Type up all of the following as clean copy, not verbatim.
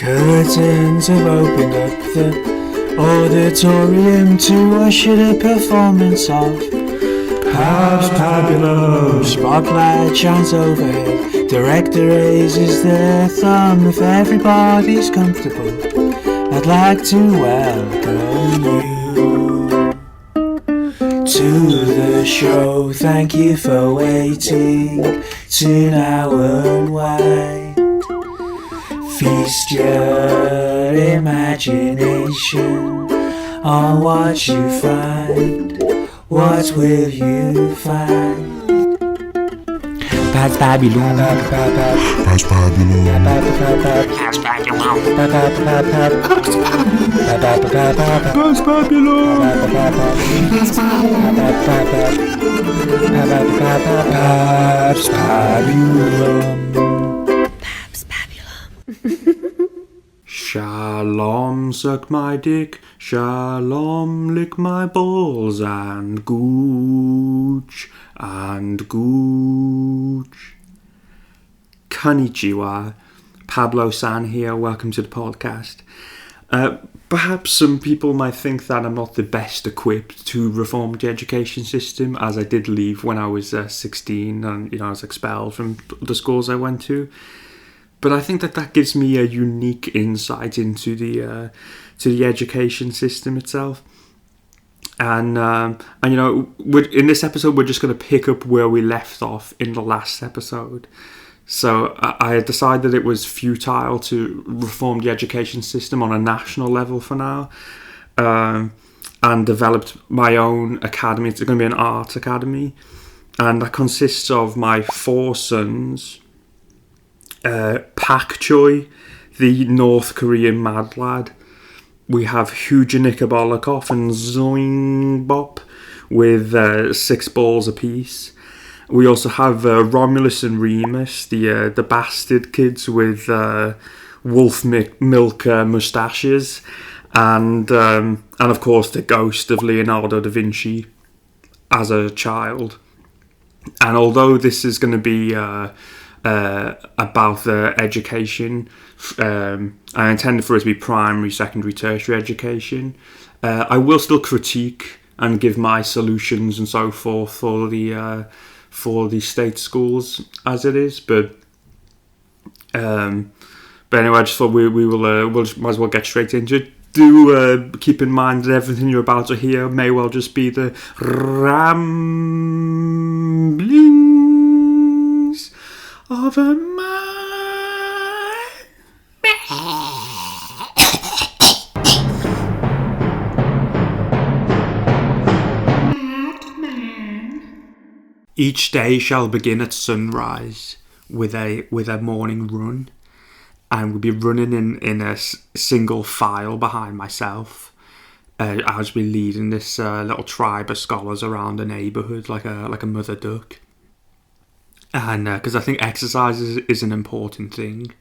Curtains have opened up the auditorium to usher the performance of Pabulum. Spotlight shines overhead. Director raises their thumb. If everybody's comfortable, I'd like to welcome you to the show. Thank you for waiting to now unwind. Feast your imagination on what you find. What will you find? That's Pabulum. That's Pabulum. That's Pabulum. That's Pabulum. That's Pabulum. Shalom, suck my dick. Shalom, lick my balls and gooch and gooch. Konnichiwa, Pablo-san here. Welcome to the podcast. Perhaps some people might think that I'm not the best equipped to reform the education system, as I did leave when I was 16 and I was expelled from the schools I went to. But I think that gives me a unique insight into the education system itself. And in this episode, we're just going to pick up where we left off in the last episode. So I decided it was futile to reform the education system on a national level for now, and developed my own academy. It's going to be an art academy, and that consists of my 4 sons. Pak Choi, the North Korean mad lad. We have Huja Nikabolikov and Zoing Bop with 6 balls apiece. We also have Romulus and Remus, the bastard kids with wolf milk moustaches, and of course the ghost of Leonardo da Vinci as a child. And although this is going to be about the education, I intended for it to be primary, secondary, tertiary education. I will still critique and give my solutions and so forth for the state schools as it is, but anyway, I just thought we will might as well get straight into it. Do keep in mind that everything you're about to hear may well just be the ramblings of a man. Each day shall begin at sunrise with a morning run, and we'll be running in a single file behind myself. I'll just be leading this little tribe of scholars around the neighbourhood like a mother duck. And because I think exercise is an important thing,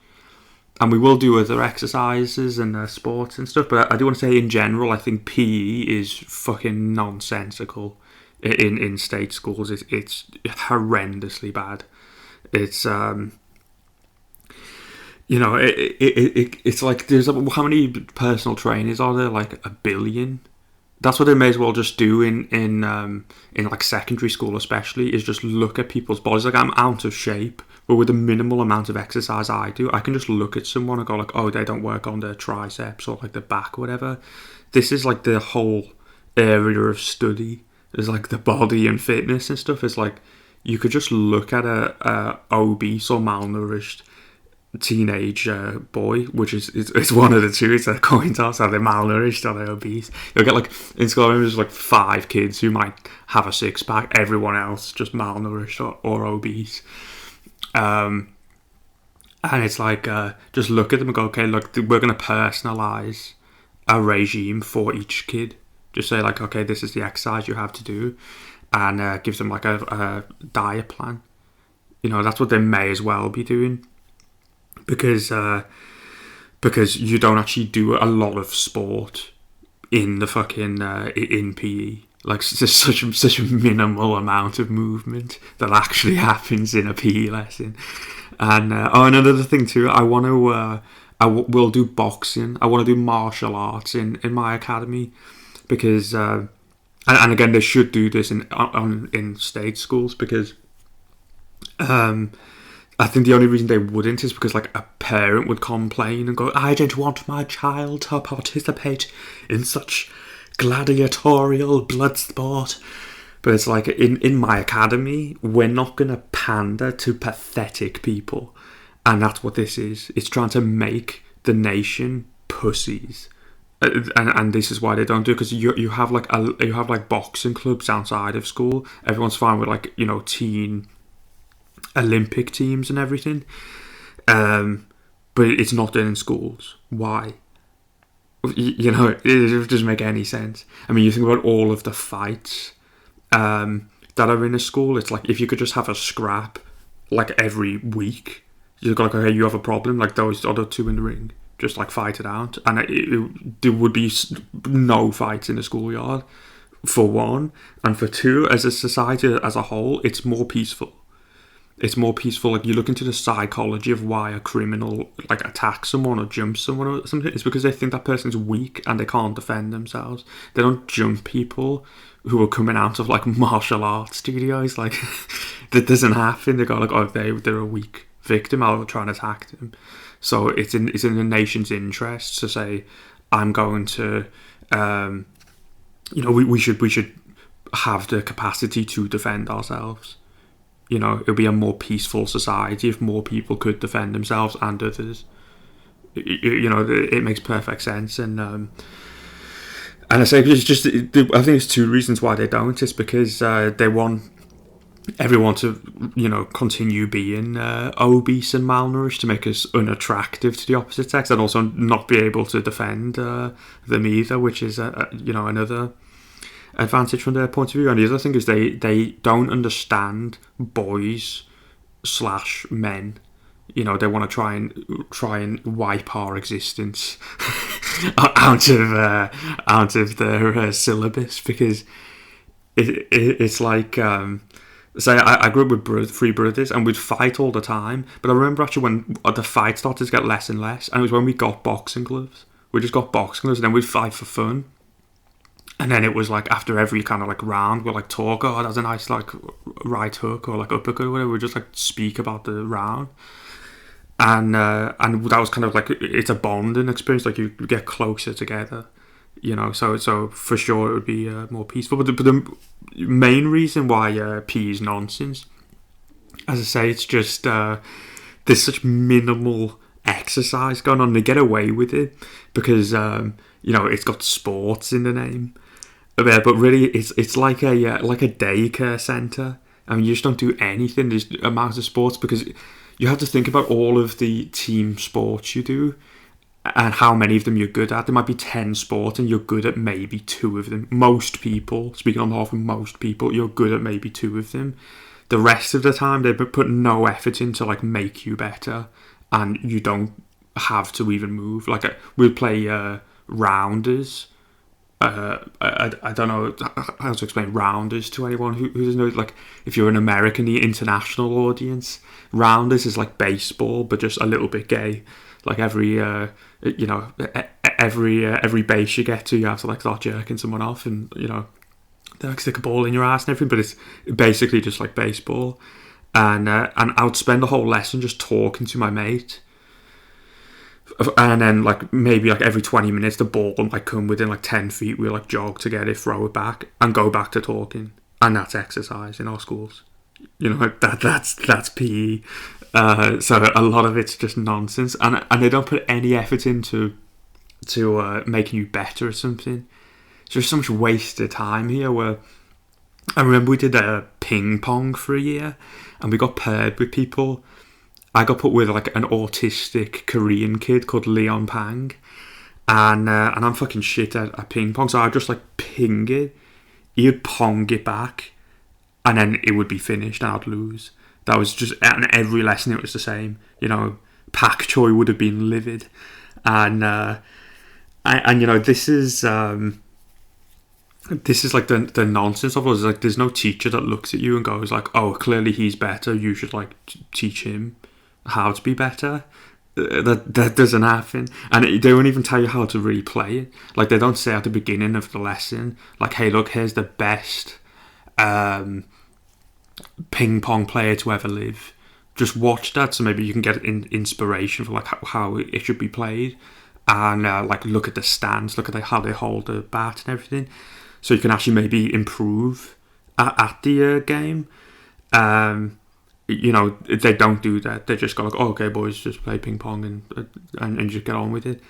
and we will do other exercises and sports and stuff, but I do want to say in general, I think PE is fucking nonsensical in state schools. It's horrendously bad. It's it's like there's how many personal trainers are there? Like 1 billion. That's what they may as well just do in like secondary school, especially, is just look at people's bodies. Like, I'm out of shape, but with the minimal amount of exercise I do, I can just look at someone and go like, oh, they don't work on their triceps or like the back or whatever. This is like the whole area of study. There's like the body and fitness and stuff. It's like you could just look at a obese or malnourished teenage boy, which is it's one of the two. It's a coin toss. Are they malnourished or are they obese? You'll get like in school there's like 5 kids who might have a 6-pack, everyone else just malnourished or obese, and it's like just look at them and go, okay, look, we're going to personalize a regime for each kid. Just say like, okay, this is the exercise you have to do, and gives them like a diet plan. That's what they may as well be doing. Because you don't actually do a lot of sport in the fucking in PE. Like, there's such a minimal amount of movement that actually happens in a PE lesson. And another thing too, I want will do boxing. I want to do martial arts in my academy, because and again, they should do this in state schools, because I think the only reason they wouldn't is because like a parent would complain and go, I don't want my child to participate in such gladiatorial blood sport. But it's like, in my academy, we're not going to pander to pathetic people. And that's what this is. It's trying to make the nation pussies. And this is why they don't do it, because you have like boxing clubs outside of school. Everyone's fine with like, you know, teen Olympic teams and everything, but it's not done in schools. Why? You know, it doesn't make any sense. I mean, you think about all of the fights that are in a school. It's like, if you could just have a scrap like every week, you've got like, okay, you have a problem, like those other two in the ring, just like fight it out, and there would be no fights in the schoolyard, for one, and for two, as a society as a whole, it's more peaceful. It's more peaceful. Like, you look into the psychology of why a criminal like attacks someone or jumps someone or something. It's because they think that person's weak and they can't defend themselves. They don't jump people who are coming out of like martial arts studios. Like, that doesn't happen. They go like, oh, they're a weak victim, I'll try and attack them. So it's in the nation's interest to say, I'm going to, you know, we should have the capacity to defend ourselves. You know, it would be a more peaceful society if more people could defend themselves and others. You know, it makes perfect sense. And I say, it's just, I think there's two reasons why they don't. It's because they want everyone to, you know, continue being obese and malnourished, to make us unattractive to the opposite sex, and also not be able to defend them either, which is, you know, another advantage from their point of view. And the other thing is they don't understand boys / men. You know, they want to try and wipe our existence out of their syllabus, because it's like, say I grew up with three brothers, and we'd fight all the time. But I remember actually when the fight started to get less and less, and it was when we got boxing gloves. We just got boxing gloves, and then we'd fight for fun. And then it was like, after every kind of like round, we'll like talk, oh, that's a nice like right hook or like uppercut or whatever. We just like speak about the round. And that was kind of like, it's a bonding experience. Like, you get closer together, you know. So for sure it would be more peaceful. But the main reason why PE is nonsense, as I say, it's just there's such minimal exercise going on. They get away with it because you know, it's got sports in the name. But really, it's like a daycare centre. I mean, you just don't do anything. There's amounts of sports, because you have to think about all of the team sports you do and how many of them you're good at. There might be 10 sports and you're good at maybe 2 of them. Most people, speaking on behalf of most people, you're good at maybe 2 of them. The rest of the time, they put no effort in to like make you better, and you don't have to even move. Like, we'll play rounders. I don't know how to explain rounders to anyone who doesn't know. Like, if you're an American, the international audience, rounders is like baseball, but just a little bit gay. Like, every you know, every base you get to, you have to like start jerking someone off, and you know, they like stick a ball in your ass and everything. But it's basically just like baseball. And I would spend the whole lesson just talking to my mate. And then like maybe like every 20 minutes the ball would like come within like 10 feet, we'll like jog to get it, throw it back, and go back to talking. And that's exercise in our schools. You know, that's PE. So a lot of it's just nonsense, and they don't put any effort into making you better at something. There's so much wasted time here. Where I remember we did a ping pong for a year, and we got paired with people. I got put with like an autistic Korean kid called Leon Pang, and I'm fucking shit at ping pong, so I'd just like ping it, he'd pong it back, and then it would be finished and I'd lose. That was just, and every lesson it was the same. You know, Pak Choi would have been livid, and you know, this is like the nonsense of it. It's like, there's no teacher that looks at you and goes like, oh, clearly he's better, you should like teach him how to be better. That doesn't happen, and they won't even tell you how to replay it. Like, they don't say at the beginning of the lesson, like, "Hey, look, here's the best ping pong player to ever live. Just watch that, so maybe you can get inspiration for like how it should be played, and like look at the stance, look at how they hold the bat and everything, so you can actually maybe improve at the game." They don't do that. They just go like, "Oh, okay, boys, just play ping pong and just get on with it."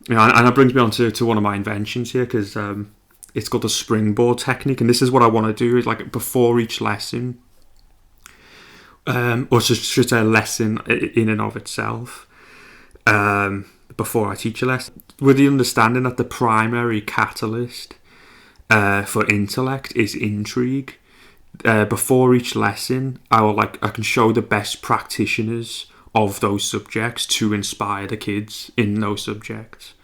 And that brings me on to one of my inventions here, because it's called the springboard technique, and this is what I want to do. Is like before each lesson, or just a lesson in and of itself, before I teach a lesson, with the understanding that the primary catalyst for intellect is intrigue. Before each lesson, I can show the best practitioners of those subjects to inspire the kids in those subjects.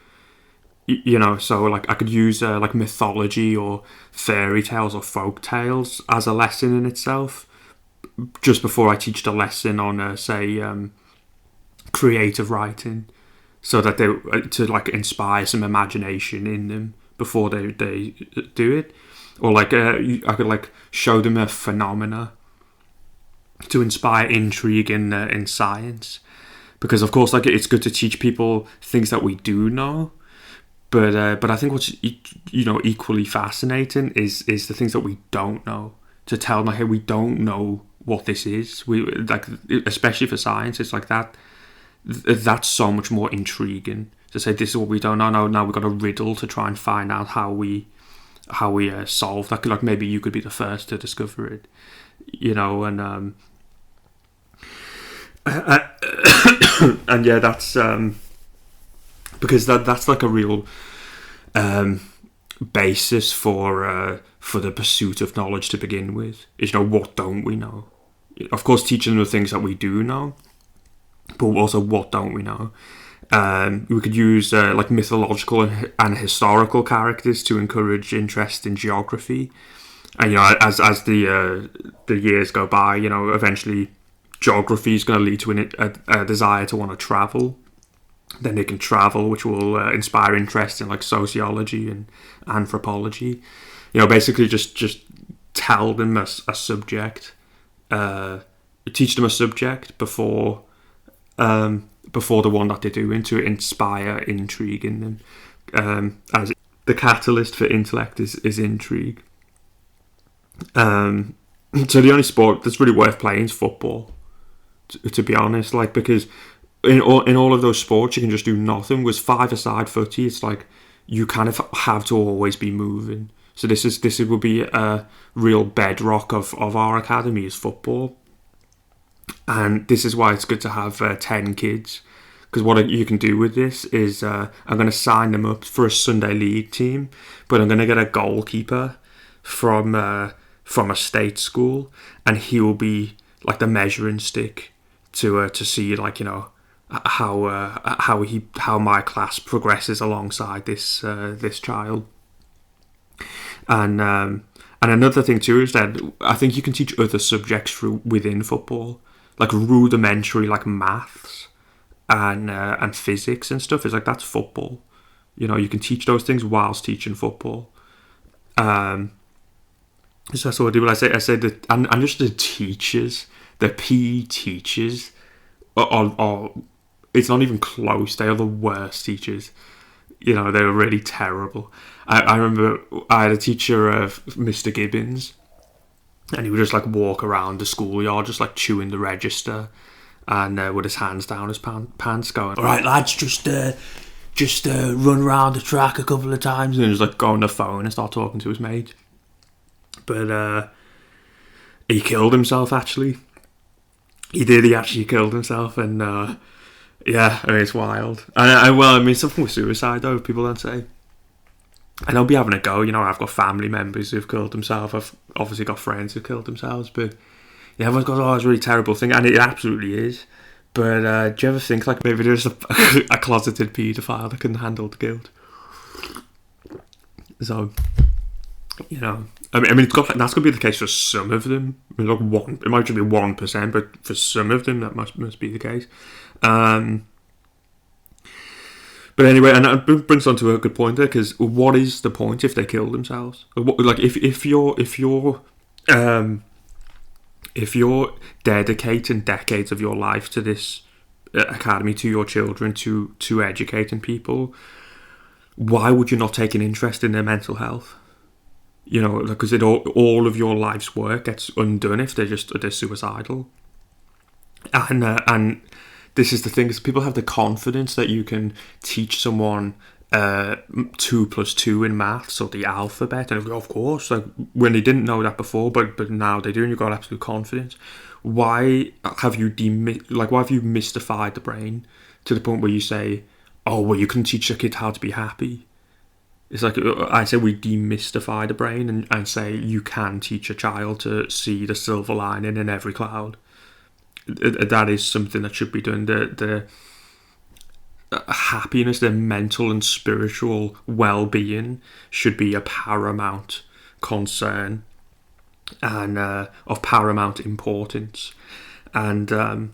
So like I could use like mythology or fairy tales or folk tales as a lesson in itself, just before I teach the lesson on say creative writing, so that they to like inspire some imagination in them before they do it. Or like I could like show them a phenomena to inspire intrigue in science, because of course like it's good to teach people things that we do know, but I think what's equally fascinating is the things that we don't know. To tell them, like, hey, we don't know what this is. We like, especially for science, it's like that. That's so much more intriguing to say this is what we don't know. Now we've got a riddle to try and find out how we solve that. Like maybe you could be the first to discover it, and and yeah, that's because that's like a real basis for the pursuit of knowledge to begin with. Is what don't we know? Of course, teaching them the things that we do know, but also what don't we know. We could use like mythological and historical characters to encourage interest in geography, and as the years go by, eventually geography is going to lead to a desire to want to travel. Then they can travel, which will inspire interest in like sociology and anthropology. Basically just tell them a subject, teach them a subject before the one that they're doing, to inspire intrigue in them. As the catalyst for intellect is intrigue. So the only sport that's really worth playing is football, to be honest. Like, because in all of those sports you can just do nothing. With five-a-side footy, it's like you kind of have to always be moving. So this would be a real bedrock of our academy, is football. And this is why it's good to have 10 kids, because what you can do with this is I'm going to sign them up for a Sunday league team, but I'm going to get a goalkeeper from a state school, and he will be like the measuring stick to see like how my class progresses alongside this child. And another thing too is that I think you can teach other subjects within football, like rudimentary, like maths and physics and stuff. It's like, that's football. You can teach those things whilst teaching football. So that's what I do. I say that, and just the teachers, the PE teachers, are it's not even close. They are the worst teachers. They were really terrible. I remember I had a teacher, Mr. Gibbons, and he would just like walk around the schoolyard, just like chewing the register, and with his hands down his pants, going, "All right, lads, just run around the track a couple of times," and just like go on the phone and start talking to his mate. But he killed himself. Actually, he did. He actually killed himself, and yeah, I mean, it's wild. And something with suicide though, people don't say. And I'll be having a go. I've got family members who've killed themselves. I've obviously got friends who've killed themselves. But yeah, everyone's got, oh, it's a really terrible thing. And it absolutely is. But do you ever think like maybe there's a closeted paedophile that can handle the guilt? So, I mean, that's going to be the case for some of them. I mean, it might just be 1%, but for some of them that must be the case. But anyway, and that brings on to a good point there, because what is the point if they kill themselves? Like if you're dedicating decades of your life to this academy, to your children, to educating people, why would you not take an interest in their mental health? You know, because all of your life's work gets undone if they're suicidal. And this is the thing, is people have the confidence that you can teach someone 2 plus 2 in maths or the alphabet, and of course, like, when they didn't know that before, but now they do, and you've got absolute confidence. Why have you mystified the brain to the point where you say, oh, well, you can teach a kid how to be happy? It's like, I say we demystify the brain and say you can teach a child to see the silver lining in every cloud. That is something that should be done. The happiness, their mental and spiritual well-being should be a paramount concern and of paramount importance. And a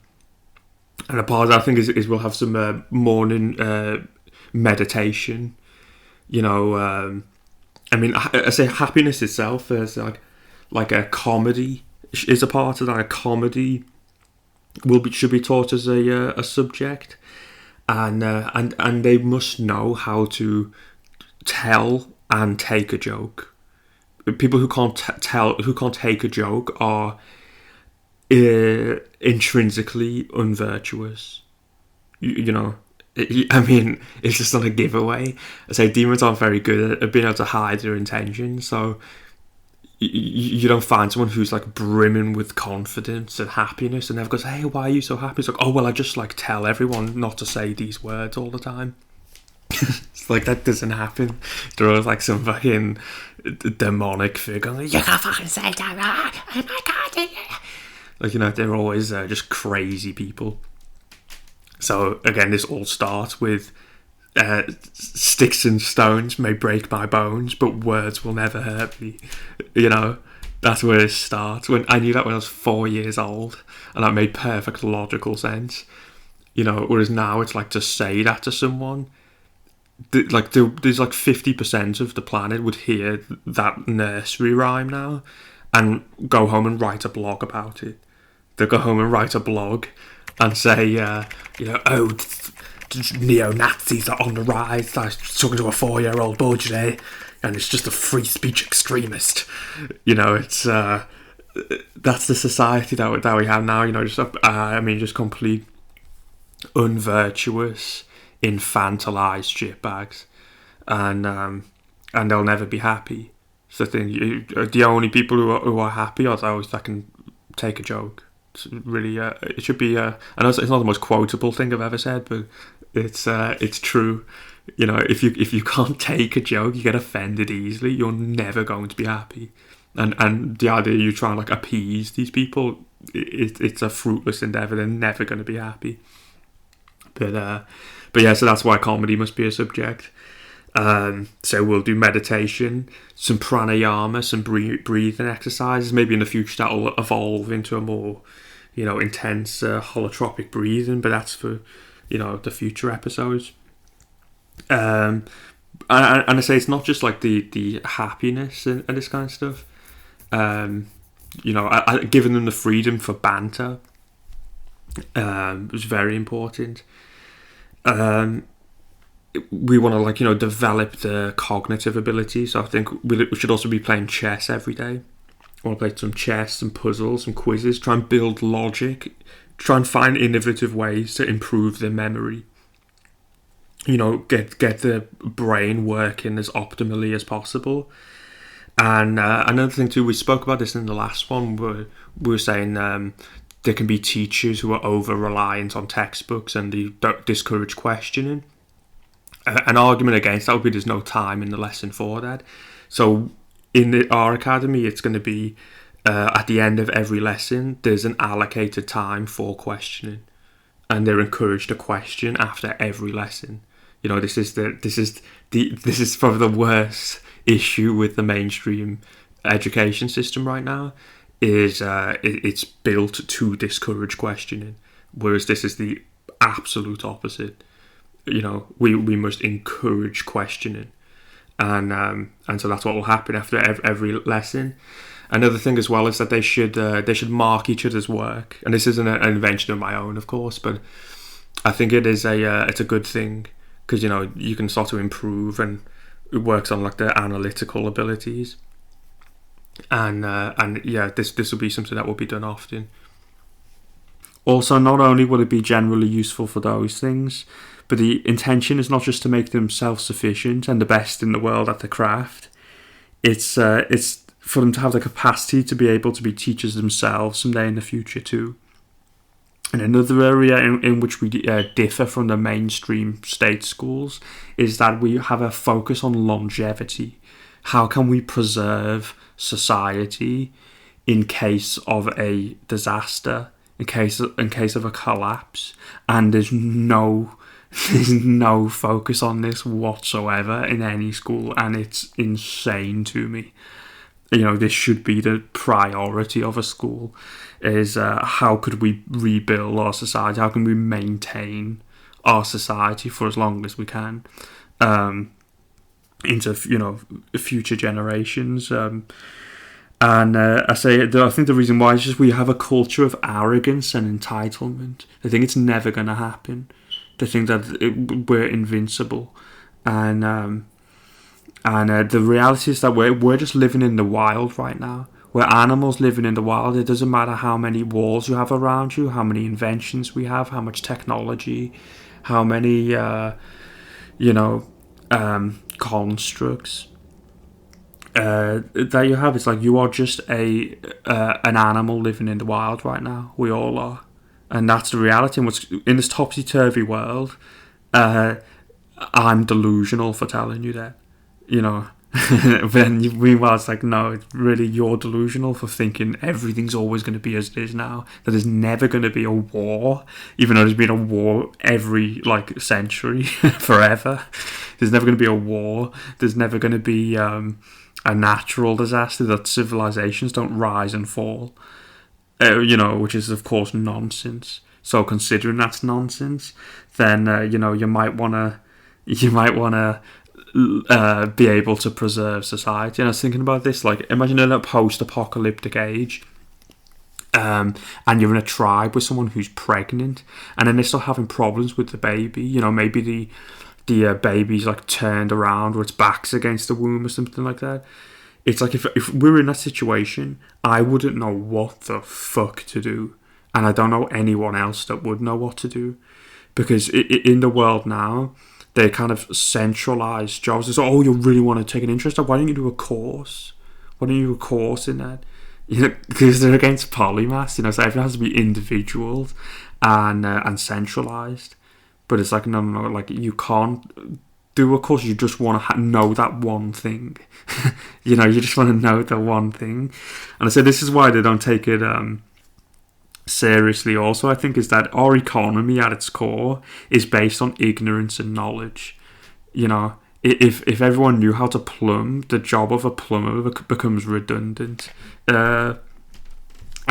part of that, I think, is we'll have some morning meditation. You know, I mean, I say happiness itself is like a comedy is a part of that. A comedy should be taught as a subject, and they must know how to tell and take a joke. People who can't take a joke are intrinsically unvirtuous. You know, I mean, it's just not a giveaway. I say demons aren't very good at being able to hide their intentions, so you don't find someone who's like brimming with confidence and happiness and never goes, hey, why are you so happy? It's like, oh, well, I just like tell everyone not to say these words all the time. It's like, that doesn't happen. They're always like some fucking demonic figure. You can't fucking say that. Oh my god. Like, you know, they're always just crazy people. So again, this all starts with sticks and stones may break my bones, but words will never hurt me. You know, that's where it starts. When I knew that when I was 4 years old, and that made perfect logical sense. You know, whereas now it's like, to say that to someone, there's like 50% of the planet would hear that nursery rhyme now and go home and write a blog about it. They'll go home and write a blog and say, you know, oh, neo-Nazis are on the rise. I was talking to a 4-year-old boy today, and it's just a free speech extremist. You know, it's that's the society that we have now. You know, just complete unvirtuous, infantilized shitbags, and they'll never be happy. So the only people who are happy are those that can take a joke. It's really, it should be. I know it's not the most quotable thing I've ever said, but it's true. You know, if you can't take a joke, you get offended easily. You're never going to be happy, and the idea you try and like appease these people, it's a fruitless endeavor. They're never going to be happy. But yeah, so that's why comedy must be a subject. So we'll do meditation, some pranayama, some breathing exercises. Maybe in the future that'll evolve into a more, you know, intense holotropic breathing. But that's for, you know, the future episodes. And I say it's not just like the happiness and this kind of stuff. You know, giving them the freedom for banter was very important. We want to, like, you know, develop the cognitive ability. So I think we should also be playing chess every day. I want to play some chess, some puzzles, some quizzes, try and build logic, try and find innovative ways to improve their memory. You know, get the brain working as optimally as possible. And another thing too, we spoke about this in the last one, where we were saying there can be teachers who are over-reliant on textbooks and they don't discourage questioning. An argument against that would be there's no time in the lesson for that. So in our academy, it's going to be at the end of every lesson, there's an allocated time for questioning, and they're encouraged to question after every lesson. You know, this is probably the worst issue with the mainstream education system right now. Is it's built to discourage questioning, whereas this is the absolute opposite. we must encourage questioning, and so that's what will happen after every lesson. Another thing as well is that they should mark each other's work, and this isn't an invention of my own, of course, but I think it's a good thing, because you can start to improve, and it works on like the analytical abilities, and yeah, this will be something that will be done often. Also, not only will it be generally useful for those things, but the intention is not just to make them self-sufficient and the best in the world at the craft. It's for them to have the capacity to be able to be teachers themselves someday in the future too. And another area in which we differ from the mainstream state schools is that we have a focus on longevity. How can we preserve society in case of a disaster, in case of a collapse? And there's no focus on this whatsoever in any school, and it's insane to me. This should be the priority of a school, is how could we rebuild our society, how can we maintain our society for as long as we can, into future generations. I think the reason why is just we have a culture of arrogance and entitlement. They think it's never going to happen. They think that we're invincible, and the reality is that we're just living in the wild right now. We're animals living in the wild. It doesn't matter how many walls you have around you, how many inventions we have, how much technology, how many constructs that you have. It's like you are just an animal living in the wild right now. We all are, and that's the reality. And what's in this topsy-turvy world, I'm delusional for telling you that. Meanwhile it's like, no, it's really, you're delusional for thinking everything's always going to be as it is now, that there's never going to be a war, even though there's been a war every century forever. There's never going to be a war. There's never going to be a natural disaster, that civilizations don't rise and fall, which is of course nonsense. So considering that's nonsense, then you might want to be able to preserve society. And I was thinking about this, imagine in a post-apocalyptic age, and you're in a tribe with someone who's pregnant, and then they're still having problems with the baby. Maybe the baby's turned around, or its back's against the womb or something like that. It's like, if we were in that situation, I wouldn't know what the fuck to do, and I don't know anyone else that would know what to do, because in the world now, they kind of centralise jobs. It's like, oh, you really want to take an interest? Why don't you do a course? Why don't you do a course in that? Because they're against polymath. So everything has to be individual and centralised. But it's like, no, you can't do a course. You just want to know that one thing. You just want to know the one thing. And I say this is why they don't take it seriously. Also, I think, is that our economy at its core is based on ignorance and knowledge. If everyone knew how to plumb, the job of a plumber becomes redundant. And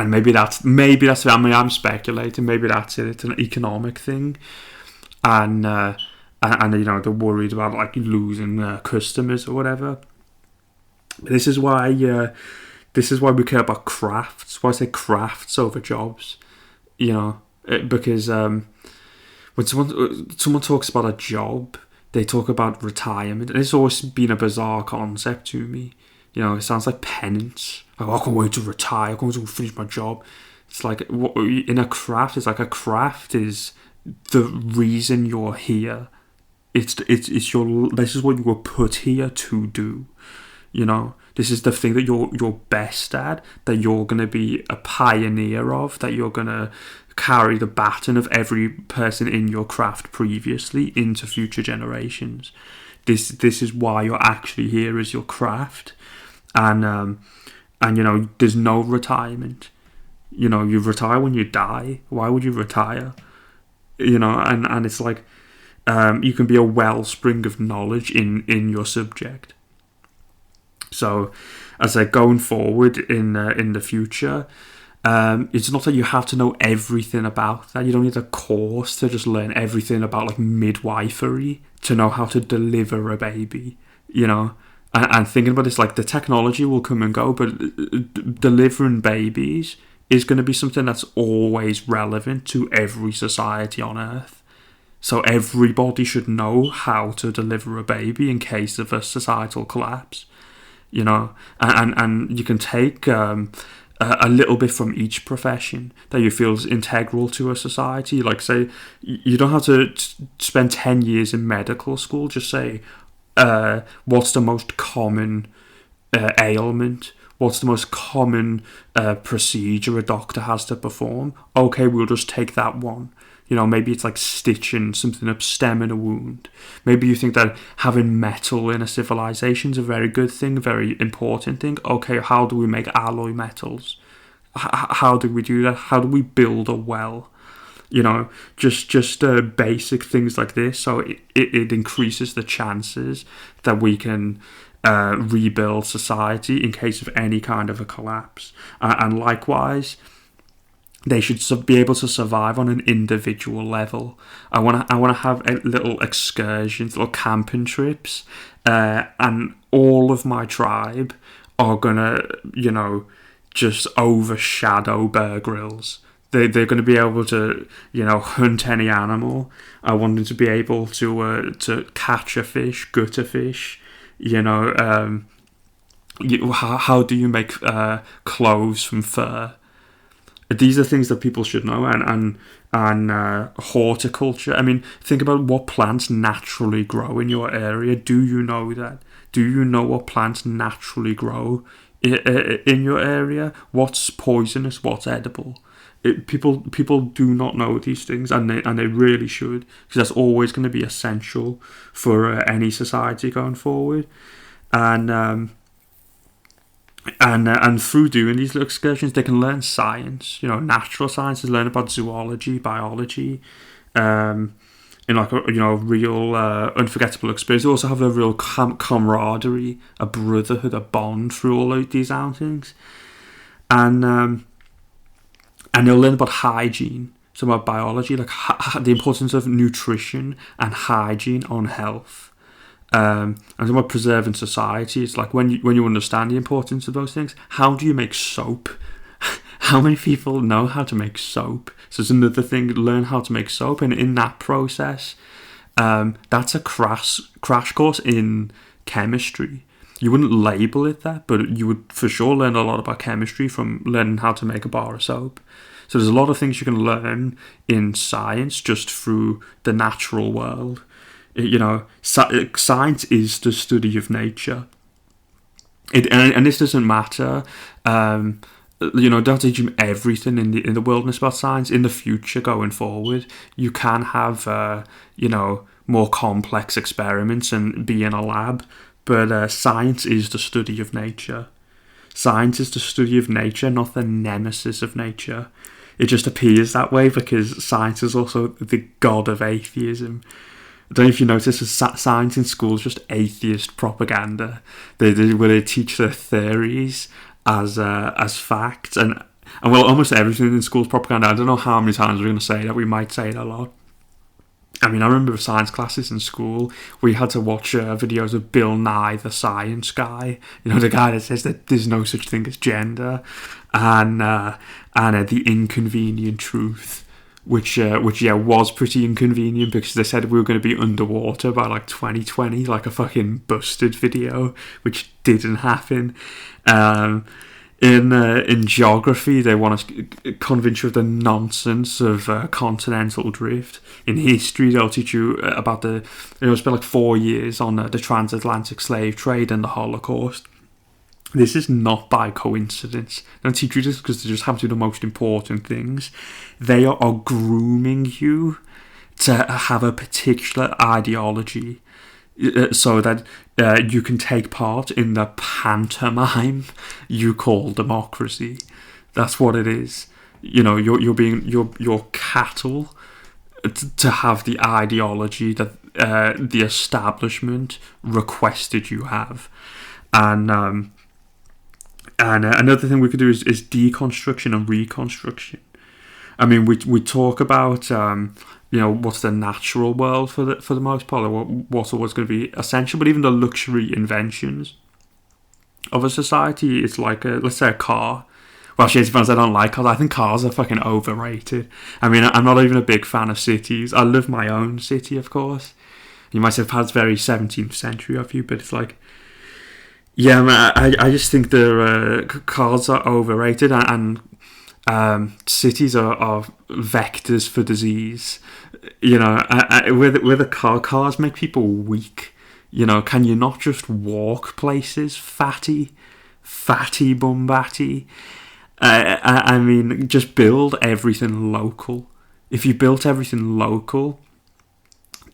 maybe that's I mean, I'm speculating. Maybe that's it. It's an economic thing, and they're worried about losing customers or whatever. This is why we care about crafts. Why I say crafts over jobs, because when someone talks about a job, they talk about retirement, and it's always been a bizarre concept to me. It sounds like penance. Like, I can't wait to retire. I can't wait to finish my job. It's like, in a craft, it's like a craft is the reason you're here. It's this is what you were put here to do. This is the thing that you're best at, that you're going to be a pioneer of, that you're going to carry the baton of every person in your craft previously into future generations. This is why you're actually here, is your craft. And there's no retirement. You retire when you die. Why would you retire? And it's like, you can be a wellspring of knowledge in your subject. So, as I going forward in the future, It's not that you have to know everything about that. You don't need a course to just learn everything about like midwifery to know how to deliver a baby, you know. And thinking about this, like the technology will come and go, but delivering babies is going to be something that's always relevant to every society on Earth. So everybody should know how to deliver a baby in case of a societal collapse, you know. And you can take a little bit from each profession that you feel is integral to a society. Like, say, you don't have to spend 10 years in medical school. Just say, what's the most common ailment? What's the most common procedure a doctor has to perform? Okay, we'll just take that one. You know, maybe it's like stitching something up, stemming a wound. Maybe you think that having metal in a civilization is a very good thing, a very important thing. Okay, how do we make alloy metals? How do we do that? How do we build a well? You know, just basic things like this. So it increases the chances that we can rebuild society in case of any kind of a collapse. And likewise, they should be able to survive on an individual level. I want to have little excursions, little camping trips, and all of my tribe are gonna, you know, just overshadow Bear Grylls. They're going to be able to, you know, hunt any animal. I want them to be able to catch a fish, gut a fish. You know, how do you make clothes from fur? These are things that people should know, and horticulture. I mean, think about what plants naturally grow in your area. Do you know that? Do you know what plants naturally grow in your area? What's poisonous? What's edible? People do not know these things, and they really should, because that's always going to be essential for any society going forward. And through doing these little excursions, they can learn science, you know, natural sciences, learn about zoology, biology, in like a, you know, real unforgettable experience. They also have a real camaraderie, a brotherhood, a bond through all of these outings, and they'll learn about hygiene, so about biology, like the importance of nutrition and hygiene on health. And about preserving society, it's like when you understand the importance of those things, how do you make soap? How many people know how to make soap? So it's another thing, learn how to make soap, and in that process, that's a crash course in chemistry. You wouldn't label it that, but you would for sure learn a lot about chemistry from learning how to make a bar of soap. So there's a lot of things you can learn in science just through the natural world. You know, science is the study of nature. And this doesn't matter. You know, don't teach him everything in the wilderness about science. In the future, going forward, you can have you know, more complex experiments and be in a lab. But science is the study of nature. Science is the study of nature, not the nemesis of nature. It just appears that way because science is also the god of atheism. I don't know if you notice, science in school is just atheist propaganda. Where they teach their theories as facts, and well, almost everything in school is propaganda. I don't know how many times we're going to say that. We might say it a lot. I mean, I remember science classes in school. We had to watch videos of Bill Nye, the science guy. You know, the guy that says that there's no such thing as gender, and the inconvenient truth. Which was pretty inconvenient because they said we were going to be underwater by like 2020, like a fucking busted video, which didn't happen. In geography, they want to convince you of the nonsense of continental drift. In history, they'll teach you about spend like 4 years on the transatlantic slave trade and the Holocaust. This is not by coincidence. They don't teach you this because they just happen to be the most important things. They are grooming you to have a particular ideology so that you can take part in the pantomime you call democracy. That's what it is. You know, you're cattle to have the ideology that the establishment requested you have, and And another thing we could do is deconstruction and reconstruction. I mean, we talk about what's the natural world for the most part, or what's always going to be essential, but even the luxury inventions of a society, it's like let's say a car. Well, shit, fans, I don't like cars. I think cars are fucking overrated. I mean, I'm not even a big fan of cities. I love my own city, of course. You might say that's very 17th century of you, but it's like, yeah, man, I just think cars are overrated, and cities are vectors for disease. With cars make people weak. Can you not just walk places, fatty bumbatty? I mean, just build everything local. If you built everything local,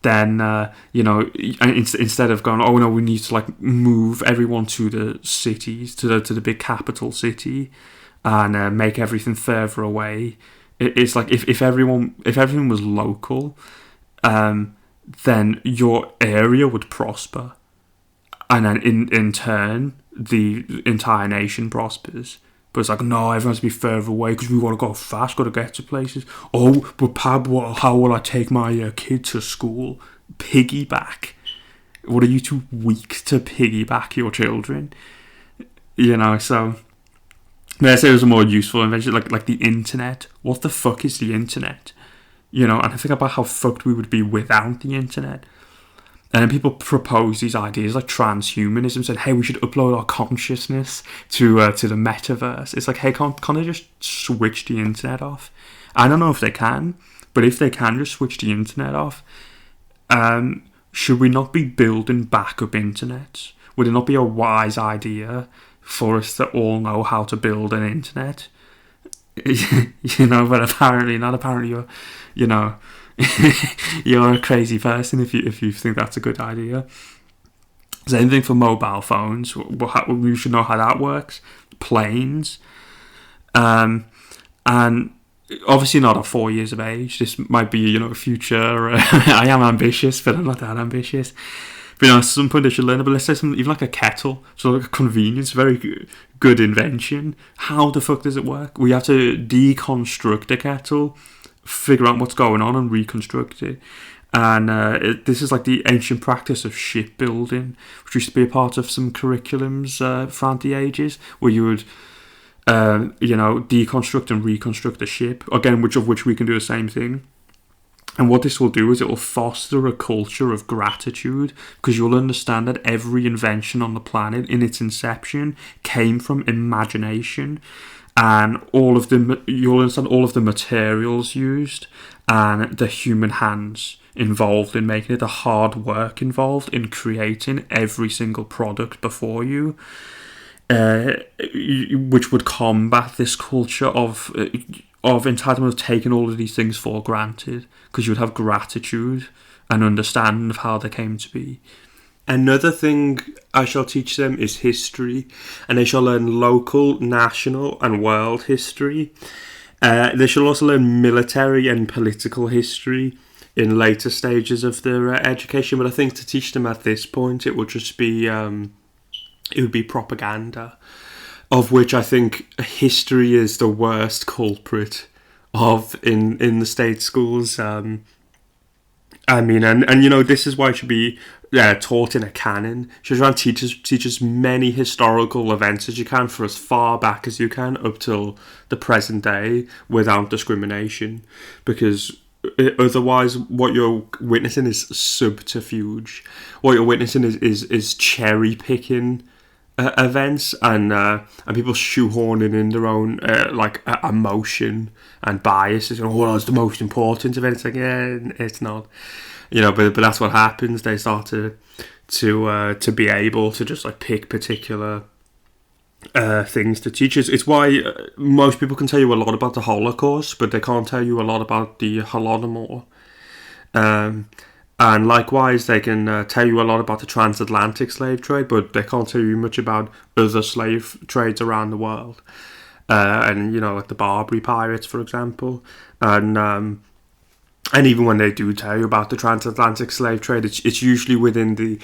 then instead of going, oh no, we need to like move everyone to the cities, to the big capital city, and make everything further away. It's like if everything was local, then your area would prosper, and then in turn the entire nation prospers. But it's like, no, everyone has to be further away because we want to go fast, got to get to places. Oh, but Pablo, how will I take my kid to school? Piggyback. What are you too weak to piggyback your children? So let's say it was a more useful invention, like the internet. What the fuck is the internet? And I think about how fucked we would be without the internet. And then people propose these ideas like transhumanism, said, hey, we should upload our consciousness to the metaverse. It's like, hey, can't they just switch the internet off? I don't know if they can, but if they can just switch the internet off, should we not be building backup internets? Would it not be a wise idea for us to all know how to build an internet? But apparently not. Apparently you're, you're a crazy person if you think that's a good idea. Same thing for mobile phones. We should know how that works. Planes, and obviously not at 4 years of age. This might be future. I am ambitious, but I'm not that ambitious. But at some point they should learn. But let's say something even like a kettle, so like a convenience, very good invention. How the fuck does it work? We have to deconstruct a kettle, figure out what's going on and reconstruct it. And this is like the ancient practice of shipbuilding, which used to be a part of some curriculums throughout the ages, where you would deconstruct and reconstruct a ship, again, which we can do the same thing. And what this will do is it will foster a culture of gratitude, because you'll understand that every invention on the planet in its inception came from imagination. And you'll understand all of the materials used and the human hands involved in making it, the hard work involved in creating every single product before you, which would combat this culture of entitlement, of taking all of these things for granted, because you would have gratitude and understanding of how they came to be. Another thing I shall teach them is history, and they shall learn local, national, and world history. They shall also learn military and political history in later stages of their education. But I think to teach them at this point, it would just be propaganda, of which I think history is the worst culprit of in the state schools. This is why it should be taught in a canon. You should try and teach as many historical events as you can, for as far back as you can, up till the present day, without discrimination. Because otherwise, what you're witnessing is subterfuge. What you're witnessing is cherry picking events, and people shoehorning in their own emotion and biases. Well, it's the most important event. It's like, yeah, it's not. But that's what happens. They start to be able to just like pick particular things to teach us. It's why most people can tell you a lot about the Holocaust, but they can't tell you a lot about the Holodomor. And likewise, they can tell you a lot about the transatlantic slave trade, but they can't tell you much about other slave trades around the world. Like the Barbary pirates, for example. And even when they do tell you about the transatlantic slave trade, it's usually within the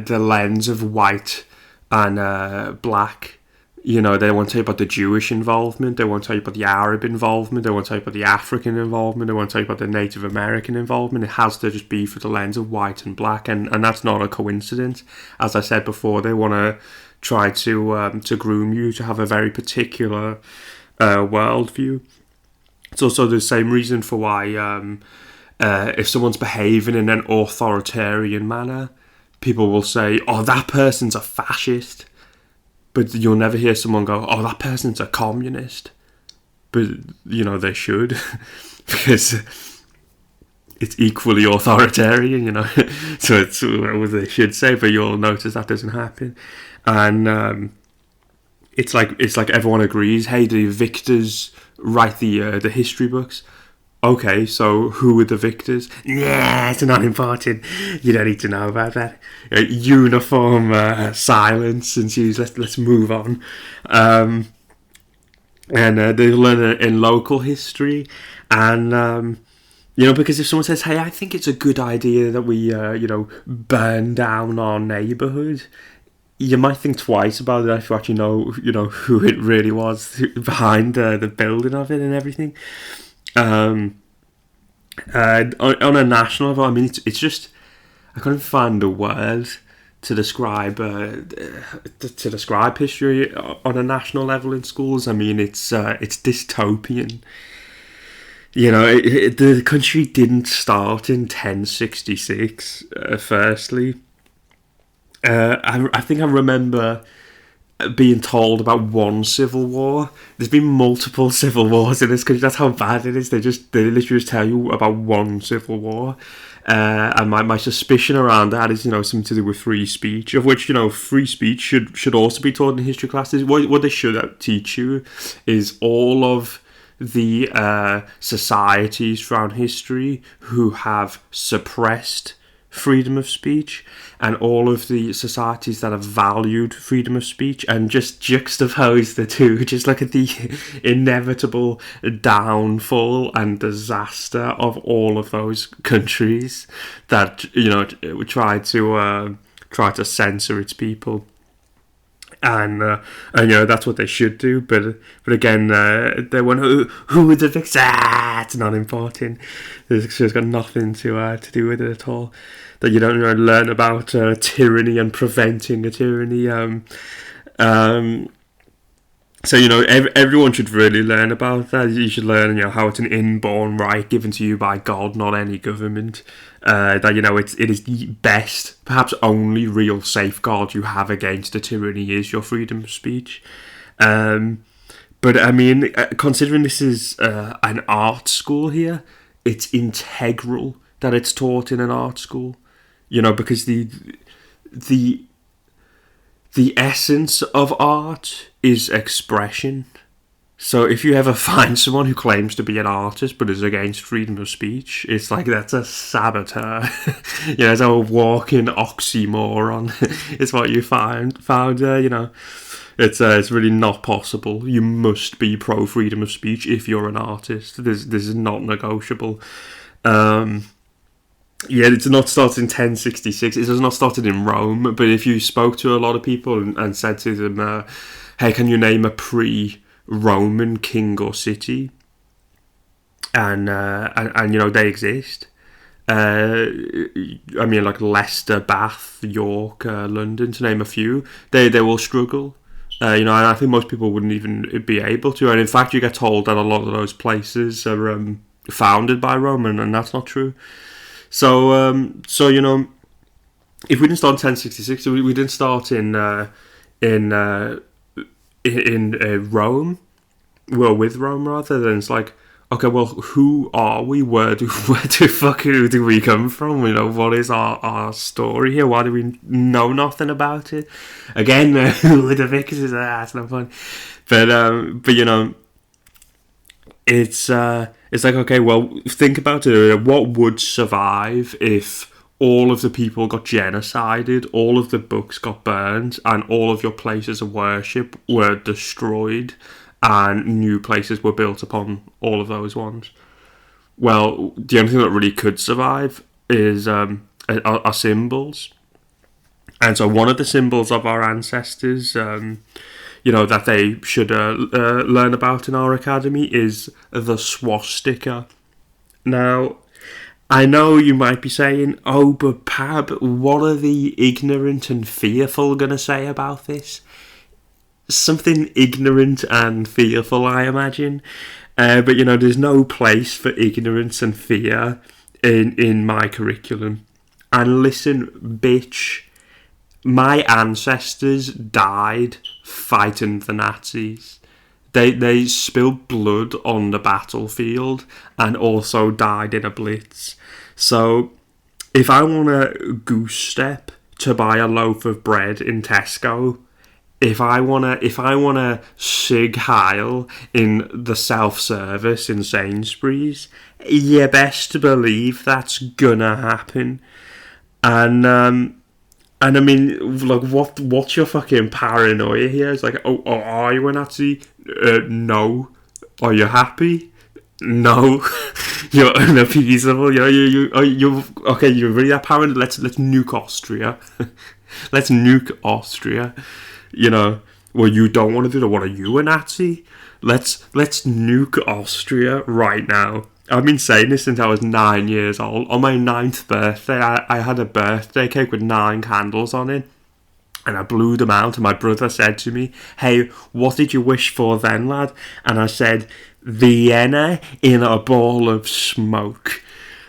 lens of white and black You know, they won't tell you about the Jewish involvement. They won't tell you about the Arab involvement. They won't tell you about the African involvement. They won't tell you about the Native American involvement. It has to just be through the lens of white and black, and that's not a coincidence. As I said before, they want to try to groom you to have a very particular worldview. It's also the same reason for why if someone's behaving in an authoritarian manner, people will say, "Oh, that person's a fascist." But you'll never hear someone go, "Oh, that person's a communist." But, you know, they should. Because it's equally authoritarian, you know. So it's what they should say, but you'll notice that doesn't happen. And it's like everyone agrees, hey, the victors write the history books. Okay, so who were the victors? Yeah, it's not important. You don't need to know about that. Uniform silence ensues. Let's move on. And they learn it in local history, and you know, because if someone says, "Hey, I think it's a good idea that we burn down our neighbourhood," you might think twice about it if you actually know who it really was behind the building of it and everything. On a national level, I mean, it's just, I couldn't find a word to describe history on a national level in schools. I mean, it's dystopian. You know, the country didn't start in 1066. Firstly, I think I remember being told about one civil war. There's been multiple civil wars in this country. That's how bad it is. They literally just tell you about one civil war. And my suspicion around that is, something to do with free speech, of which, free speech should also be taught in history classes. What they should teach you is all of the societies throughout history who have suppressed freedom of speech, and all of the societies that have valued freedom of speech, and just juxtapose the two. Just look at the inevitable downfall and disaster of all of those countries that try to censor its people. And that's what they should do, but again, they want who would the victims? It's not important. It's just got nothing to do with it at all. That you don't learn about tyranny and preventing a tyranny. So everyone should really learn about that. You should learn how it's an inborn right given to you by God, not any government. That it is the best, perhaps only real safeguard you have against a tyranny is your freedom of speech. But I mean, considering this is an art school here, it's integral that it's taught in an art school. Because the essence of art is expression. So if you ever find someone who claims to be an artist but is against freedom of speech, it's like that's a saboteur. It's a walking oxymoron. It's what you found. It's really not possible. You must be pro freedom of speech if you're an artist. This is not negotiable. It did not start in 1066. It has not started in Rome. But if you spoke to a lot of people and said to them, "Hey, can you name a pre-Roman king or city?" And they exist. I mean, like Leicester, Bath, York, London, to name a few. They will struggle. And I think most people wouldn't even be able to. And in fact, you get told that a lot of those places are founded by Rome, and that's not true. So if we didn't start in 1066, we didn't start in Rome, well, with Rome rather. Then it's like, okay, well, who are we? Where do we come from? What is our story here? Why do we know nothing about it? Again, who are the victims? That's not fun. But it's like, okay, well, think about it. What would survive if all of the people got genocided, all of the books got burned, and all of your places of worship were destroyed, and new places were built upon all of those ones? Well, the only thing that really could survive is are symbols. And so one of the symbols of our ancestors, that they should learn about in our academy is the swastika. Now, I know you might be saying, oh, but Pab, what are the ignorant and fearful going to say about this? Something ignorant and fearful, I imagine. But, there's no place for ignorance and fear in my curriculum. And listen, bitch, my ancestors died fighting the Nazis. They spilled blood on the battlefield and also died in a blitz. So, if I want to goose step to buy a loaf of bread in Tesco, if I wanna sig heil in the self-service in Sainsbury's, you best believe that's gonna happen. And I mean, like, what's your fucking paranoia here? It's like, oh, are you a Nazi? No. Are you happy? No. You're unappeasable. You're okay. You're really apparent. Let's nuke Austria. Let's nuke Austria. Well, you don't want to do that. What are you, a Nazi? Let's nuke Austria right now. I've been saying this since I was 9 years old. On my 9th birthday, I had a birthday cake with 9 candles on it. And I blew them out, and my brother said to me, hey, what did you wish for then, lad? And I said, Vienna in a ball of smoke.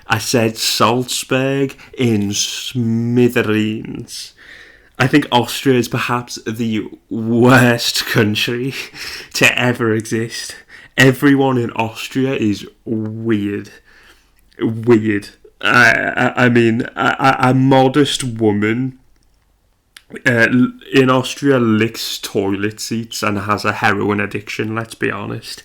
I said, Salzburg in smithereens. I think Austria is perhaps the worst country to ever exist. Everyone in Austria is weird. I mean, a modest woman in Austria licks toilet seats and has a heroin addiction, let's be honest.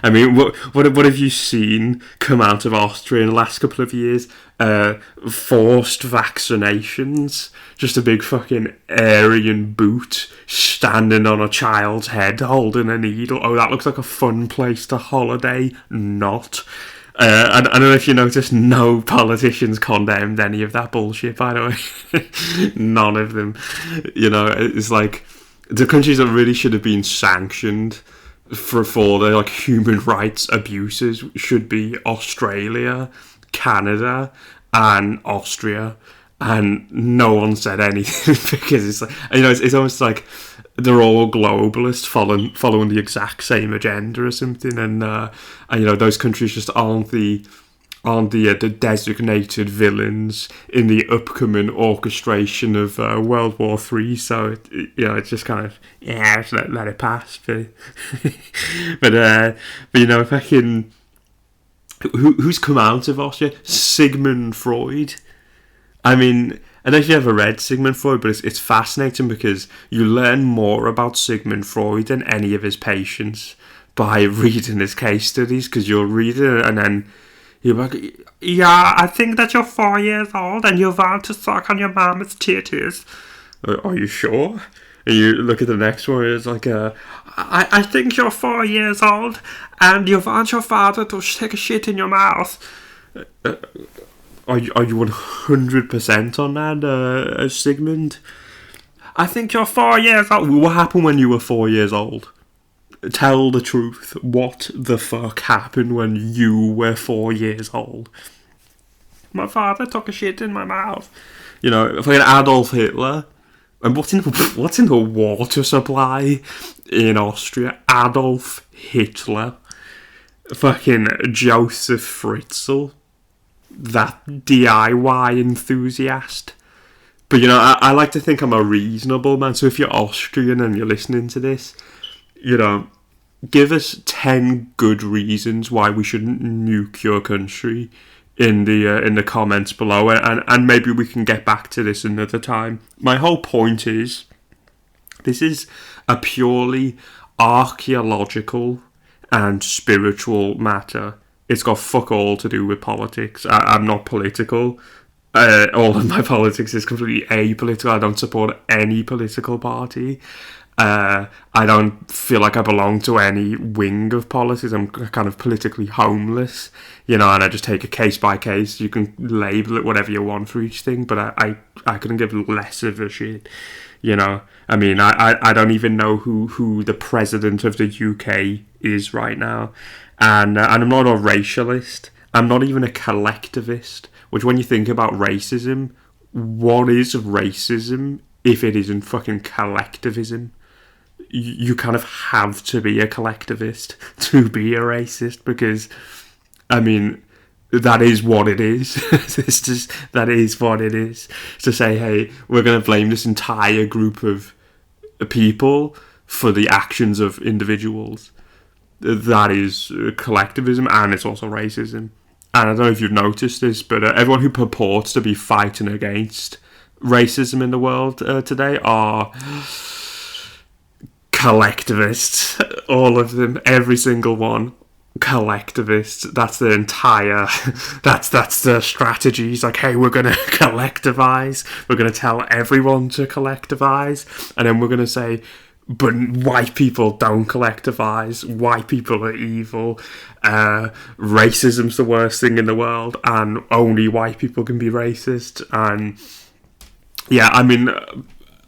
I mean, what have you seen come out of Austria in the last couple of years? Forced vaccinations. Just a big fucking Aryan boot standing on a child's head holding a needle. Oh, that looks like a fun place to holiday. Not. I don't know if you noticed, no politicians condemned any of that bullshit, by the way. None of them. It's like the countries that really should have been sanctioned for the like human rights abuses should be Australia, Canada, and Austria. And no one said anything because it's like, it's almost like they're all globalists following the exact same agenda or something, and those countries just aren't the designated villains in the upcoming orchestration of World War III. So it's just kind of just let it pass. But if I can, who's come out of Austria? Sigmund Freud. I mean, I don't know if you ever read Sigmund Freud, but it's fascinating because you learn more about Sigmund Freud than any of his patients by reading his case studies, because you'll read it and then you're like, yeah, I think that you're 4 years old and you want to suck on your mama's titties. Are you sure? And you look at the next one, it's like, I think you're 4 years old and you want your father to take a shit in your mouth. Are you 100% on that, Sigmund? I think you're 4 years old. What happened when you were 4 years old? Tell the truth. What the fuck happened when you were 4 years old? My father took a shit in my mouth. Fucking Adolf Hitler. And what's in the water supply in Austria? Adolf Hitler. Fucking Joseph Fritzl. That DIY enthusiast. But I like to think I'm a reasonable man. So if you're Austrian and you're listening to this, give us 10 good reasons why we shouldn't nuke your country in the comments below, and maybe we can get back to this another time. My whole point is, this is a purely archaeological and spiritual matter. It's got fuck all to do with politics. I'm not political. All of my politics is completely apolitical. I don't support any political party. I don't feel like I belong to any wing of politics. I'm kind of politically homeless, and I just take a case by case. You can label it whatever you want for each thing, but I couldn't give less of a shit, I mean, I don't even know who the president of the UK is right now, and I'm not a racialist. I'm not even a collectivist, which when you think about racism, what is racism if it isn't fucking collectivism? You kind of have to be a collectivist to be a racist, because, I mean, that is what it is. That is what it is. To say, hey, we're going to blame this entire group of people for the actions of individuals. That is collectivism, and it's also racism. And I don't know if you've noticed this, but everyone who purports to be fighting against racism in the world today are collectivists. All of them, every single one, collectivists. That's the entire. That's the strategy. It's like, hey, we're gonna collectivize. We're gonna tell everyone to collectivize, and then we're gonna say, but white people don't collectivize. White people are evil. Racism's the worst thing in the world, and only white people can be racist. And yeah, I mean,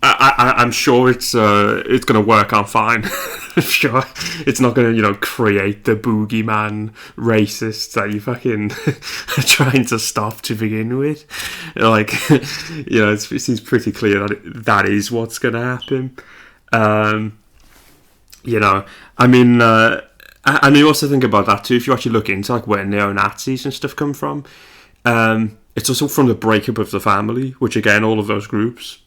I'm sure it's going to work out fine. I'm sure it's not going to create the boogeyman racists that you fucking are trying to stop to begin with. Like, it seems pretty clear that that is what's going to happen. I mean, and you also think about that too. If you actually look into like where neo-Nazis and stuff come from, it's also from the breakup of the family, which again, all of those groups,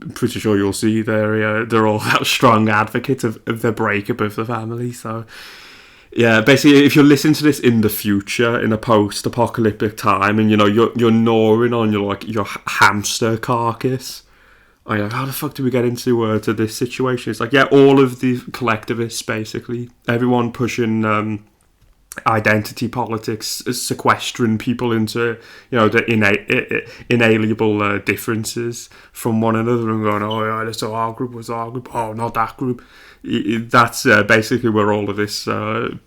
I'm pretty sure you'll see they're all strong advocates of the breakup of the family. So yeah, basically, if you're listening to this in the future, in a post-apocalyptic time, and you're gnawing on your hamster carcass. Oh yeah, how the fuck do we get into to this situation? It's like, yeah, all of the collectivists, basically, everyone pushing identity politics, sequestering people into the inalienable differences from one another, and going, oh yeah, this our group was our group, oh not that group. That's basically where all of this started.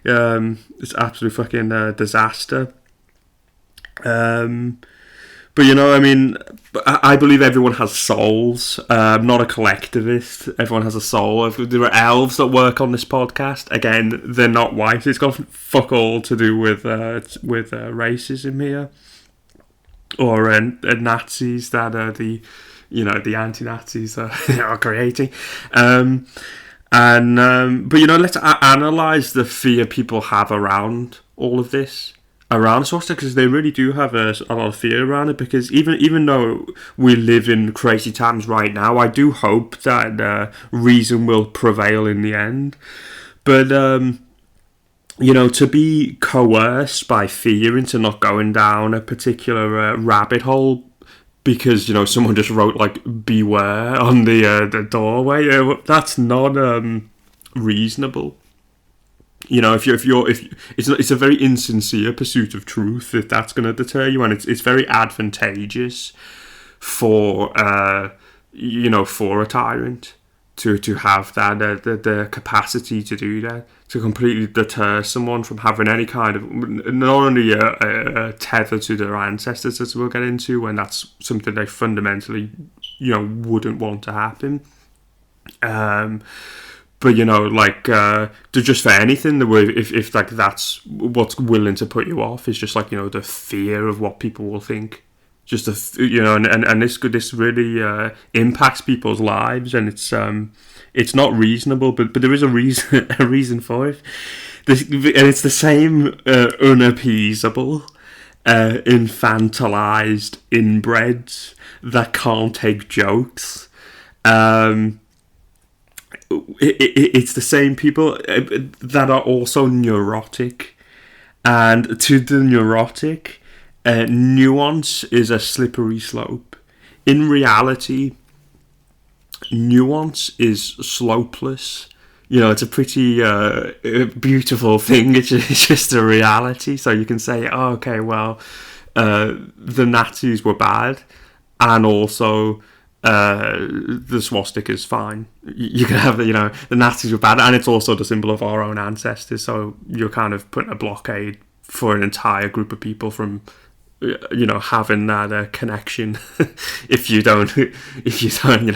It's absolute fucking disaster. But I mean, I believe everyone has souls. I'm not a collectivist. Everyone has a soul. There are elves that work on this podcast. Again, they're not white. It's got fuck all to do with racism here, or Nazis that the anti-Nazis are creating. But let's analyze the fear people have around all of this. Around Swastikas, because they really do have a lot of fear around it, because even though we live in crazy times right now, I do hope that reason will prevail in the end. But to be coerced by fear into not going down a particular rabbit hole because someone just wrote like beware on the doorway, that's not reasonable. If it's a very insincere pursuit of truth, if that's going to deter you, and it's very advantageous for for a tyrant to have that the capacity to do that, to completely deter someone from having any kind of, not only a tether to their ancestors, as we'll get into, and that's something they fundamentally wouldn't want to happen. But just for anything, if like that's what's willing to put you off, is just like the fear of what people will think, just and this really impacts people's lives, and it's not reasonable, but there is a reason for it. And it's the same unappeasable, infantilized inbreds that can't take jokes. It's the same people that are also neurotic, and to the neurotic, nuance is a slippery slope. In reality, nuance is slopeless. It's a pretty beautiful thing. It's just a reality. So you can say, oh, okay, well, the Nazis were bad, and also the swastika is fine. You can have the Nazis were bad, and it's also the symbol of our own ancestors. So you're kind of putting a blockade for an entire group of people from having that connection if you don't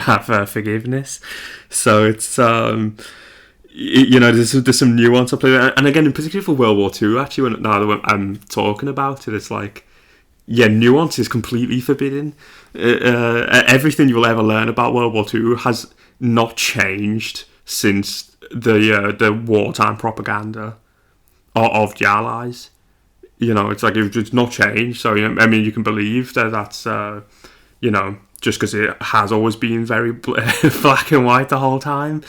have forgiveness. So it's there's some nuance up there, and again, in particular for World War II, actually, now that I'm talking about it, it's like, yeah, nuance is completely forbidden. Everything you'll ever learn about World War II has not changed since the wartime propaganda of the Allies. It's like it's not changed. So you can believe that's just because it has always been very black and white the whole time.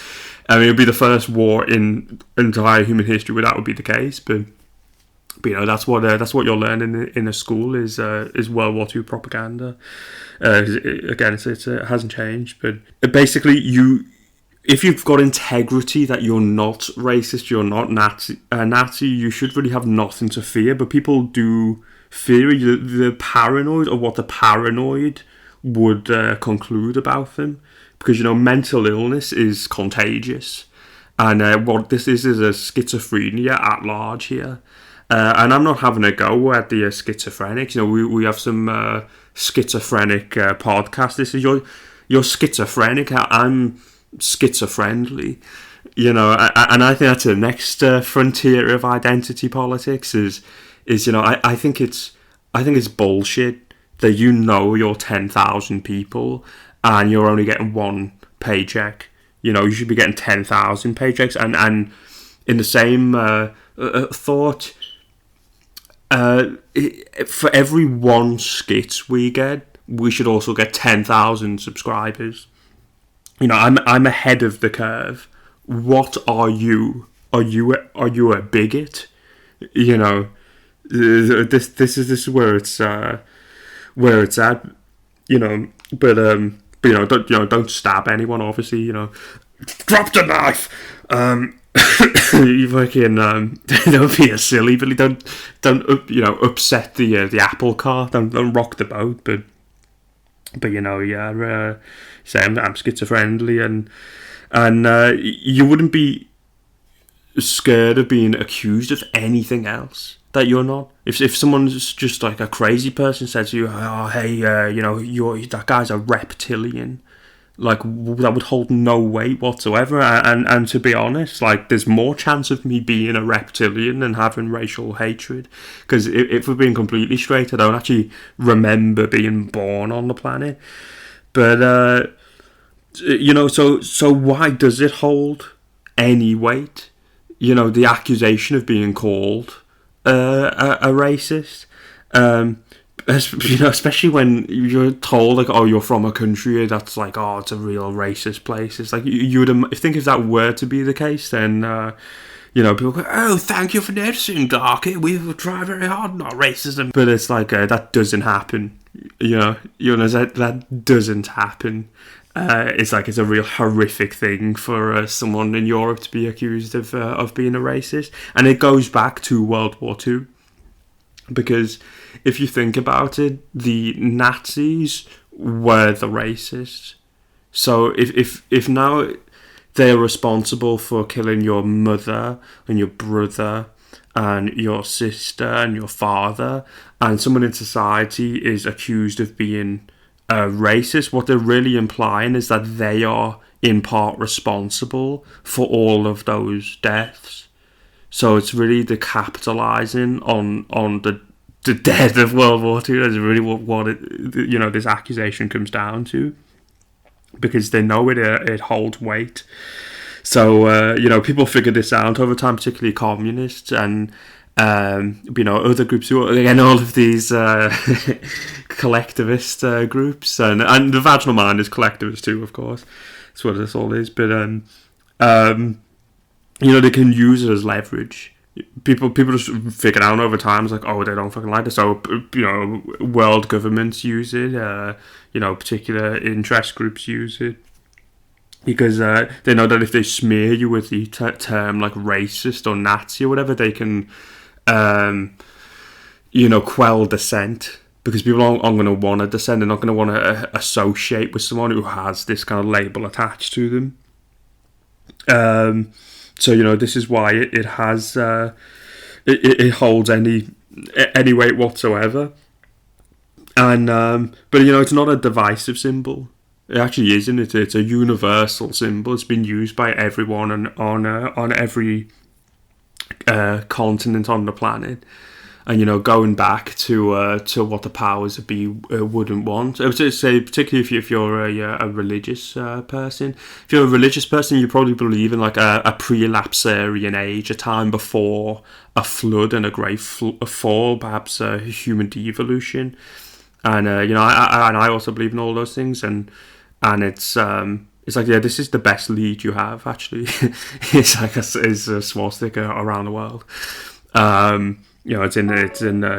It'd be the first war in entire human history where that would be the case. But that's what you're learning in a school is World War II propaganda. Again, it hasn't changed, but basically if you've got integrity, that you're not racist, you're not Nazi, you should really have nothing to fear. But people do fear the paranoid, or what the paranoid would conclude about them, because mental illness is contagious, and what this is a schizophrenia at large here. And I'm not having a go at the schizophrenics. We have some schizophrenic podcasts. This is you're schizophrenic. I'm schizophrenic. And I think that's the next frontier of identity politics. I think it's bullshit that you're 10,000 people and you're only getting one paycheck. You should be getting 10,000 paychecks, and in the same thought. For every one skit we get, we should also get 10,000 subscribers. I'm ahead of the curve. What are you? Are you a bigot? This is where it's at. But don't stab anyone. Obviously, drop the knife. You fucking don't be a silly Billy. Don't upset the apple cart. Don't rock the boat. But say I'm schizophrenic, and you wouldn't be scared of being accused of anything else that you're not. If someone's just like a crazy person says to you, oh hey, that guy's a reptilian. Like, that would hold no weight whatsoever, and to be honest, like, there's more chance of me being a reptilian than having racial hatred, because if we're being completely straight, I don't actually remember being born on the planet, but, so why does it hold any weight? The accusation of being called a racist, especially when you're told, like, oh, you're from a country that's like, oh, it's a real racist place. It's like, you would think if that were to be the case, then people go, oh, thank you for noticing, Darky, we will try very hard not racism. But it's like, that doesn't happen. That doesn't happen. It's like, it's a real horrific thing for someone in Europe to be accused of being a racist, and it goes back to World War II. Because if you think about it, the Nazis were the racists. So if now they're responsible for killing your mother and your brother and your sister and your father, and someone in society is accused of being racist, what they're really implying is that they are in part responsible for all of those deaths. So it's really the capitalising on the death of World War II. That's really what this accusation comes down to, because they know it holds weight. So people figured this out over time, particularly communists and other groups who, again, all of these collectivist groups, and the vaginal mind is collectivist too, of course. That's what this all is. But they can use it as leverage. People just figure out over time, it's like, oh, they don't fucking like this. So, world governments use it, particular interest groups use it. Because they know that if they smear you with the term like racist or Nazi or whatever, they can, quell dissent. because people aren't going to want to descend. They're not going to want to associate with someone who has this kind of label attached to them. So, you know, this is why it has it holds any weight whatsoever. And but, you know, it's not a divisive symbol. It actually isn't. It's a universal symbol. It's been used by everyone on every continent on the planet. And, you know, going back to what the powers that be wouldn't want. I would say, particularly if you're a religious person. If you're a religious person, you probably believe in like a pre-lapsarian age, a time before a flood and a great fall, perhaps a human devolution. And you know, I also believe in all those things. And it's like, yeah, this is the best lead you have. Actually, it's like a swastika around the world. You know, it's in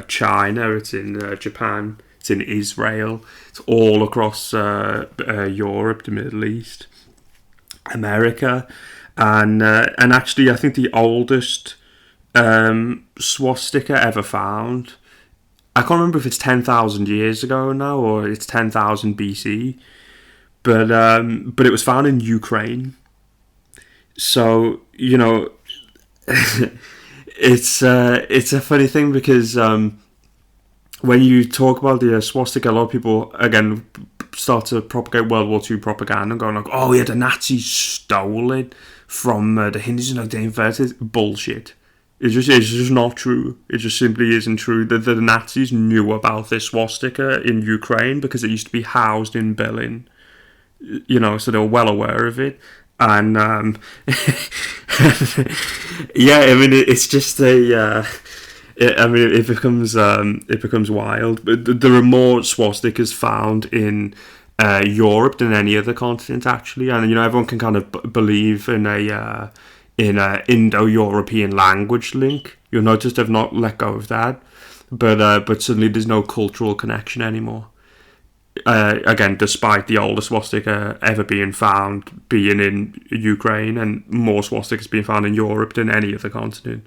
China, it's in Japan, it's in Israel, it's all across Europe, the Middle East, America, and actually, I think the oldest swastika ever found, I can't remember if it's 10,000 years ago now or it's 10,000 BC, but it was found in Ukraine. So, you know. It's a funny thing because when you talk about the swastika, a lot of people again start to propagate World War II propaganda and going like, "Oh yeah, the Nazis stole it from the Hindus and they invented it." Bullshit. It's just not true. It just simply isn't true. The Nazis knew about this swastika in Ukraine because it used to be housed in Berlin. You know, so they were well aware of it. And yeah, I mean, it's just it becomes wild. But there are more swastikas found in Europe than any other continent, actually. And you know, everyone can kind of believe in a Indo-European language link. You'll notice they've not let go of that, but suddenly there's no cultural connection anymore. Again, despite the oldest swastika ever being found being in Ukraine, and more swastikas being found in Europe than any other continent.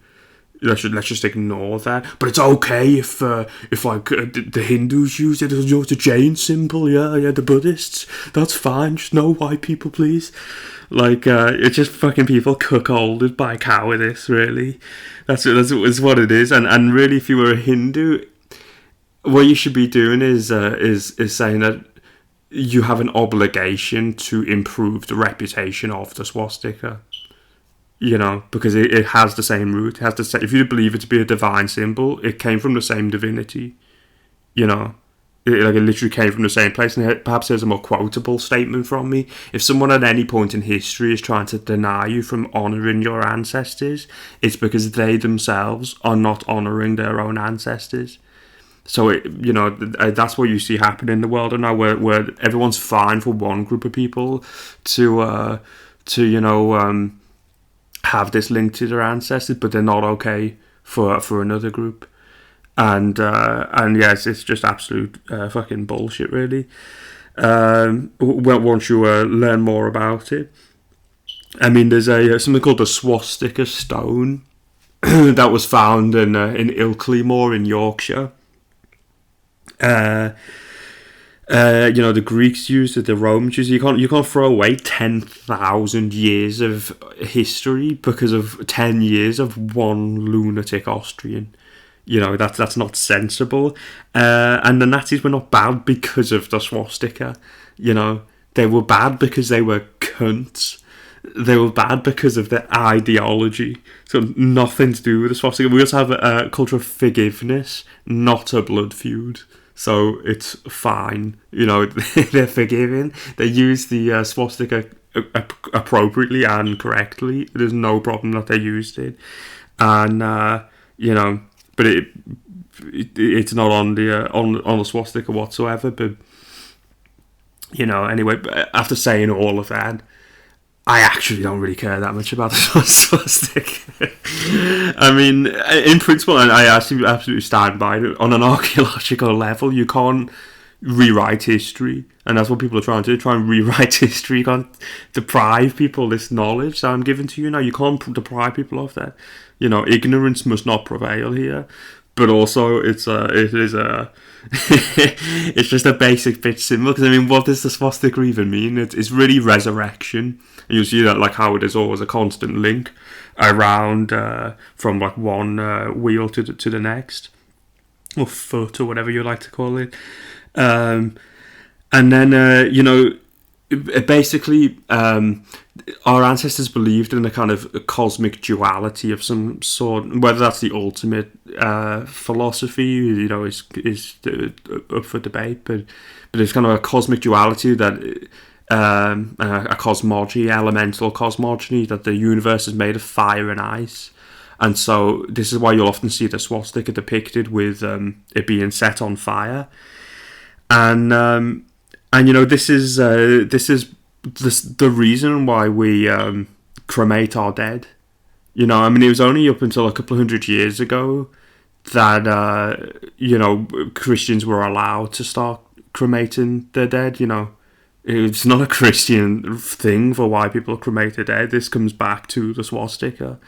Let's just ignore that. But it's okay if like the Hindus use it as a Jain symbol. Yeah, the Buddhists. That's fine. Just no white people, please. Like it's just fucking people cuckolded by cowardice. Really, that's what it is. And really, if you were a Hindu, what you should be doing is saying that you have an obligation to improve the reputation of the swastika. You know, because it has the same root. It has the same, if you believe it to be a divine symbol, it came from the same divinity. You know, it literally came from the same place. And perhaps there's a more quotable statement from me. If someone at any point in history is trying to deny you from honouring your ancestors, it's because they themselves are not honouring their own ancestors. So, you know, that's what you see happen in the world now, where everyone's fine for one group of people to you know, have this link to their ancestors, but they're not okay for another group. And yes, it's just absolute fucking bullshit, really. Once you learn more about it, I mean, there's something called the swastika stone that was found in Ilkley in Yorkshire. You know, the Greeks used it, the Romans used it. You can't throw away 10,000 years of history because of 10 years of one lunatic Austrian. You know, that's not sensible. And the Nazis were not bad because of the swastika. You know, they were bad because they were cunts. They were bad because of their ideology. So nothing to do with the swastika. We also have a culture of forgiveness, not a blood feud. So it's fine. You know, they're forgiving. They use the swastika appropriately and correctly. There's no problem that they used it. And, you know, but it's not on the swastika whatsoever. But, you know, anyway, after saying all of that, I actually don't really care that much about the swastika. I mean, in principle, and I actually absolutely stand by it, on an archaeological level, you can't rewrite history. And that's what people are trying to do, try and rewrite history. You can't deprive people this knowledge that I'm giving to you now. You can't deprive people of that. You know, ignorance must not prevail here. but also it is a it's just a basic bitch symbol. Because I mean, what does the swastika even mean? It's really resurrection, and you'll see that like how it is always a constant link around from like one wheel to the next, or foot, or whatever you like to call it. And then basically, our ancestors believed in a kind of cosmic duality of some sort. Whether that's the ultimate philosophy, is up for debate. But it's kind of a cosmic duality that a cosmology, elemental cosmology, that the universe is made of fire and ice. And so this is why you'll often see the swastika depicted with it being set on fire. And this is the reason why we cremate our dead. It was only up until a couple of 100 years ago that Christians were allowed to start cremating their dead. It's not a Christian thing for why people cremate their dead. This comes back to the swastika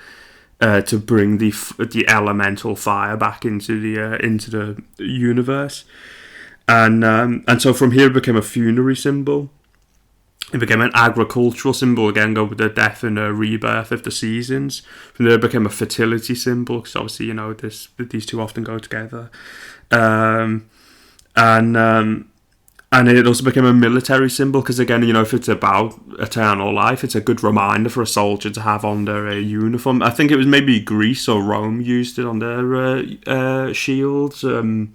to bring the elemental fire back into the universe. And so from here it became a funerary symbol. It became an agricultural symbol, again, go with the death and rebirth of the seasons. From there it became a fertility symbol, because obviously, these two often go together. And it also became a military symbol, because again, if it's about eternal life, it's a good reminder for a soldier to have on their uniform. I think it was maybe Greece or Rome used it on their shields. And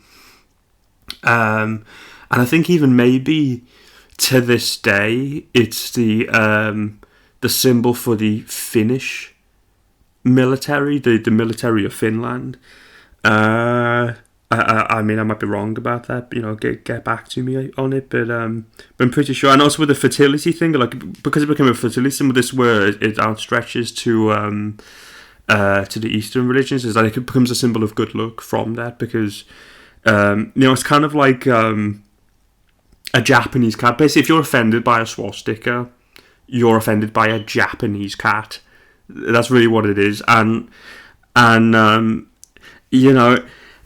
I think even maybe to this day, it's the symbol for the Finnish military, the military of Finland. I mean, I might be wrong about that. Get back to me on it, but I'm pretty sure. And also with the fertility thing, like because it became a fertility symbol, this word it outstretches to the Eastern religions, is that it becomes a symbol of good luck from that, because it's kind of like a Japanese cat. Basically, if you're offended by a swastika, you're offended by a Japanese cat. That's really what it is. And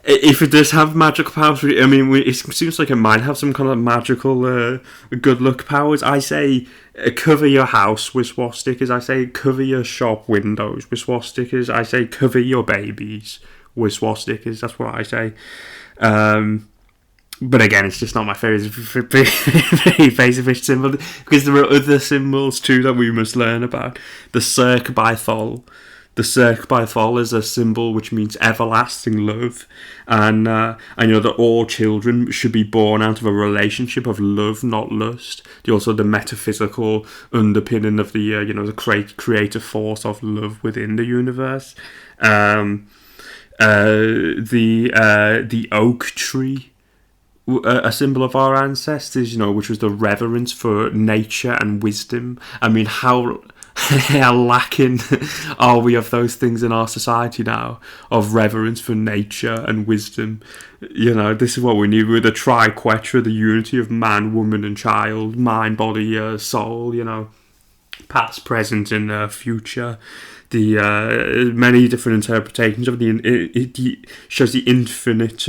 if it does have magical powers, I mean, it seems like it might have some kind of magical good luck powers. I say cover your house with swastikas. I say cover your shop windows with swastikas. I say cover your babies with swastikas. That's what I say. But again, it's just not my favourite basic symbol, because there are other symbols too that we must learn about. The cirque by thol. The cirque by thol is a symbol which means everlasting love, and that all children should be born out of a relationship of love, not lust. Also, the metaphysical underpinning of the creative force of love within the universe. The oak tree, a symbol of our ancestors, which was the reverence for nature and wisdom. I mean, how lacking are we of those things in our society now, of reverence for nature and wisdom? This is what we need. We're the triquetra, the unity of man, woman and child, mind, body, soul, past, present and future. The many different interpretations of it shows the infinite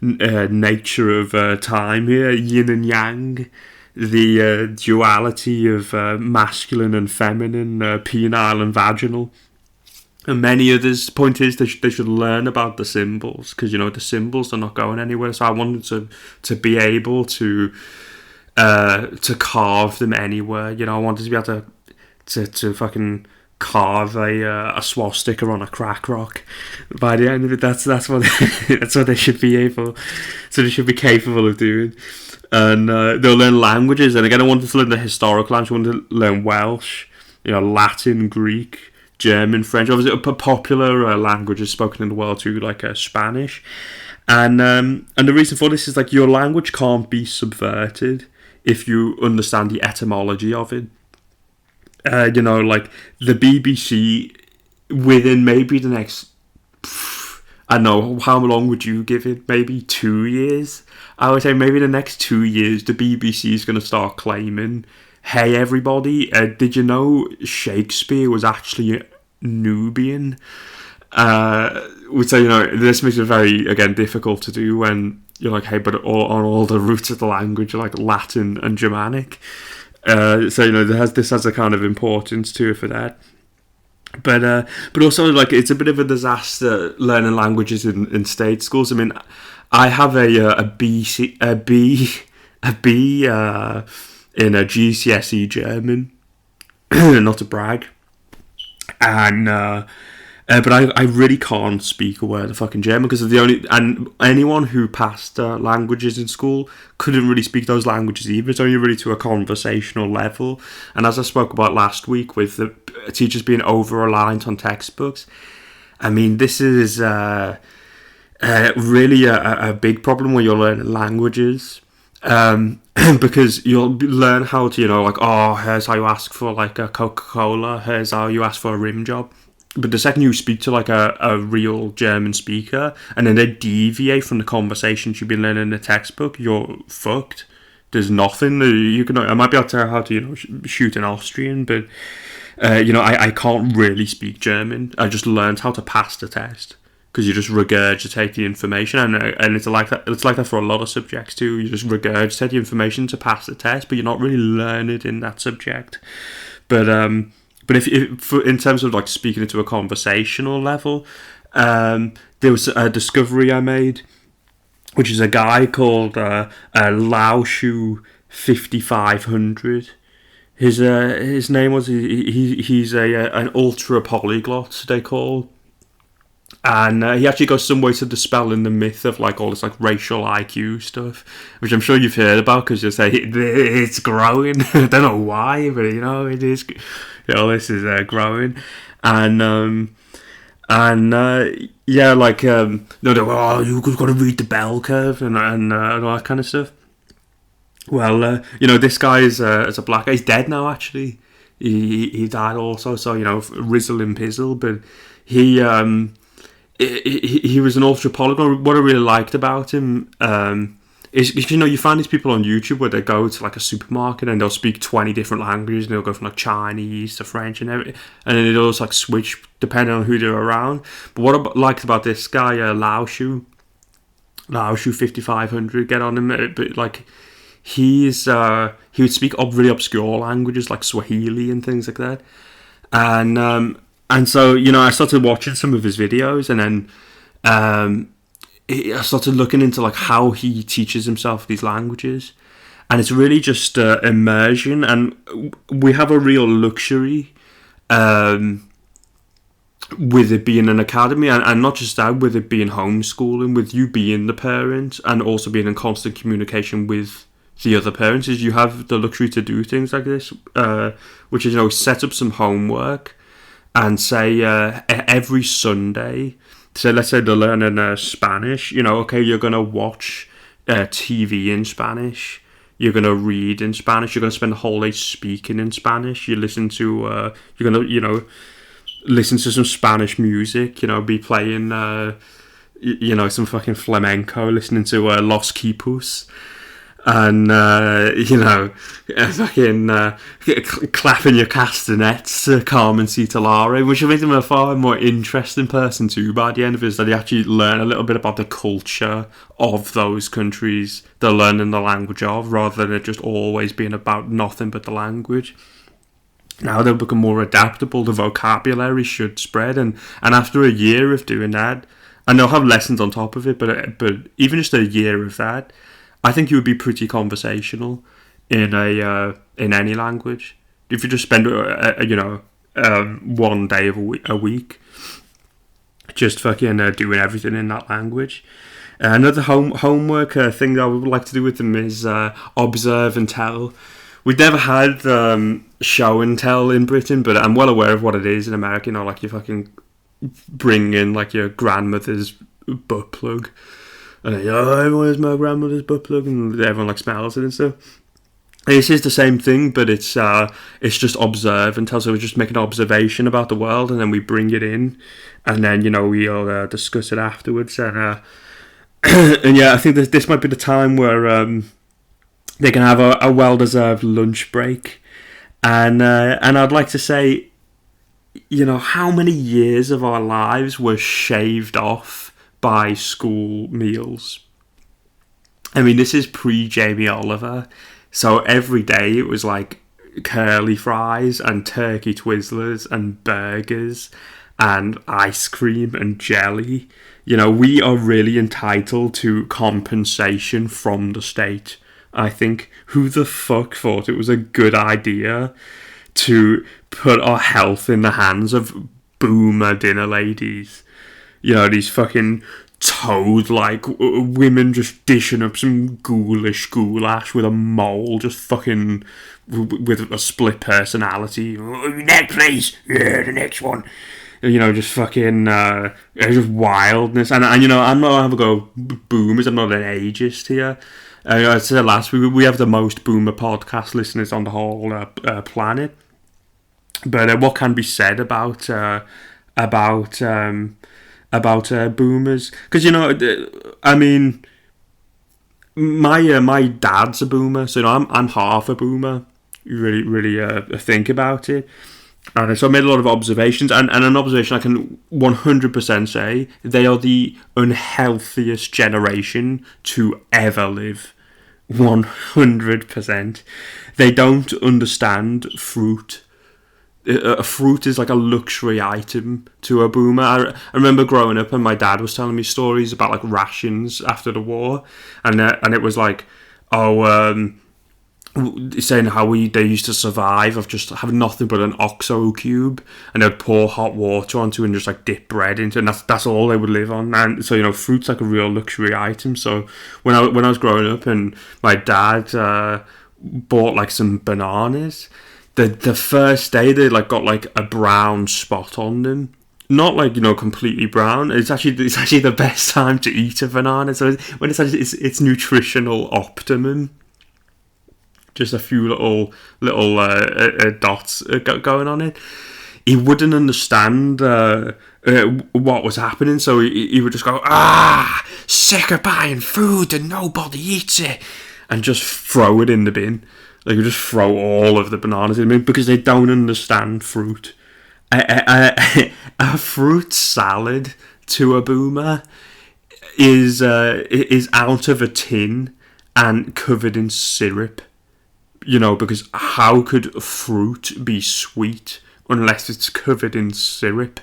nature of time here, yin and yang, the duality of masculine and feminine, penile and vaginal, and many others. Point is, they should learn about the symbols, because the symbols are not going anywhere. So I wanted to be able to carve them anywhere. I wanted to be able to fucking carve a swastika on a crack rock. By the end of it, that's what that's what they should be able. So they should be capable of doing. And they'll learn languages. And again, I wanted to learn the historical language. I wanted to learn Welsh, Latin, Greek, German, French. Obviously, popular languages spoken in the world too, like Spanish. And the reason for this is like your language can't be subverted if you understand the etymology of it. Like the BBC, within maybe the next, I don't know, how long would you give it? Maybe 2 years? I would say maybe the next 2 years, the BBC is going to start claiming, hey everybody, did you know Shakespeare was actually Nubian? would say, this makes it very, again, difficult to do when you're like, hey, but on all the roots of the language are like Latin and Germanic. So, this has a kind of importance to it for that. But also, like, it's a bit of a disaster learning languages in state schools. I mean, I have a B in a GCSE German, not to brag, and but I really can't speak a word of fucking German because and anyone who passed languages in school couldn't really speak those languages either. It's only really to a conversational level. And as I spoke about last week with the teachers being over-reliant on textbooks, I mean, this is really a big problem when you're learning languages. Because you'll learn how to, here's how you ask for like a Coca-Cola, here's how you ask for a rim job. But the second you speak to like a real German speaker and then they deviate from the conversations you've been learning in the textbook, you're fucked. There's nothing I might be able to tell how to shoot an Austrian, but I can't really speak German. I just learned how to pass the test because you just regurgitate the information, and it's like that. It's like that for a lot of subjects too. You just regurgitate the information to pass the test, but you're not really learning in that subject. But if in terms of like speaking into a conversational level, there was a discovery I made, which is a guy called Laoshu 5500. His name was he's an ultra polyglot, they call. And he actually goes some way to dispelling the myth of like all this like racial IQ stuff, which I'm sure you've heard about because you say it's growing. I don't know why, but it is. This is growing, and yeah, like you've got to read the bell curve and all that kind of stuff. Well, this guy is a black guy. He's dead now. Actually, he died also. So rizzle and pizzle, but he was an ultra polyglot. What I really liked about him is you find these people on YouTube where they go to like a supermarket and they'll speak 20 different languages and they'll go from like Chinese to French and everything, and then it'll just like switch depending on who they're around. But what I liked about this guy, Laoshu 5500, get on him, but like he would speak really obscure languages like Swahili and things like that, and so I started watching some of his videos, and then I started looking into like how he teaches himself these languages, and it's really just immersion. And we have a real luxury with it being an academy, and not just that, with it being homeschooling, with you being the parent and also being in constant communication with the other parents, is you have the luxury to do things like this, which is set up some homework and say every Sunday. So let's say they're learning Spanish. Okay, you're gonna watch TV in Spanish. You're gonna read in Spanish. You're gonna spend the whole day speaking in Spanish. You listen to you're gonna listen to some Spanish music. Be playing some fucking flamenco. Listening to Los Quipus. And fucking clapping your castanets, Carmen Citalare, which will make them a far more interesting person too by the end of it, is that you actually learn a little bit about the culture of those countries they're learning the language of, rather than it just always being about nothing but the language. Now they'll become more adaptable, the vocabulary should spread, and after a year of doing that, and they'll have lessons on top of it, but even just a year of that, I think you would be pretty conversational in any language if you just spend one day of a week just fucking doing everything in that language. Another homework thing that I would like to do with them is observe and tell. We've never had show and tell in Britain, but I'm well aware of what it is in America. Like you fucking bring in like your grandmother's butt plug. And everyone has my grandmother's butt plug, and everyone like smells it and stuff. This is the same thing, but it's just observe and tell. So we just make an observation about the world, and then we bring it in, and then we'll discuss it afterwards. And and yeah, I think this might be the time where they can have a well-deserved lunch break, and I'd like to say, how many years of our lives were shaved off by school meals? I mean, this is pre-Jamie Oliver, so every day it was like curly fries and turkey Twizzlers and burgers and ice cream and jelly. We are really entitled to compensation from the state. I think, who the fuck thought it was a good idea to put our health in the hands of boomer dinner ladies? These fucking toad-like women just dishing up some ghoulish goulash with a mole, just fucking with a split personality. Next, please. Yeah, the next one. Just fucking just wildness. And I'm not having a go boomers. I'm not an ageist here. I said last week, we have the most boomer podcast listeners on the whole planet. But what can be said about boomers? Because I mean, my dad's a boomer, so I'm half a boomer. You really think about it. And so I made a lot of observations, and an observation I can 100% say: they are the unhealthiest generation to ever live. 100%. They don't understand fruit. A fruit is like a luxury item to a boomer. I remember growing up and my dad was telling me stories about like rations after the war, and it was like, saying how they used to survive of just having nothing but an OXO cube, and they'd pour hot water onto it and just like dip bread into it, and that's all they would live on. And so fruit's like a real luxury item. So when I was growing up and my dad bought like some bananas, the first day they like got like a brown spot on them. Not like completely brown. It's actually the best time to eat a banana. So when it's nutritional optimum. Just a few little dots going on it. He wouldn't understand what was happening, so he would just go, sick of buying food and nobody eats it, and just throw it in the bin. Like, just throw all of the bananas in the bin because they don't understand fruit. A fruit salad to a boomer is out of a tin and covered in syrup. Because how could fruit be sweet unless it's covered in syrup?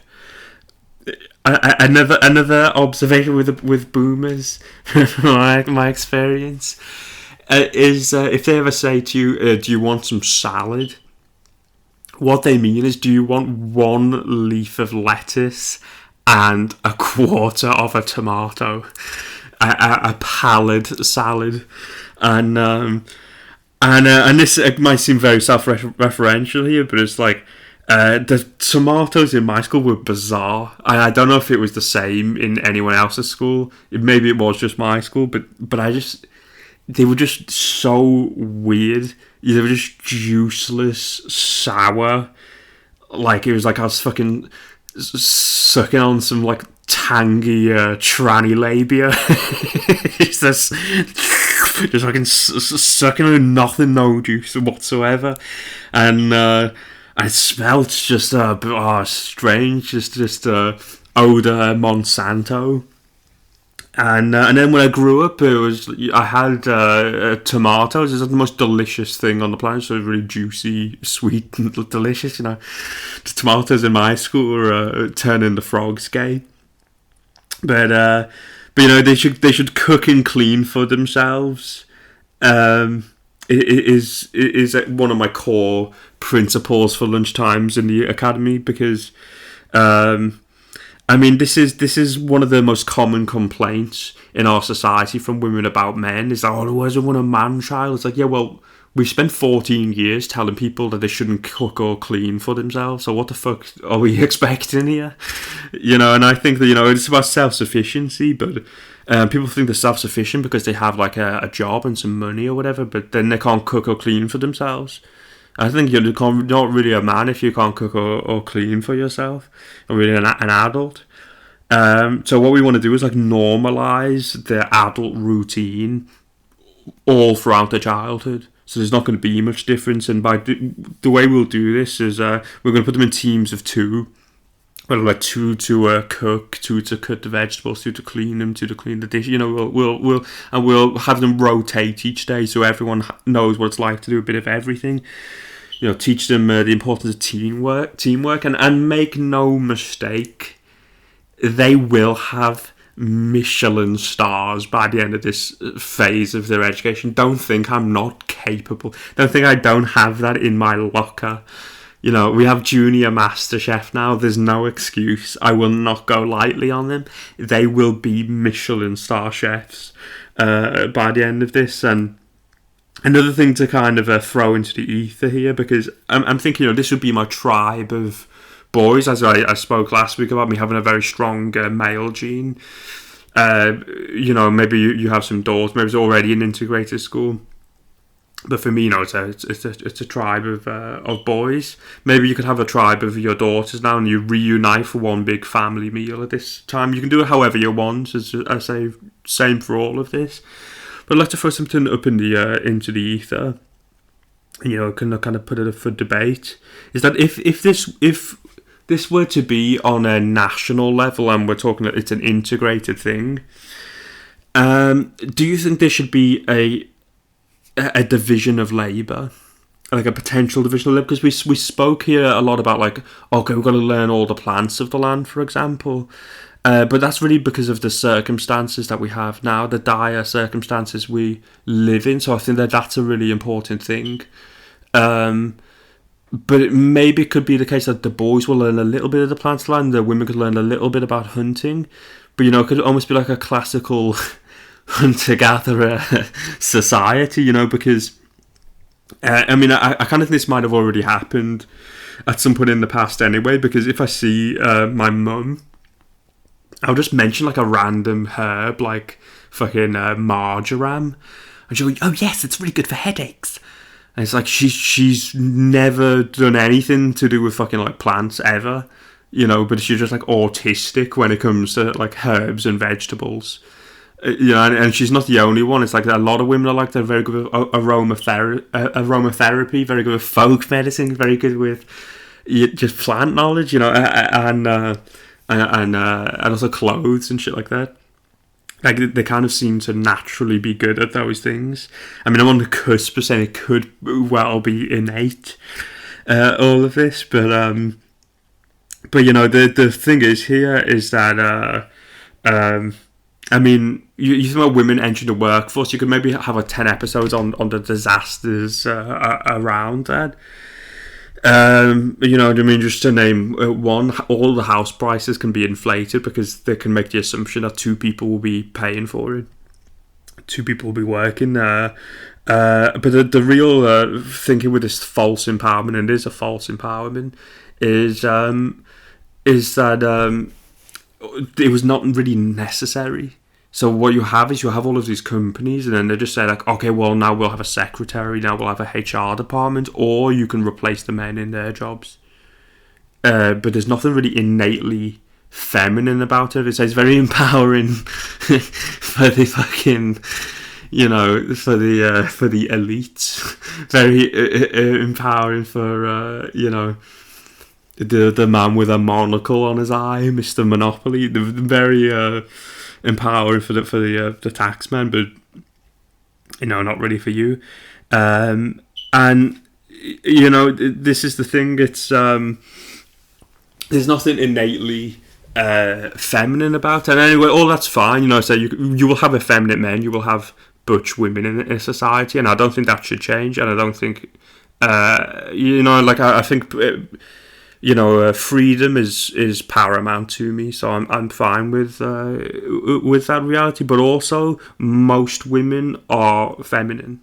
Another observation with boomers, my experience, is if they ever say to you, do you want some salad? What they mean is, do you want one leaf of lettuce and a quarter of a tomato? A pallid salad. And this might seem very self-referential here, but it's like the tomatoes in my school were bizarre. I don't know if it was the same in anyone else's school. Maybe it was just my school, but they were just so weird. They were just juiceless, sour. Like, it was like I was fucking sucking on some like tangy tranny labia. Just fucking sucking on nothing, no juice whatsoever, and it smelled just strange, just odor Monsanto. And then when I grew up, I had tomatoes. It's the most delicious thing on the planet. So really juicy, sweet, and delicious. The tomatoes in my school were turning the frogs gay. But they should cook and clean for themselves. It is one of my core principles for lunchtimes in the academy, because this is one of the most common complaints in our society from women about men. Is that, who doesn't want a man child? It's like, yeah, well, we've spent 14 years telling people that they shouldn't cook or clean for themselves, so what the fuck are we expecting here? And I think that, it's about self-sufficiency, but people think they're self-sufficient because they have like a job and some money or whatever, but then they can't cook or clean for themselves. I think you're not really a man if you can't cook or clean for yourself. You're really an adult. So what we want to do is like normalise the adult routine all throughout their childhood. So there's not going to be much difference. And the way we'll do this is we're going to put them in teams of 2. Well, like 2 to cook, 2 to cut the vegetables, 2 to clean them, 2 to clean the dish. We'll have them rotate each day, so everyone knows what it's like to do a bit of everything. Teach them the importance of teamwork, and make no mistake, they will have Michelin stars by the end of this phase of their education. Don't think I'm not capable. Don't think I don't have that in my locker. We have junior master chef now. There's no excuse. I will not go lightly on them. They will be Michelin star chefs by the end of this. And another thing to kind of throw into the ether here, because I'm thinking, this would be my tribe of boys, as I spoke last week about me having a very strong male gene. Maybe you have some daughters, maybe it's already an integrated school. But for me, it's a tribe of boys. Maybe you could have a tribe of your daughters now, and you reunite for one big family meal at this time. You can do it however you want. As I say, same for all of this. But I'd like to throw something up in the into the ether. Can kind of put it up for debate. Is that if this were to be on a national level, and we're talking that it's an integrated thing, do you think there should be a division of labour, like a potential division of labour? Because we spoke here a lot about we've got to learn all the plants of the land, for example, but that's really because of the circumstances that we have now, the dire circumstances we live in. So I think that's a really important thing. But it could be the case that the boys will learn a little bit of the plants of the land, the women could learn a little bit about hunting, but it could almost be like a classical hunter-gatherer society, because I kind of think this might have already happened at some point in the past anyway, because if I see my mum, I'll just mention a random herb like fucking marjoram, and she'll go, oh yes, it's really good for headaches. And it's like she's never done anything to do with fucking plants ever, but she's just autistic when it comes to herbs and vegetables. And she's not the only one. It's a lot of women are they're very good with aromatherapy, very good with folk medicine, very good with just plant knowledge, and also clothes and shit like that. They kind of seem to naturally be good at those things. I'm on the cusp of saying it could well be innate, all of this, but the thing is here is that you think about women entering the workforce. You could maybe have 10 episodes on the disasters around that. Just to name one, all the house prices can be inflated because they can make the assumption that 2 people will be paying for it. 2 people will be working there. But the real thinking with this false empowerment, and it is a false empowerment, is that it was not really necessary. So what you have is all of these companies, and then they just say okay, well, now we'll have a secretary, now we'll have a HR department, or you can replace the men in their jobs. But there's nothing really innately feminine about it. It says very empowering for the fucking, for the elites. Very empowering for the man with a monocle on his eye, Mr. Monopoly. They're very empowering for the taxman, but not really for you. And this is the thing. It's there's nothing innately feminine about it. And anyway, all that's fine. So you will have effeminate men, you will have butch women in a society, and I don't think that should change. And I don't think I think. Freedom is paramount to me, so I'm fine with that reality. But also, most women are feminine.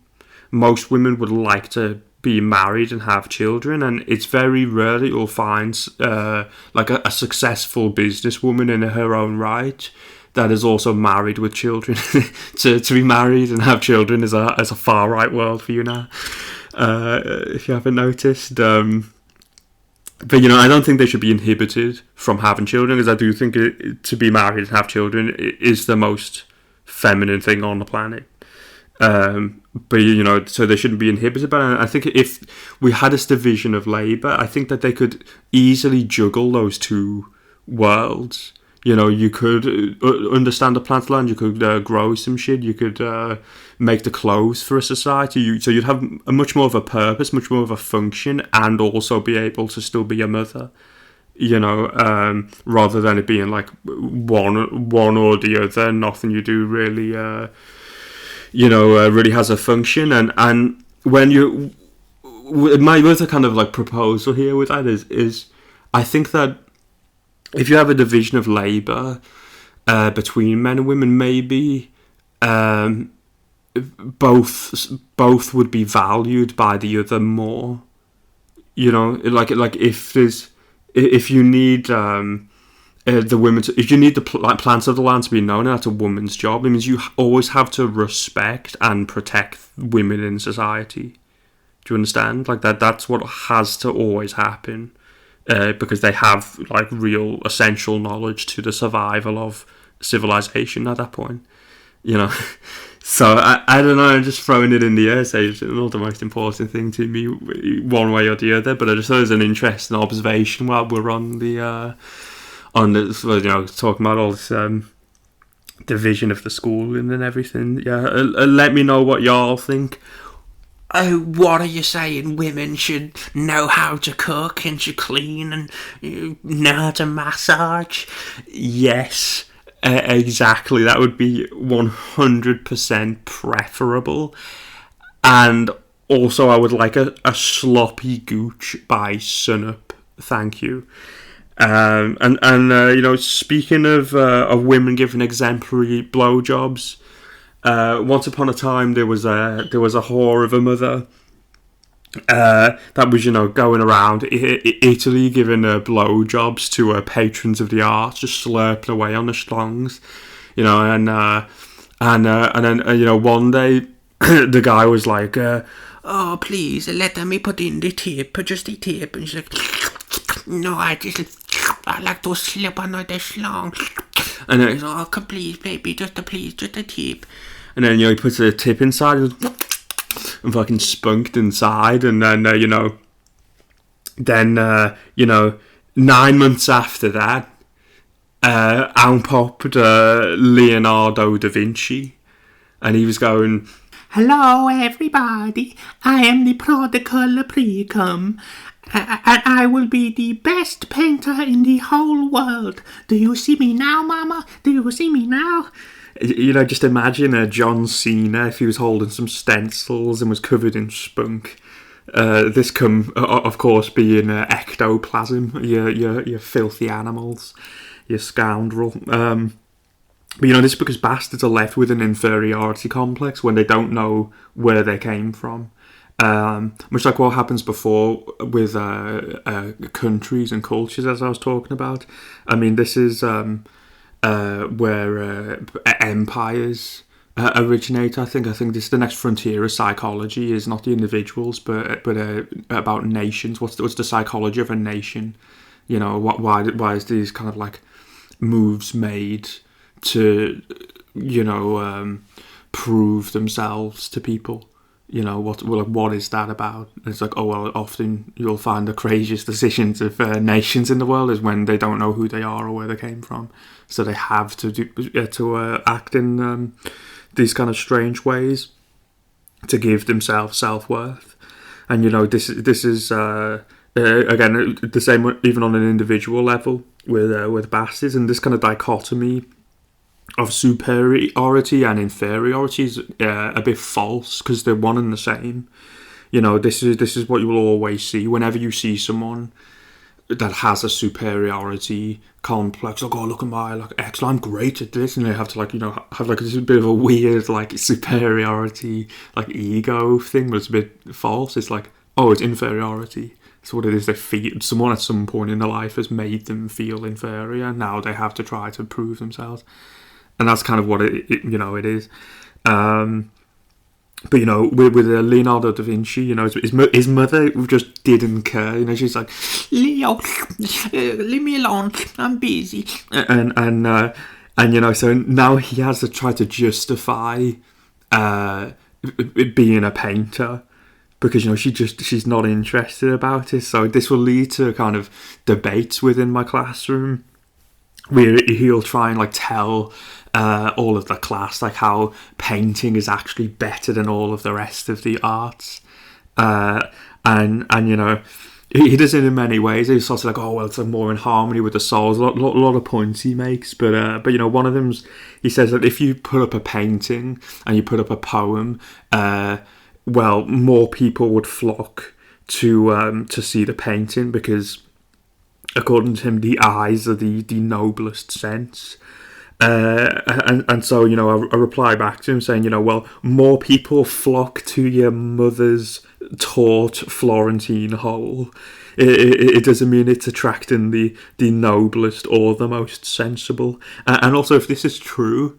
Most women would like to be married and have children, and it's very rare that you'll find a successful businesswoman in her own right that is also married with children. to be married and have children is a far right world for you now, if you haven't noticed. But I don't think they should be inhibited from having children, because I do think to be married and have children is the most feminine thing on the planet. But so they shouldn't be inhibited. But I think if we had this division of labour, I think that they could easily juggle those two worlds. You could understand the plant land, you could grow some shit, you could make the clothes for a society. So you'd have a much more of a purpose, much more of a function, and also be able to still be a mother. Rather than it being like one or the other. Nothing you do really, really has a function. And when my other kind of like proposal here with that is I think that if you have a division of labour between men and women, maybe both would be valued by the other more. Like if you need the women if you need the plants of the land to be known, and that's a woman's job, it means you always have to respect and protect women in society. Do you understand? Like that's what has to always happen. Because they have like real essential knowledge to the survival of civilization at that point, So I don't know. I'm just throwing it in the air. Say it's not the most important thing to me, one way or the other. But I just thought it was an interesting observation while we're on talking about all this division of the schooling and everything. Yeah, let me know what y'all think. Oh, what are you saying? Women should know how to cook and to clean and know how to massage? Yes, exactly. That would be 100% preferable. And also, I would like a sloppy gooch by sunup. Thank you. Speaking of women giving exemplary blowjobs. Once upon a time, there was a whore of a mother that was going around Italy giving blowjobs to patrons of the arts, just slurping away on the schlongs, and then one day the guy was like, "Oh, please let me put in the tip, just the tip," and she's like, "No, I like to slip on the schlong." And then, "Oh, please, baby, just a tip." And then, he puts a tip inside and fucking spunked inside. And then, 9 months after that, out popped Leonardo da Vinci. And he was going, "Hello, everybody. I am the prodigal precum. And I will be the best painter in the whole world. Do you see me now, Mama? Do you see me now?" Just imagine John Cena if he was holding some stencils and was covered in spunk. This of course, being ectoplasm, your filthy animals, you scoundrel. But this is because bastards are left with an inferiority complex when they don't know where they came from. Much like what happens before with countries and cultures, as I was talking about. I mean, this is where empires originate. I think this is the next frontier of psychology. Is not the individuals, but about nations. What's the psychology of a nation? Why is these kind of like moves made to prove themselves to people? What is that about? It's like, often you'll find the craziest decisions of nations in the world is when they don't know who they are or where they came from, so they have to act in these kind of strange ways to give themselves self-worth. And this is again the same even on an individual level with bastards, and this kind of dichotomy of superiority and inferiority is a bit false because they're one and the same. This is what you will always see whenever you see someone that has a superiority complex. Like, oh, look at my excellent, I'm great at this, and they have to have this bit of a weird superiority ego thing, but it's a bit false. It's like, oh, it's inferiority. That's what it is. They feel someone at some point in their life has made them feel inferior. Now they have to try to prove themselves. And that's kind of what it is. But with Leonardo da Vinci, his mother just didn't care. She's like, "Leo, leave me alone. I'm busy." And so now he has to try to justify being a painter, because she's not interested about it. So this will lead to kind of debates within my classroom, where he'll try and like tell all of the class like how painting is actually better than all of the rest of the arts, and he does it in many ways. He's sort of like, oh well, it's more in harmony with the souls. A lot of points he makes, but one of them's, he says that if you put up a painting and you put up a poem, well, more people would flock to see the painting, because according to him, the eyes are the noblest sense. And so, I reply back to him saying, well, more people flock to your mother's taut Florentine hole. It doesn't mean it's attracting the noblest or the most sensible. And also, if this is true,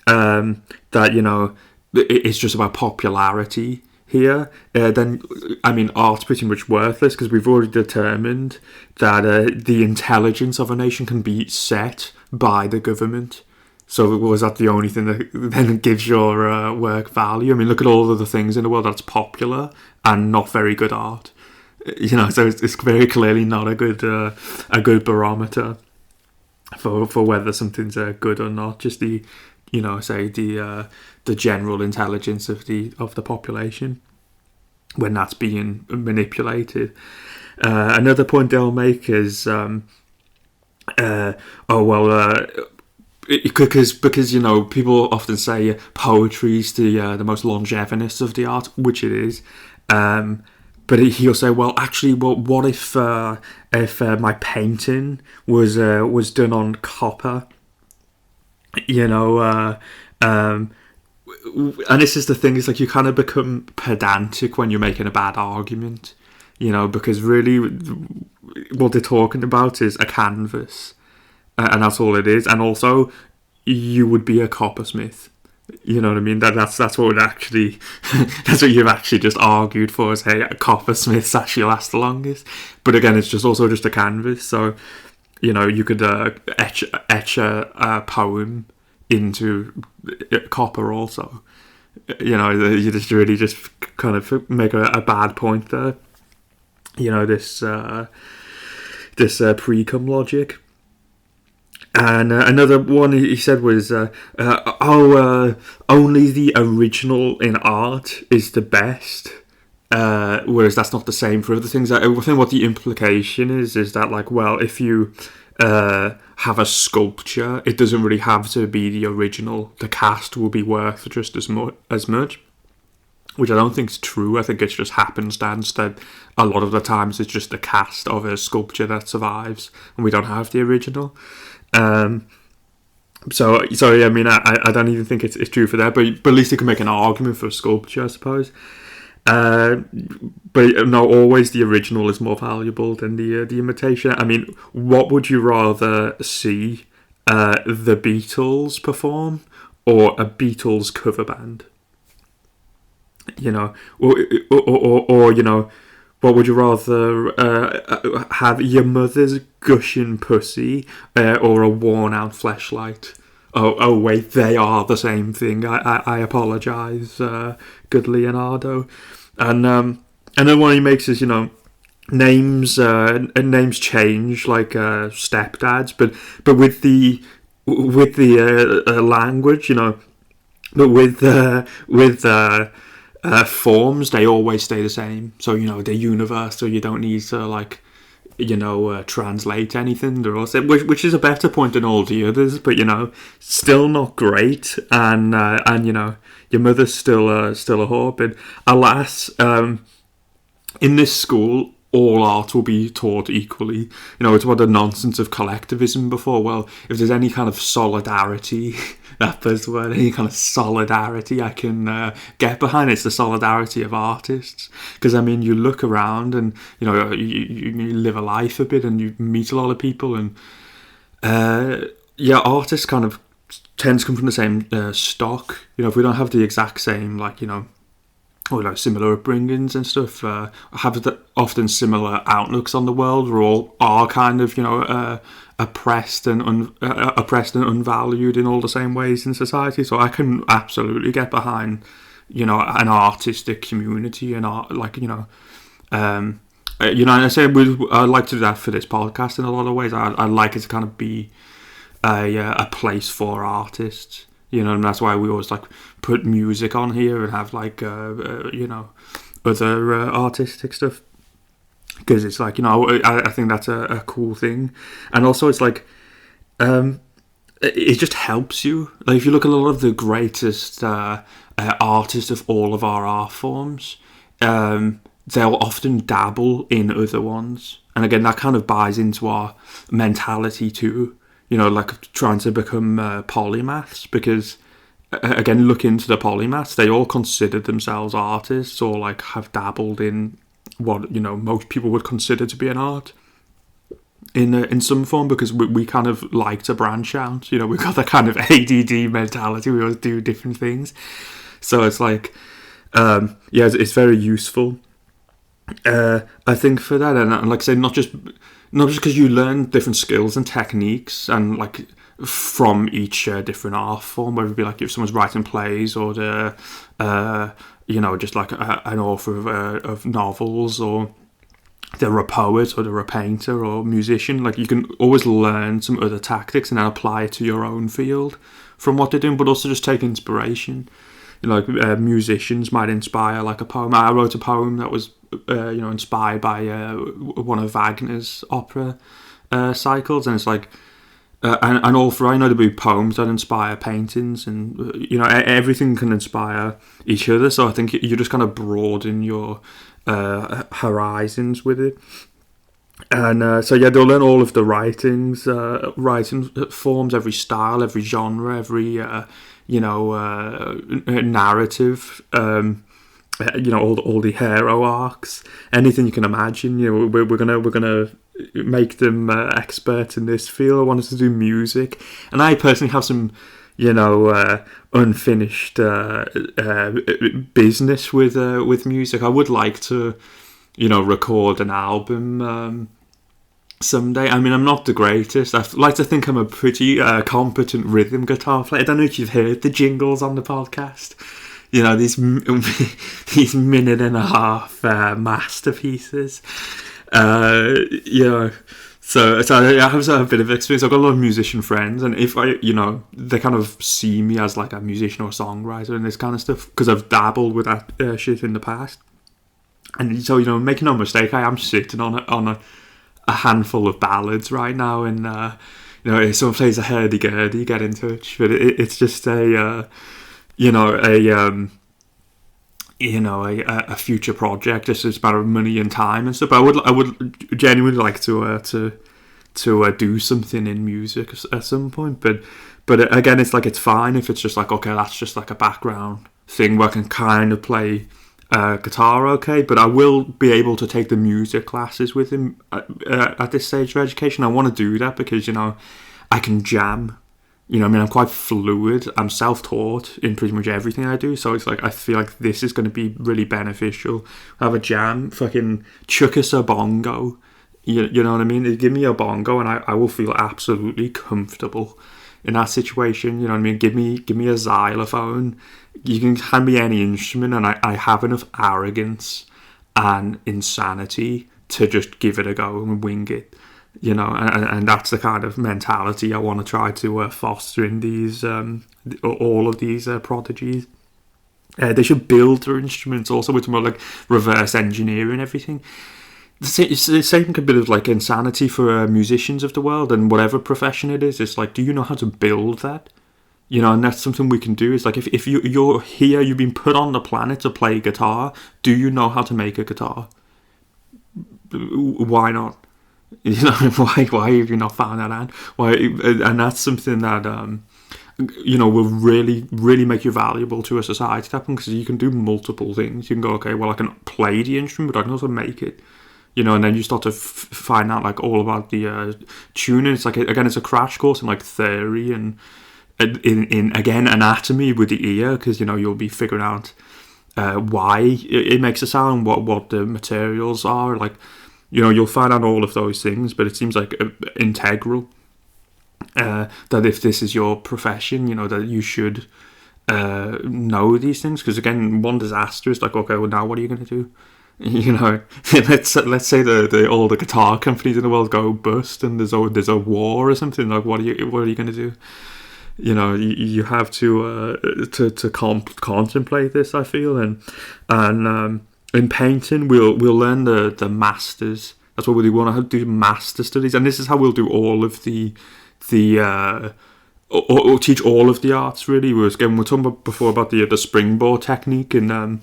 that, it's just about popularity here, then, art's pretty much worthless, because we've already determined that the intelligence of a nation can be set by the government. So was that the only thing that then gives your work value? Look at all of the things in the world that's popular and not very good art. So it's very clearly not a good barometer for whether something's good or not. Just the general intelligence of the population when that's being manipulated. Another point they'll make is because people often say poetry's the most longevinous of the art, which it is, but he'll say, well, actually, what if my painting was done on copper, and this is the thing, is like you kind of become pedantic when you're making a bad argument, because really what they're talking about is a canvas. And that's all it is. And also, you would be a coppersmith. You know what I mean? That's what would actually... that's what you've actually just argued for, is, hey, coppersmiths actually last the longest. But again, it's also just a canvas. So, you could etch a poem into copper also. You just really just kind of make a bad point there. This pre-cum logic. And another one he said was, only the original in art is the best, whereas that's not the same for other things. I think what the implication is that, like, well, if you have a sculpture, it doesn't really have to be the original. The cast will be worth just as much, which I don't think is true. I think it's just happenstance that a lot of the times it's just the cast of a sculpture that survives, and we don't have the original. So yeah, I don't even think it's true for that, but at least you can make an argument for a sculpture, I suppose. But no, always the original is more valuable than the imitation. What would you rather see, the Beatles perform or a Beatles cover band? Or what would you rather have, your mother's gushing pussy or a worn-out fleshlight? Oh, wait, they are the same thing. I apologise, good Leonardo. And then one he makes is, names change like stepdads, but with the language, but with forms, they always stay the same. So they're universal. You don't need to translate anything. They're all same, which is a better point than all the others. But still not great. And your mother's still a whore. But alas, in this school, all art will be taught equally. It's about the nonsense of collectivism before. Well, if there's any kind of solidarity, that buzzword, any kind of solidarity I can get behind, it's the solidarity of artists. Because you look around and you live a life a bit and you meet a lot of people, and artists kind of tend to come from the same stock. If we don't have the exact same or similar upbringings and stuff, have often similar outlooks on the world. We all are kind of oppressed and unvalued in all the same ways in society. So I can absolutely get behind an artistic community and art, like and I say I'd like to do that for this podcast in a lot of ways. I'd like it to kind of be a place for artists, and that's why we always like put music on here and have like other artistic stuff, because it's like I think that's a cool thing. And also it's like it just helps you. Like if you look at a lot of the greatest artists of all of our art forms, they'll often dabble in other ones, and again that kind of buys into our mentality too, like trying to become polymaths, because again, look into the polymaths, they all consider themselves artists or like have dabbled in what most people would consider to be an art in some form, because we kind of like to branch out. We've got that kind of ADD mentality, we always do different things, so it's like it's very useful, I think, for that. And like I say, not just because you learn different skills and techniques and like from each different art form, whether it be like if someone's writing plays or the just like an author of novels, or they're a poet or they're a painter or musician. Like you can always learn some other tactics and then apply it to your own field from what they're doing, but also just take inspiration. Like musicians might inspire like a poem. I wrote a poem that was inspired by one of Wagner's opera cycles, and it's like and all through, I know there'll be poems that inspire paintings, and everything can inspire each other. So I think you just kind of broaden your horizons with it. And they'll learn all of the writing forms, every style, every genre, every narrative, all the hero arcs, anything you can imagine. We're gonna make them experts in this field. I wanted to do music, and I personally have some unfinished business with music. I would like to record an album someday. I mean, I'm not the greatest. I like to think I'm a pretty competent rhythm guitar player. I don't know if you've heard the jingles on the podcast. These minute and a half masterpieces. So I have a bit of experience. I've got a lot of musician friends, and if they kind of see me as like a musician or a songwriter and this kind of stuff, because I've dabbled with that shit in the past. And so make no mistake, I am sitting on a handful of ballads right now, and if someone plays a hurdy-gurdy, get in touch. But it's just a future project. It's just a matter of money and time and stuff. But I would genuinely like to do something in music at some point. But again, it's like, it's fine if it's just like, okay, that's just like a background thing where I can kind of play guitar okay. But I will be able to take the music classes with him at this stage of education. I want to do that because I can jam. I'm quite fluid. I'm self-taught in pretty much everything I do. So it's like, I feel like this is going to be really beneficial. Have a jam, fucking chuck us a bongo. You know what I mean? Give me a bongo and I will feel absolutely comfortable in that situation. You know what I mean? Give me a xylophone. You can hand me any instrument, and I have enough arrogance and insanity to just give it a go and wing it. And that's the kind of mentality I want to try to foster in these all of these prodigies. They should build their instruments also with more like reverse engineering everything. It's the same bit of like insanity for musicians of the world and whatever profession it is. It's like, do you know how to build that? And that's something we can do. It's like, if you're here, you've been put on the planet to play guitar. Do you know how to make a guitar? Why not? Why have you not found that out? Why? And that's something that will really, really make you valuable to a society. Because you can do multiple things. You can go, okay, well, I can play the instrument, but I can also make it. And then you start to find out like all about the tuning. It's like, again, it's a crash course in like theory and in again anatomy with the ear, because you'll be figuring out why it makes a sound, what the materials are like. You'll find out all of those things, but it seems like integral that if this is your profession, that you should know these things, because again, one disaster is like, okay, well now what are you going to do? You know, let's say all the guitar companies in the world go bust and there's a war or something, like what are you going to do? You know, you have to contemplate this, I feel, and in painting we'll learn the masters. That's what we want to do, master studies, and this is how we'll do all of the or teach all of the arts, really. We were talking about before about the springboard technique in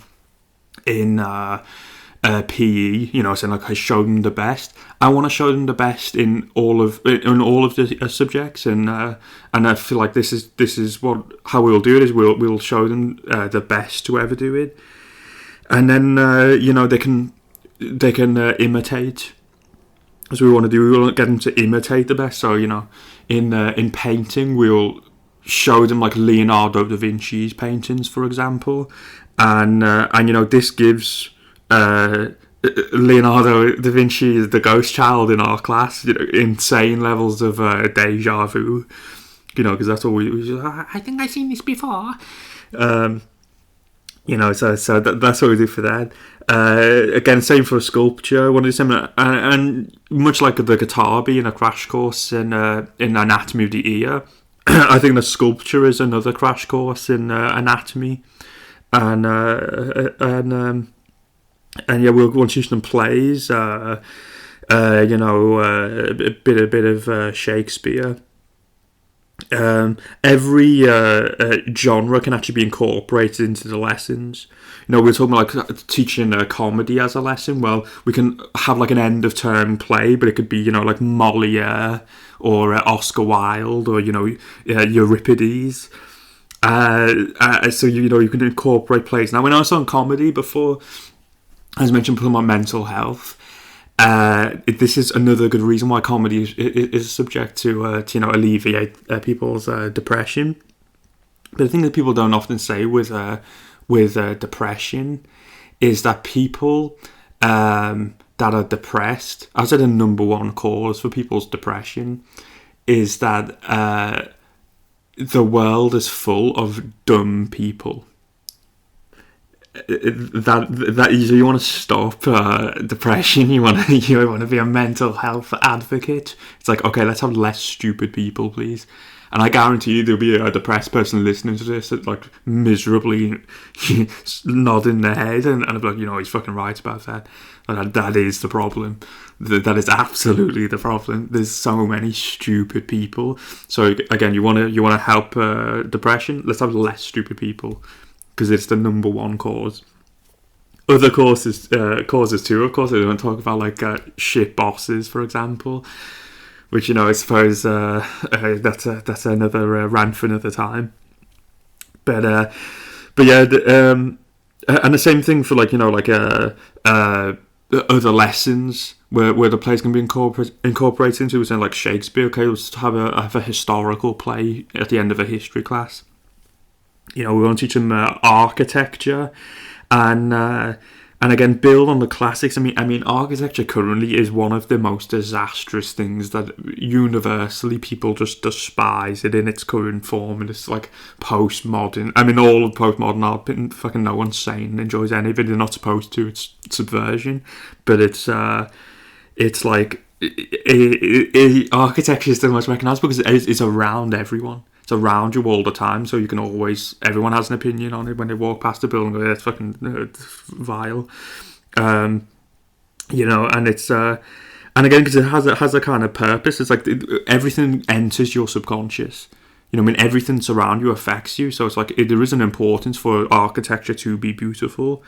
PE, you know, saying like I showed them the best. I want to show them the best in all of the subjects, and I feel like this is how we'll do it. Is we'll show them the best to ever do it, and then you know, they can imitate. As we want to do, we want to get them to imitate the best. So, you know, in painting, we'll show them like Leonardo da Vinci's paintings, for example, and you know, this gives Leonardo da Vinci is the ghost child in our class, you know, insane levels of deja vu, you know, because that's all we I think I've seen this before. You know, so that's what we do for that. Again, same for sculpture. One of the similar, and much like the guitar being a crash course in anatomy of the ear, I think the sculpture is another crash course in anatomy, and yeah, we'll go and teach them plays. You know, a bit of Shakespeare. Every genre can actually be incorporated into the lessons. You know, we're talking about like teaching comedy as a lesson. Well, we can have like an end of term play, but it could be, you know, like Molière or Oscar Wilde, or, you know, Euripides. So you know, you can incorporate plays. Now, when I was on comedy before, as mentioned, talking about mental health. This is another good reason why comedy is subject to you know, alleviate people's depression. But the thing that people don't often say with depression is that people that are depressed, I said the number one cause for people's depression is that the world is full of dumb people. That you want to stop depression, you want to be a mental health advocate. It's like, okay, let's have less stupid people, please. And I guarantee you there'll be a depressed person listening to this that, like, miserably nodding their head and I'll be like, you know, he's fucking right about that. And that is the problem. That is absolutely the problem. There's so many stupid people. So again, you want to help depression. Let's have less stupid people, because it's the number one cause. Other causes too, of course. I want to talk about like shit bosses, for example, which, you know, I suppose that's another rant for another time. But yeah, and the same thing for, like, you know, like other lessons where the plays can be incorporated into. We're saying like Shakespeare. Okay, let's have a historical play at the end of a history class. You know, we want to teach them architecture, and again, build on the classics. I mean, architecture currently is one of the most disastrous things that universally people just despise it in its current form, and it's like postmodern. I mean, all of postmodern art, fucking no one's sane enjoys any of it. They're not supposed to. It's subversion, but it's like architecture is the most recognisable because it's around everyone. It's around you all the time, so you can always, everyone has an opinion on it when they walk past a building. Go, that's fucking vile, you know. And it's and again, because it has a kind of purpose. It's like everything enters your subconscious. You know, I mean, everything around you affects you. So it's like there is an importance for architecture to be beautiful,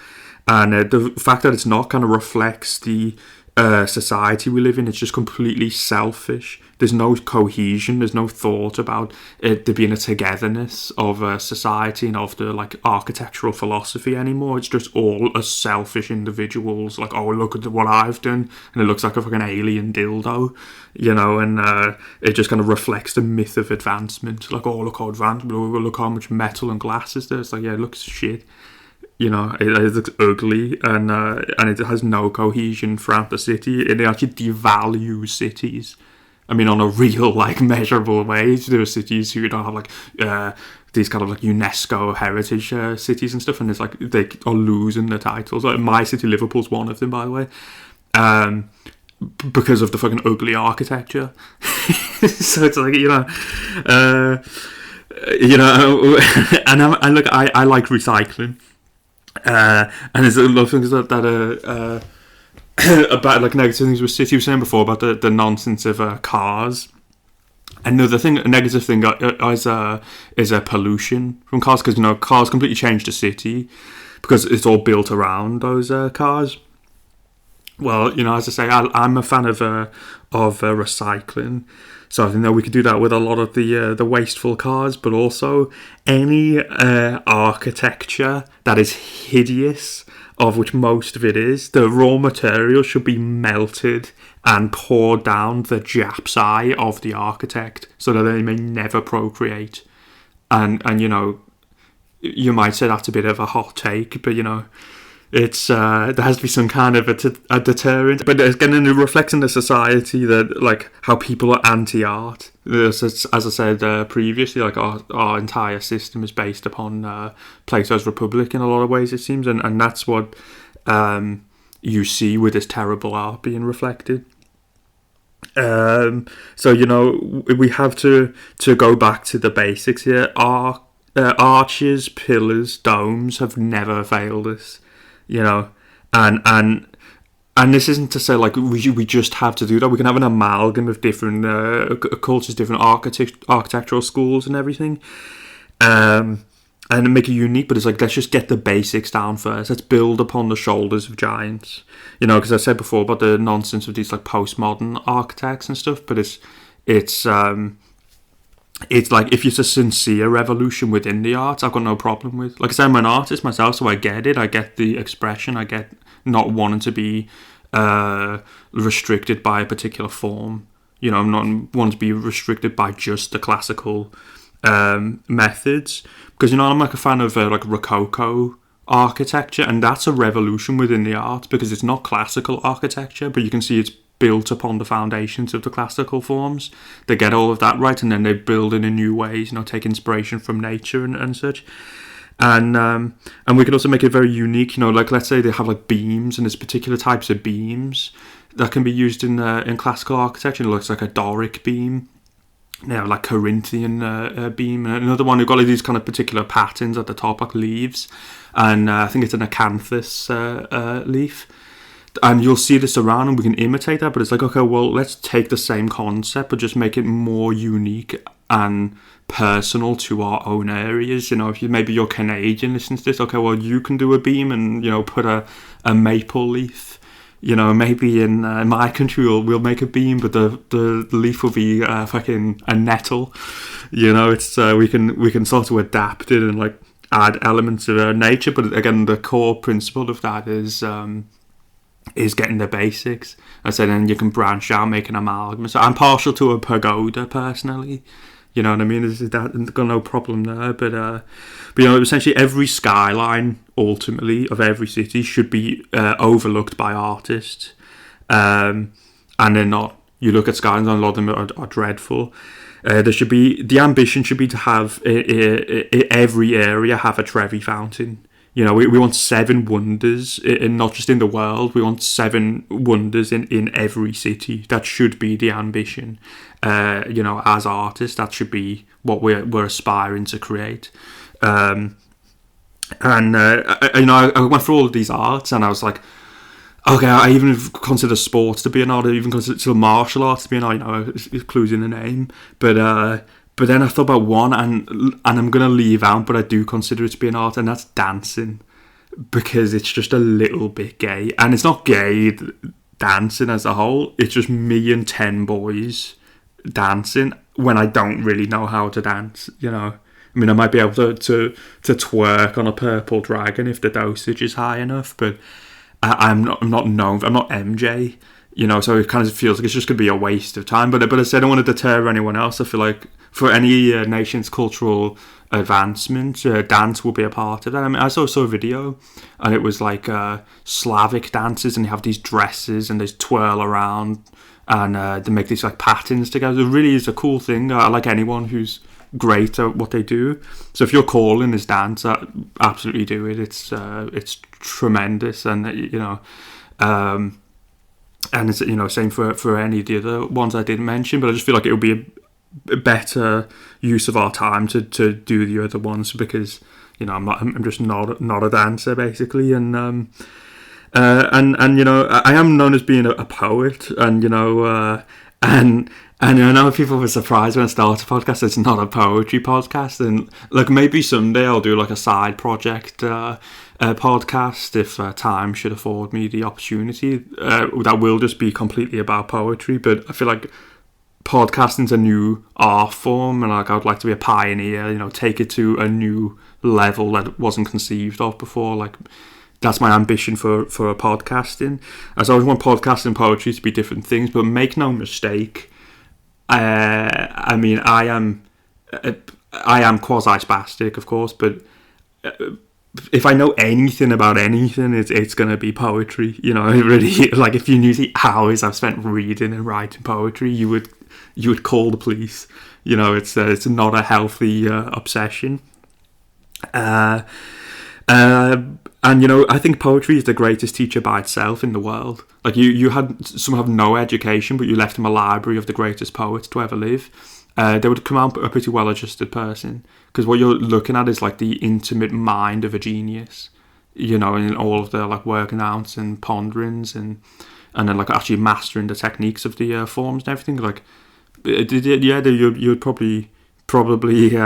and the fact that it's not kind of reflects the society we live in. It's just completely selfish. There's no cohesion. There's no thought about there being a togetherness of society and of the, like, architectural philosophy anymore. It's just all as selfish individuals. Like, oh, look at what I've done, and it looks like a fucking alien dildo, you know. And it just kind of reflects the myth of advancement. Like, oh, look how advanced. Look how much metal and glass is there. It's like, yeah, it looks shit. You know, it looks ugly, and it has no cohesion throughout the city. It actually devalues cities. I mean, on a real, like, measurable way. There are cities who don't have, like, these kind of, like, UNESCO heritage cities and stuff, and it's like they are losing their titles. Like, my city, Liverpool's one of them, by the way, because of the fucking ugly architecture. So it's like, and look, I like recycling, and there's a lot of things that about, like, negative things with city. You were saying before about the nonsense of cars. Another thing, a negative thing is pollution from cars, because cars completely change the city because it's all built around those cars. Well, as I say, I'm a fan of recycling, so I think that we could do that with a lot of the wasteful cars, but also any architecture that is hideous, of which most of it is. The raw material should be melted and poured down the Jap's eye of the architect so that they may never procreate. And you might say that's a bit of a hot take, but it's there has to be some kind of a deterrent. But again, it reflects in the society that, like, how people are anti-art. As I said previously, like, our entire system is based upon Plato's Republic in a lot of ways, it seems, and that's what you see with this terrible art being reflected. So we have to go back to the basics here. Arches, pillars, domes have never failed us, and this isn't to say, like, we just have to do that. We can have an amalgam of different cultures, different architectural schools and everything, and make it unique. But it's like, let's just get the basics down first. Let's build upon the shoulders of giants, because I said before about the nonsense of these, like, postmodern architects and stuff. But it's like, if it's a sincere revolution within the arts, I've got no problem with. Like I said, I'm an artist myself, so I get it. I get the expression. I get not wanting to be restricted by a particular form. I'm not wanting to be restricted by just the classical methods, because I'm like a fan of like Rococo architecture, and that's a revolution within the art because it's not classical architecture, but you can see it's built upon the foundations of the classical forms. They get all of that right, and then they build it in new ways, take inspiration from nature and such. And we could also make it very unique, like, let's say they have, like, beams, and there's particular types of beams that can be used in classical architecture. It looks like a Doric beam, like Corinthian beam, and another one who've got, like, these kind of particular patterns at the top, like leaves, and I think it's an acanthus leaf. And you'll see this around, and we can imitate that, but it's like, okay, well, let's take the same concept, but just make it more unique and personal to our own areas. If maybe you're Canadian listening to this, okay, well, you can do a beam and, put a maple leaf. Maybe in my country we'll make a beam, but the leaf will be fucking a nettle. It's we can sort of adapt it and, like, add elements of nature, but again, the core principle of that is getting the basics. I said, and you can branch out, make an amalgam. So I'm partial to a pagoda personally. You know what I mean? There's got no problem there. But essentially every skyline, ultimately, of every city should be overlooked by artists. And they're not. You look at skylines, and a lot of them are dreadful. The ambition should be to have every area have a Trevi fountain. We want 7 wonders, and not just in the world. We want 7 wonders in every city. That should be the ambition. As artists, that should be what we're aspiring to create. I went through all of these arts, and I was like, okay, I even consider sports to be an art. I even consider martial arts to be an art. It's clues in the name, But then I thought about one, and I'm going to leave out, but I do consider it to be an art, and that's dancing, because it's just a little bit gay. And it's not gay dancing as a whole, it's just me and 10 boys dancing when I don't really know how to dance, I mean, I might be able to twerk on a purple dragon if the dosage is high enough, but I'm not MJ. So it kind of feels like it's just going to be a waste of time. But I said I don't want to deter anyone else. I feel like for any nation's cultural advancement, dance will be a part of that. I mean, I saw a video, and it was like Slavic dances, and they have these dresses, and they twirl around, and they make these like patterns together. It really is a cool thing. I like anyone who's great at what they do. So if your calling is dance, absolutely do it. It's tremendous, and and it's same for any of the other ones I didn't mention. But I just feel like it would be a better use of our time to do the other ones, because I'm just not a dancer basically, and I am known as being a poet, and and I know people were surprised when I started a podcast. It's not a poetry podcast, and like maybe someday I'll do like a side project podcast if time should afford me the opportunity. That will just be completely about poetry, but I feel like podcasting's a new art form, and like I'd like to be a pioneer. Take it to a new level that wasn't conceived of before. Like that's my ambition for a podcasting. As I always want podcasting and poetry to be different things, but make no mistake. I mean, I am quasi-spastic, of course, but if I know anything about anything, it's going to be poetry. It really, like, if you knew the hours I've spent reading and writing poetry, you would call the police. It's not a healthy obsession. And I think poetry is the greatest teacher by itself in the world. Like you had some have no education, but you left them a library of the greatest poets to ever live. They would come out a pretty well-adjusted person, because what you're looking at is like the intimate mind of a genius. And all of the like working out and ponderings, and then like actually mastering the techniques of the forms and everything. Like, you'd probably.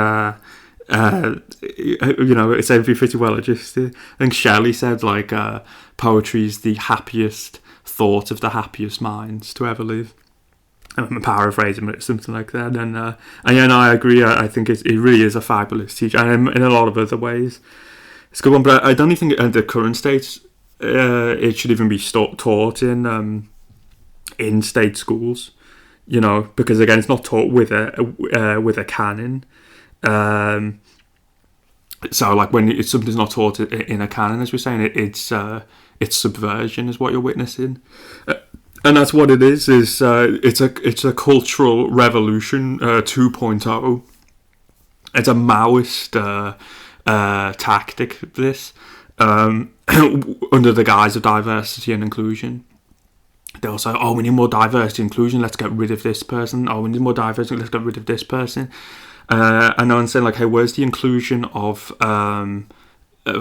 It's every pretty well adjusted. I think Shelley said like poetry is the happiest thought of the happiest minds to ever live. I'm paraphrasing, but it's something like that. And I agree. I think it really is a fabulous teacher, and in a lot of other ways, it's a good one. But I don't even think at the current state it should even be taught in state schools. Because again, it's not taught with a canon. So like when something's not taught in a canon, as we're saying, it's subversion is what you're witnessing, and that's what it is. It's a cultural revolution 2.0. It's a Maoist tactic. This under the guise of diversity and inclusion. They'll say, "Oh, we need more diversity and inclusion. Let's get rid of this person. Oh, we need more diversity. Let's get rid of this person." And I'm saying like, hey, where's the inclusion of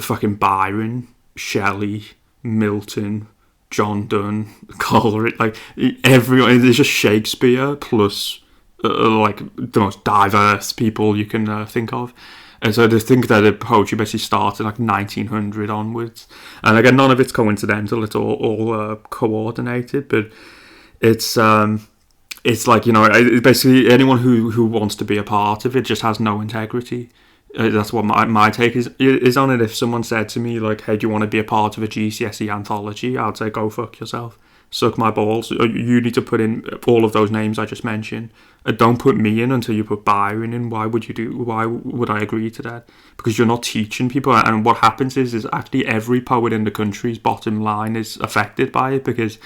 fucking Byron, Shelley, Milton, John Donne, Coleridge? Like everyone, there's just Shakespeare plus like the most diverse people you can think of. And so I think that the poetry basically started like 1900 onwards. And again, none of it's coincidental. It's all coordinated, but it's like, basically anyone who wants to be a part of it just has no integrity. That's what my take is on it. If someone said to me like, hey, do you want to be a part of a GCSE anthology? I'd say, go fuck yourself. Suck my balls. You need to put in all of those names I just mentioned. Don't put me in until you put Byron in. Why would I agree to that? Because you're not teaching people. And what happens is actually every poet in the country's bottom line is affected by it, because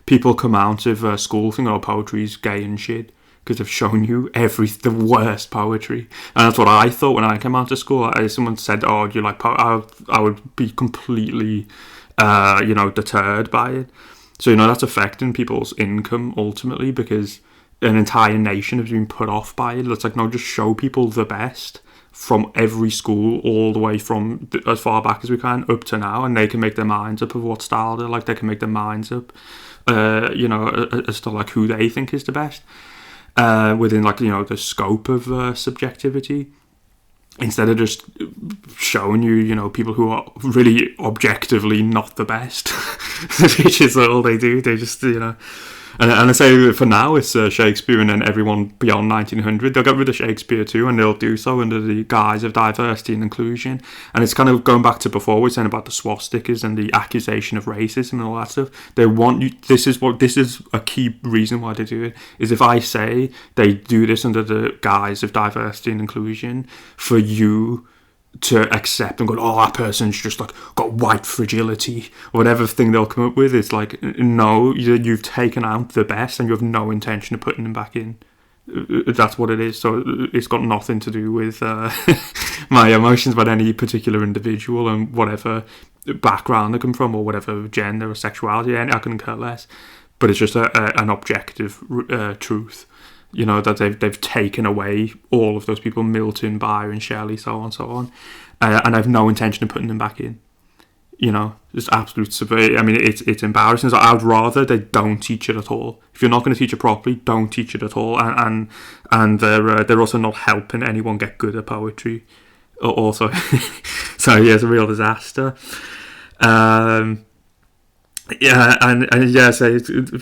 people come out of school thinking, oh, poetry's gay and shit, because they've shown you the worst poetry. And that's what I thought when I came out of school. Someone said, oh, do you like poetry? I would be completely, deterred by it. So, that's affecting people's income ultimately, because an entire nation has been put off by it. It's like, no, just show people the best from every school, all the way from as far back as we can up to now, and they can make their minds up of what style they're like. They can make their minds up, as to like who they think is the best, within like, the scope of subjectivity. Instead of just showing you, people who are really objectively not the best, which is all they do. They just, And I say for now it's Shakespeare, and then everyone beyond 1900, they'll get rid of Shakespeare too, and they'll do so under the guise of diversity and inclusion. And it's kind of going back to before we were saying about the swastikas and the accusation of racism and all that stuff. They want you. This is a key reason why they do it. Is if I say they do this under the guise of diversity and inclusion, for you to accept and go, oh, that person's just like got white fragility or whatever thing they'll come up with. It's like, no, you've taken out the best and you have no intention of putting them back in. That's what it is. So it's got nothing to do with my emotions about any particular individual and whatever background they come from or whatever gender or sexuality. I couldn't care less. But it's just an objective truth. You know, that they've taken away all of those people, Milton, Byron, Shelley, so on, and I've no intention of putting them back in. You know, it's absolute. I mean, it's embarrassing. So I'd rather they don't teach it at all. If you're not going to teach it properly, don't teach it at all. And they're also not helping anyone get good at poetry. Also, so yeah, it's a real disaster. So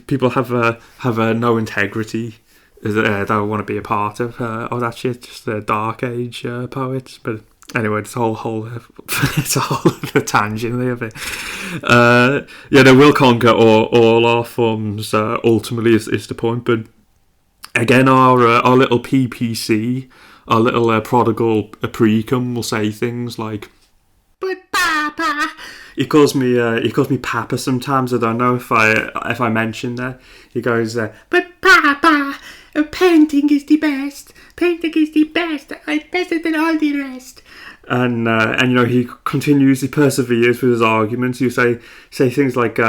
people have no integrity. That I want to be a part of that shit, just the dark age poets. But anyway, it's a whole it's a whole tangent of it. They will conquer all our forms. Ultimately, is the point. But again, our little PPC, our little prodigal precum will say things like, "But Papa." He calls me Papa sometimes. I don't know if I mentioned that. He goes, "But Papa. Painting is the best. Painting is the best. It's better than all the rest." And you know, he continues. He perseveres with his arguments. You say things like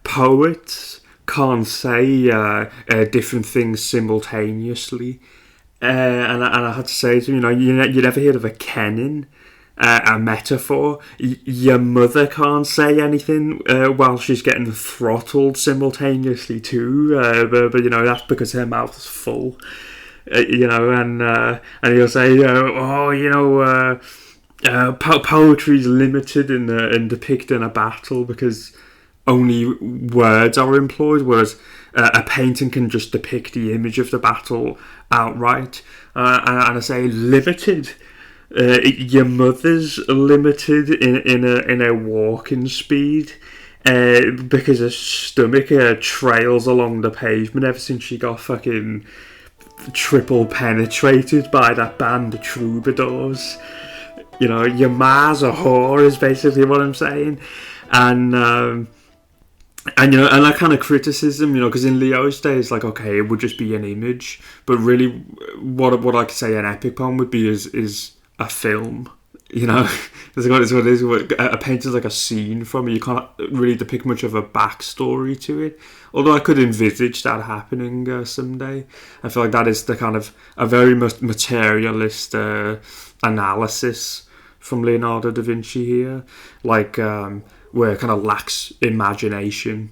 poets can't say different things simultaneously. And I had to say to him, you know, you never heard of a kenning. A metaphor. Your mother can't say anything while she's getting throttled simultaneously too, but you know, that's because her mouth's full. You know, and he'll say, poetry's limited in depicting a battle because only words are employed, whereas a painting can just depict the image of the battle outright. And I say limited. Your mother's limited in her walking speed because her stomach trails along the pavement ever since she got fucking triple penetrated by that band of troubadours. You know, your ma's a whore is basically what I'm saying. And you know, and that kind of criticism, you know, because in Leo's day it's like, okay, it would just be an image, but really what I could say an epic poem would be is a film, you know. That's what it is. A painting's like a scene from it. You can't really depict much of a backstory to it. Although I could envisage that happening someday. I feel like that is the kind of a very materialist analysis from Leonardo da Vinci here, like where it kind of lacks imagination.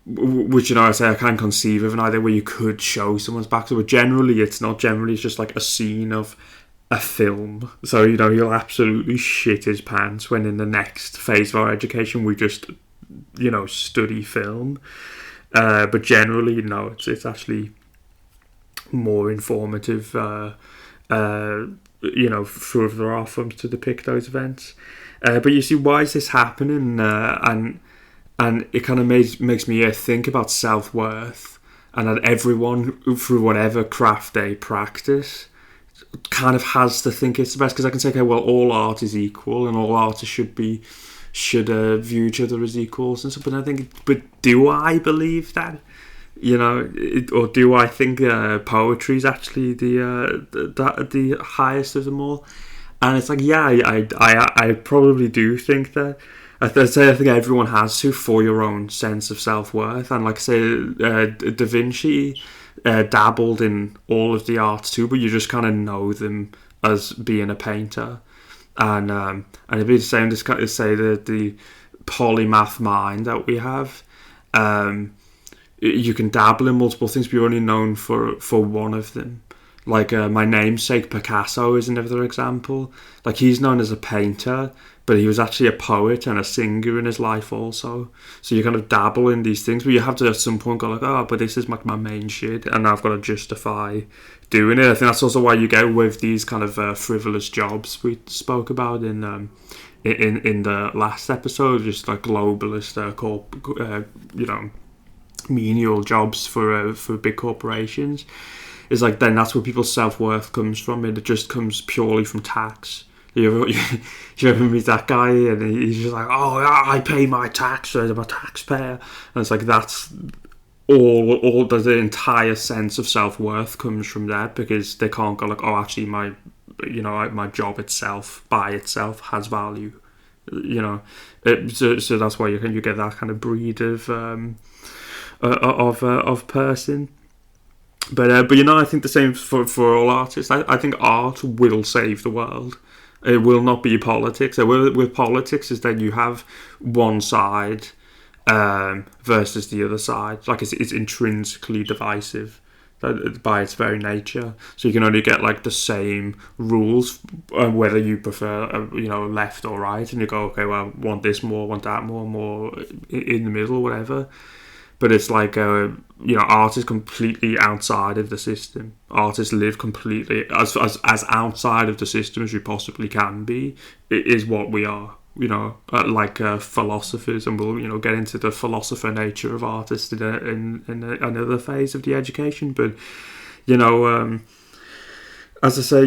Which, you know, I say I can conceive of an idea where you could show someone's backstory, but generally it's not. Generally it's just like a scene of a film. So, you know, he'll absolutely shit his pants when in the next phase of our education we just, you know, study film. But generally, you know, it's actually more informative, you know, through there are films to depict those events. But you see, why is this happening? And it kind of makes me think about self-worth, and that everyone, through whatever craft they practice, kind of has to think it's the best. Because I can say, okay, well, all art is equal, and all artists should view each other as equals and stuff. But I think, but do I believe that? You know, or do I think poetry is actually the highest of them all? And it's like, yeah, I probably do think that. I think everyone has to for your own sense of self-worth. And like I say, Da Vinci dabbled in all of the arts too, but you just kind of know them as being a painter. And it'd be the same to say that the polymath mind that we have, you can dabble in multiple things, but you're only known for one of them. Like my namesake Picasso is another example. Like he's known as a painter, but he was actually a poet and a singer in his life also. So you kind of dabble in these things, but you have to at some point go like, oh, but this is my main shit, and I've got to justify doing it. I think that's also why you get with these kind of frivolous jobs we spoke about in the last episode, just like globalist menial jobs for big corporations. Is like then that's where people's self-worth comes from, and it just comes purely from tax. You ever meet that guy and he's just like, oh, I pay my tax, I'm a taxpayer, and it's like that's all the entire sense of self-worth comes from that, because they can't go like, oh, actually my job itself by itself has value, so that's why you get that kind of breed of person. But I think the same for all artists. I think art will save the world. It will not be politics. With politics is that you have one side versus the other side. Like it's intrinsically divisive by its very nature. So you can only get like the same rules whether you prefer left or right, and you go, okay, well, want this more, want that more in the middle, whatever. But it's like, art is completely outside of the system. Artists live completely as outside of the system as you possibly can be. It is what we are, like philosophers, and we'll, get into the philosopher nature of artists in another phase of the education. But, as I say,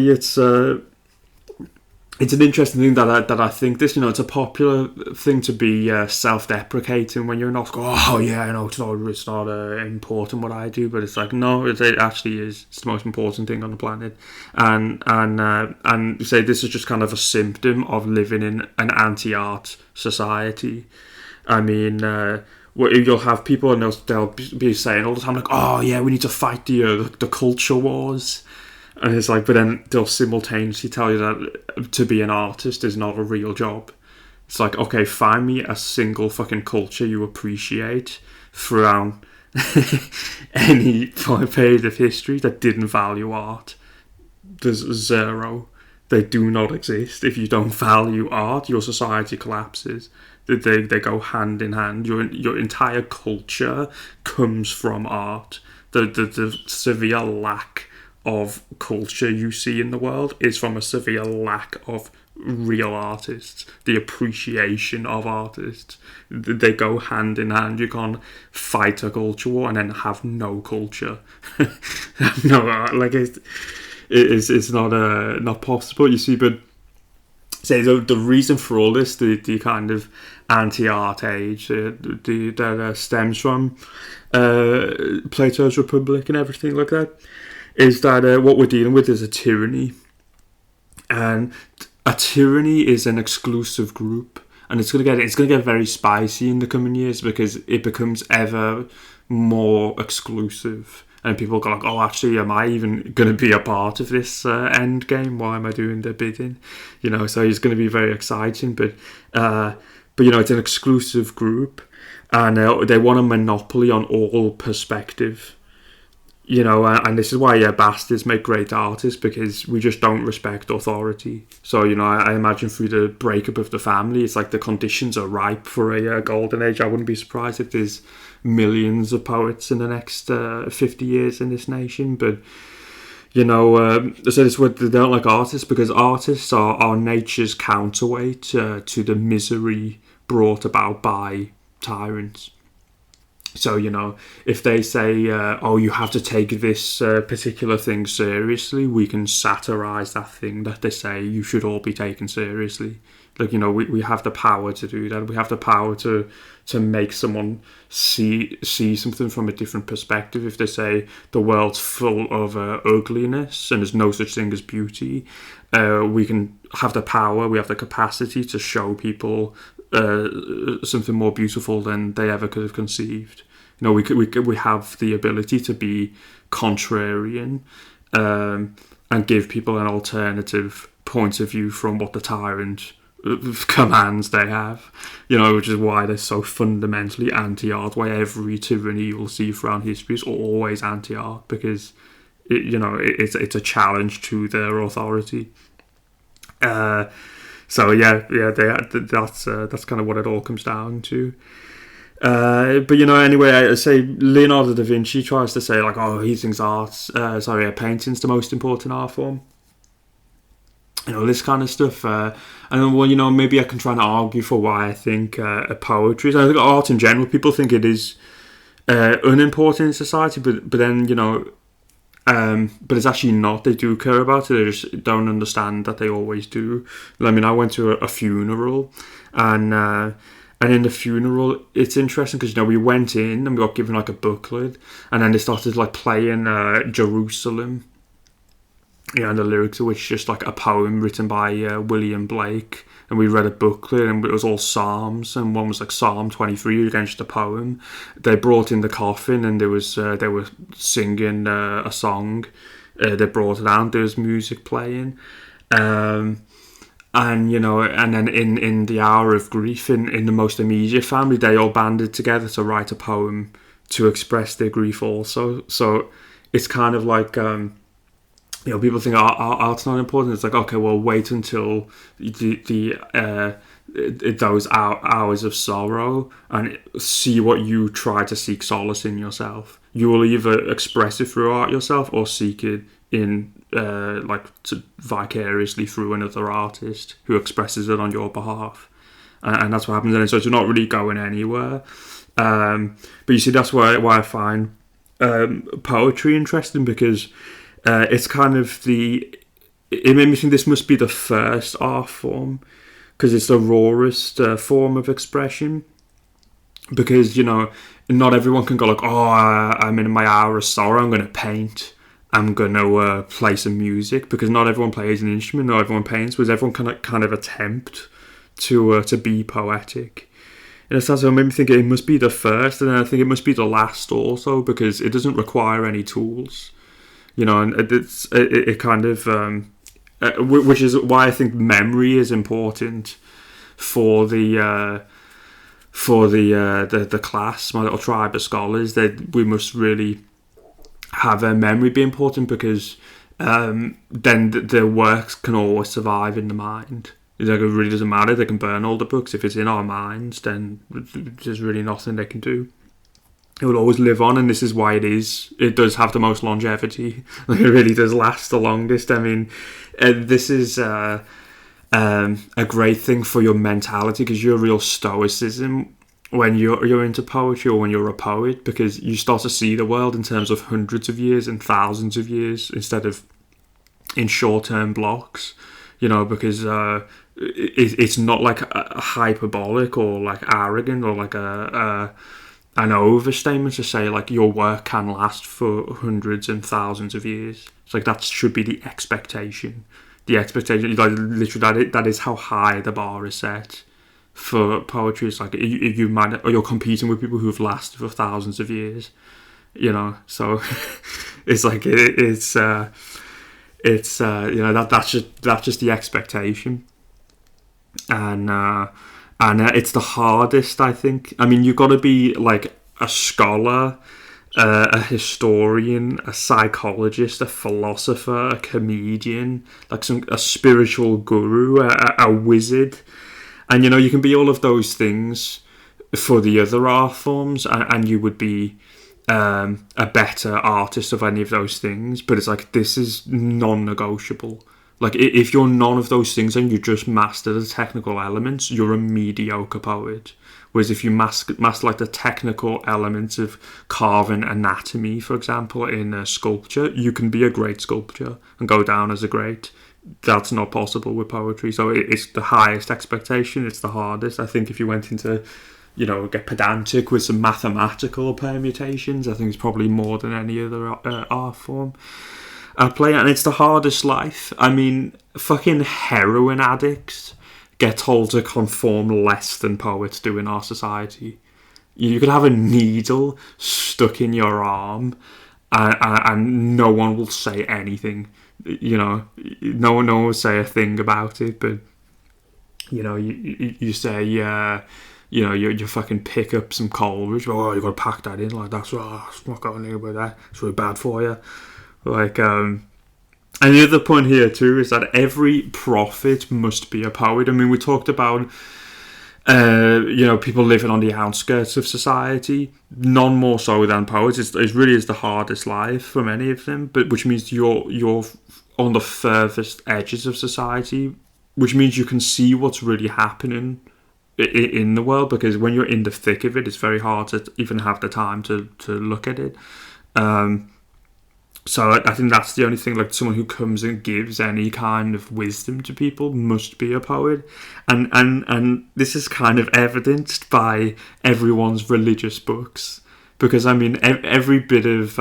it's an interesting thing that I think this, it's a popular thing to be self-deprecating when you're not. Oh yeah, it's not important what I do, but it's like, no, it actually is. It's the most important thing on the planet, and say this is just kind of a symptom of living in an anti-art society. I mean, you'll have people and they'll be saying all the time like, oh yeah, we need to fight the culture wars. And it's like, but then they'll simultaneously tell you that to be an artist is not a real job. It's like, okay, find me a single fucking culture you appreciate throughout any period of history that didn't value art. There's zero. They do not exist. If you don't value art, your society collapses. They go hand in hand. Your entire culture comes from art. The severe lack of culture you see in the world is from a severe lack of real artists, the appreciation of artists. They go hand in hand. You can't fight a culture war and then have no culture. No, like it's not possible, you see. But say the reason for all this, the kind of anti-art age that stems from Plato's Republic and everything like that, is that what we're dealing with is a tyranny. And a tyranny is an exclusive group, and it's gonna get very spicy in the coming years, because it becomes ever more exclusive, and people go like, oh, actually, am I even going to be a part of this end game? Why am I doing the bidding? So it's going to be very exciting, but it's an exclusive group, and they want a monopoly on all perspective. And this is why bastards make great artists, because we just don't respect authority. So, I imagine through the breakup of the family, it's like the conditions are ripe for a golden age. I wouldn't be surprised if there's millions of poets in the next 50 years in this nation. But, so it's what they don't like artists, because artists are nature's counterweight to the misery brought about by tyrants. So, if they say, oh, you have to take this particular thing seriously, we can satirise that thing that they say you should all be taken seriously. Like, we have the power to do that. We have the power to make someone see something from a different perspective. If they say the world's full of ugliness and there's no such thing as beauty, we can have the power, we have the capacity to show people something more beautiful than they ever could have conceived. We have the ability to be contrarian and give people an alternative point of view from what the tyrant commands they have. Which is why they're so fundamentally anti-art. Why every tyranny you'll see throughout history is always anti-art, because it's a challenge to their authority. So that's kind of what it all comes down to. But anyway, I say Leonardo da Vinci tries to say like, oh, he thinks painting's the most important art form. This kind of stuff. And then, well, maybe I can try and argue for why I think poetry is. I think art in general, people think it is unimportant in society, but then but it's actually not. They do care about it. They just don't understand that they always do. I mean, I went to a funeral, and in the funeral, it's interesting because we went in and we got given like a booklet, and then they started like playing Jerusalem. And the lyrics of which is just like a poem written by William Blake, and we read a booklet and it was all psalms, and one was like Psalm 23 against a poem. They brought in the coffin and they were singing a song. They brought it out. There was music playing, and then in the hour of grief, in the most immediate family, they all banded together to write a poem to express their grief also. So it's kind of like people think art's not important. It's like, okay, well, wait until those hours of sorrow and see what you try to seek solace in yourself. You will either express it through art yourself or seek it in vicariously through another artist who expresses it on your behalf, and that's what happens. And so it's not really going anywhere. But you see, that's why I find poetry interesting, because it's kind of it made me think this must be the first art form, because it's the rawest form of expression. Because, not everyone can go like, oh, I'm in my hour of sorrow, I'm going to paint, I'm going to play some music, because not everyone plays an instrument, not everyone paints, but everyone can kind of attempt to be poetic. And it made me think it must be the first, and then I think it must be the last also, because it doesn't require any tools. And it kind of, which is why I think memory is important for the class, my little tribe of scholars. That we must really have a memory be important, because then the works can always survive in the mind. It really doesn't matter. They can burn all the books. If it's in our minds, then there's really nothing they can do. It will always live on, and this is why it does have the most longevity. It really does last the longest. I mean, this is a great thing for your mentality, because you're real stoicism when you're into poetry, or when you're a poet, because you start to see the world in terms of hundreds of years and thousands of years instead of in short-term blocks. Because it's not like a hyperbolic or like arrogant or like an overstatement to say like your work can last for hundreds and thousands of years. It's like that should be the expectation. The expectation, like literally, that is how high the bar is set for poetry. It's like you're competing with people who've lasted for thousands of years. So it's like that's just the expectation, and it's the hardest, I think. I mean, you've got to be like a scholar, a historian, a psychologist, a philosopher, a comedian, like a spiritual guru, a wizard, and you can be all of those things for the other art forms, and you would be a better artist of any of those things. But it's like, this is non-negotiable. Like, if you're none of those things and you just master the technical elements, you're a mediocre poet. Whereas if you master like the technical elements of carving anatomy, for example, in sculpture, you can be a great sculptor and go down as a great. That's not possible with poetry. So it's the highest expectation. It's the hardest. I think if you went into, get pedantic with some mathematical permutations, I think it's probably more than any other art form I play. And it's the hardest life. I mean, fucking heroin addicts get told to conform less than poets do in our society. You could have a needle stuck in your arm and no one will say anything. No one will say a thing about it. But you say you fucking pick up some Coleridge. Oh, you got to pack that in. Like, that's not going anywhere. There, it's really bad for you. Like, and the other point here too is that every prophet must be a poet. I mean, we talked about people living on the outskirts of society, none more so than poets. It really is the hardest life for many of them, but which means you're on the furthest edges of society, which means you can see what's really happening in the world, because when you're in the thick of it, it's very hard to even have the time to look at it. So I think that's the only thing, like someone who comes and gives any kind of wisdom to people must be a poet. And this is kind of evidenced by everyone's religious books. Because, I mean, every bit of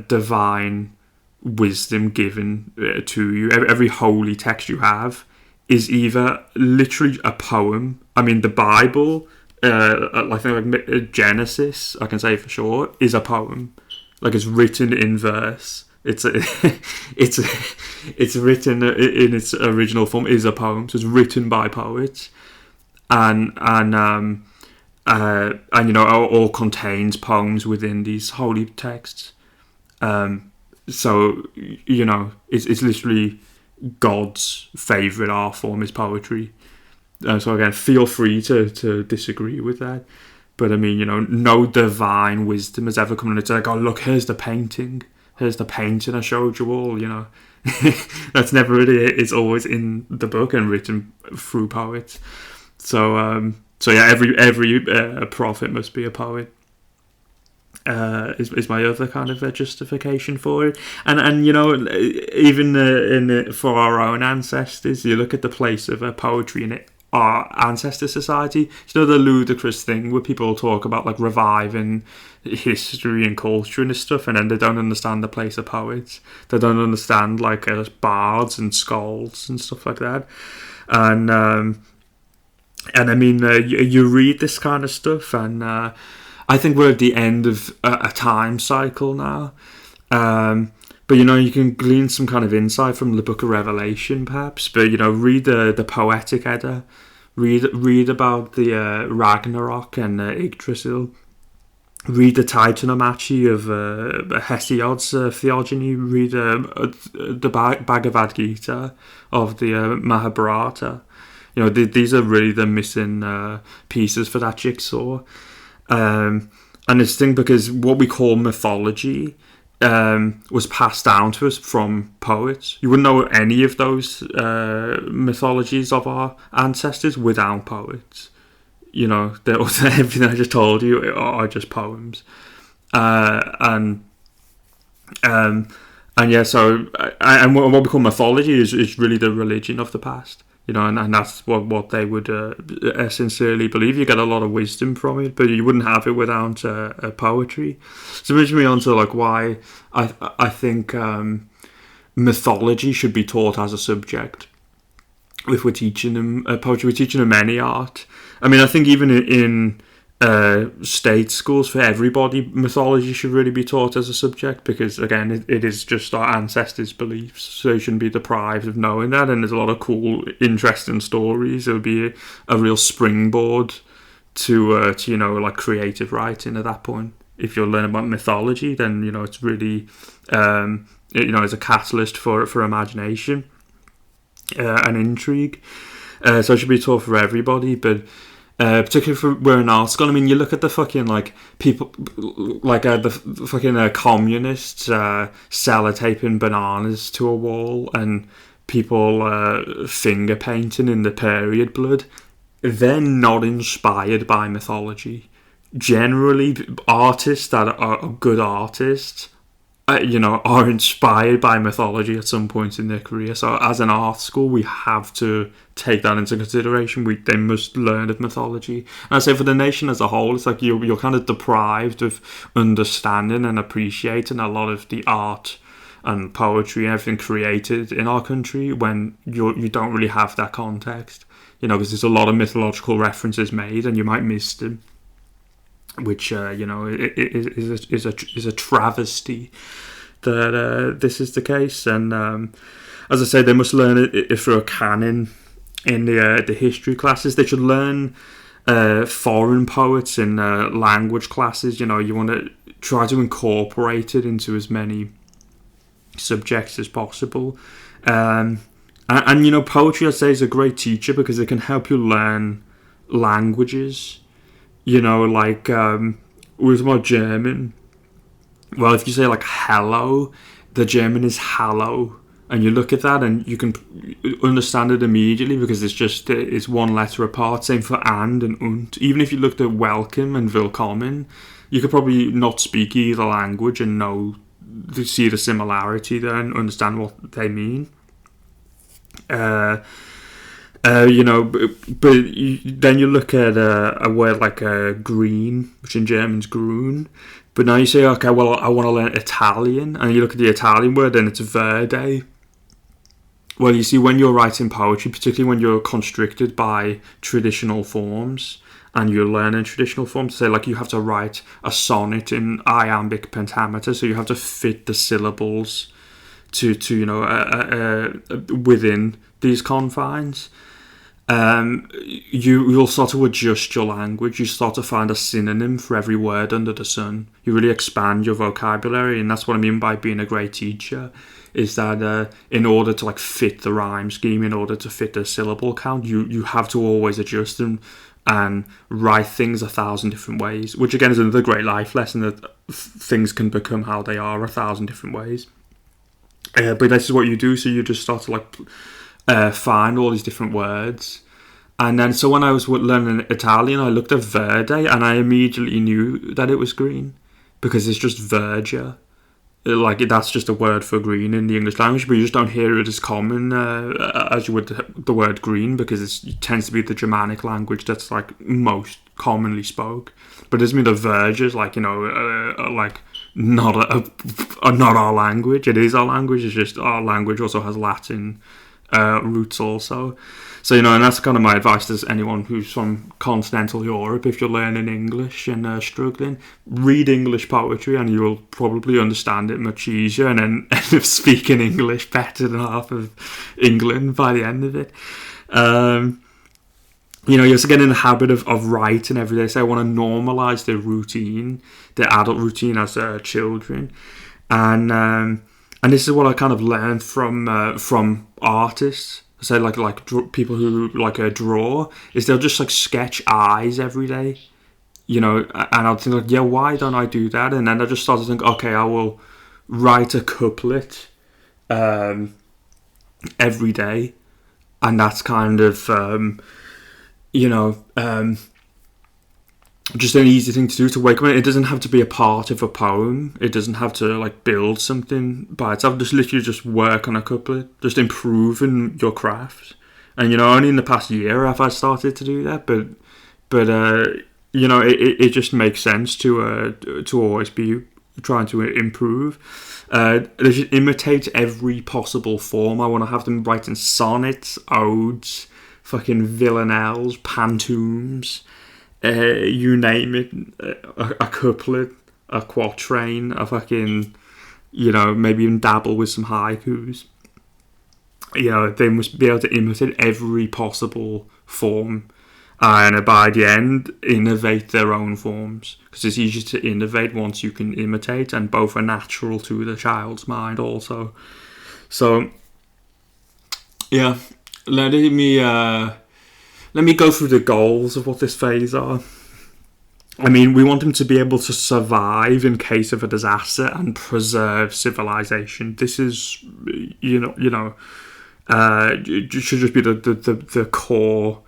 divine wisdom given to you, every holy text you have, is either literally a poem. I mean, the Bible, I think like Genesis, I can say for sure, is a poem. Like, it's written in verse. It's written in its original form, is a poem. So it's written by poets, and all contains poems within these holy texts. So it's literally God's favourite art form is poetry. So again, feel free to disagree with that. But I mean, no divine wisdom has ever come in. It's like, oh, look, here's the painting. Here's the painting I showed you all, That's never really it. It's always in the book and written through poets. So yeah, every prophet must be a poet. Is my other kind of justification for it. And even for our own ancestors, you look at the place of poetry in it. Our ancestor society, the ludicrous thing where people talk about like reviving history and culture and stuff, and then they don't understand the place of poets. They don't understand like bards and skalds and stuff like that. And I mean, you read this kind of stuff, and I think we're at the end of a time cycle now. But you can glean some kind of insight from the Book of Revelation, perhaps. But read the Poetic Edda, read about the Ragnarok and Yggdrasil. Read the Titanomachy of Hesiod's theogony. Read the Bhagavad Gita of the Mahabharata. These are really the missing pieces for that jigsaw. And it's thing because what we call mythology was passed down to us from poets. You wouldn't know any of those mythologies of our ancestors without poets. Everything I just told you are just poems. And yeah, so and what we call mythology is really the religion of the past. And that's what they would sincerely believe. You get a lot of wisdom from it, but you wouldn't have it without poetry. So it brings me on to like why I think mythology should be taught as a subject. If we're teaching them poetry, we're teaching them any art. I mean, I think even in state schools for everybody, mythology should really be taught as a subject, because again, it is just our ancestors' beliefs, so you shouldn't be deprived of knowing that. And there's a lot of cool, interesting stories. It would be a real springboard to like creative writing at that point. If you're learning about mythology, then it's really it's a catalyst for imagination and intrigue. So it should be taught for everybody, but particularly if we're in art school. I mean, you look at the fucking like people, like the fucking communists sellotaping bananas to a wall, and people finger painting in the period blood. They're not inspired by mythology. Generally, artists that are good artists, are inspired by mythology at some point in their career. So as an art school, we have to take that into consideration. They must learn of mythology. And I say for the nation as a whole, it's like you're kind of deprived of understanding and appreciating a lot of the art and poetry and everything created in our country when you don't really have that context. Because there's a lot of mythological references made, and you might miss them, which is a travesty that this is the case. And as I say, they must learn it through a canon in the history classes. They should learn foreign poets in language classes. You want to try to incorporate it into as many subjects as possible. And you know, poetry, I'd say, is a great teacher because it can help you learn languages. You know, like with my German, well, if you say like hello, the German is hallo, and you look at that and you can understand it immediately because it's one letter apart. Same for and. Even if you looked at welcome and willkommen, you could probably not speak either language and see the similarity there and understand what they mean. You know, then you look at a word like green, which in German's grün. But now you say, okay, well, I want to learn Italian, and you look at the Italian word, and it's verde. Well, you see, when you're writing poetry, particularly when you're constricted by traditional forms, and you're learning traditional forms, say, like, you have to write a sonnet in iambic pentameter, so you have to fit the syllables to you know, within these confines. You'll start to adjust your language. You start to find a synonym for every word under the sun. You really expand your vocabulary, and that's what I mean by being a great teacher. Is that in order to like fit the rhyme scheme, in order to fit the syllable count, you have to always adjust them and write things 1,000 different ways. Which again is another great life lesson, that things can become how they are 1,000 different ways. But this is what you do. So you just start to like find all these different words. And then, so when I was learning Italian, I looked at verde and I immediately knew that it was green because it's just verger. Like, that's just a word for green in the English language, but you just don't hear it as common as you would the word green, because it tends to be the Germanic language that's like most commonly spoke. But it doesn't mean the verger is like, you know, like not our language. It is our language. It's just our language also has Latin roots also. So, you know, and that's kind of my advice to anyone who's from continental Europe. If you're learning English and struggling, read English poetry and you'll probably understand it much easier and then end up speaking English better than half of England by the end of it. You know, you're also getting in the habit of writing every day. So I want to normalise the routine, the adult routine as children. And this is what I kind of learned from artists. So like people who like draw, is they'll just like sketch eyes every day, you know, and I'll think like, yeah, why don't I do that? And then I just start to think, okay, I will write a couplet every day, and that's kind of you know, just an easy thing to do, to wake up. It doesn't have to be a part of a poem. It doesn't have to like build something by itself. Just literally just work on a couplet, just improving your craft. And you know, only in the past year have I started to do that. But you know, it just makes sense to always be trying to improve. They should imitate every possible form. I want to have them writing sonnets, odes, fucking villanelles, pantoums. You name it, a couplet, a quatrain, a fucking, you know, maybe even dabble with some haikus. You know, they must be able to imitate every possible form, and by the end, innovate their own forms, because it's easier to innovate once you can imitate, and both are natural to the child's mind also. So, yeah, let me go through the goals of what this phase are. I mean, we want them to be able to survive in case of a disaster and preserve civilization. This is, you know, it should just be the core,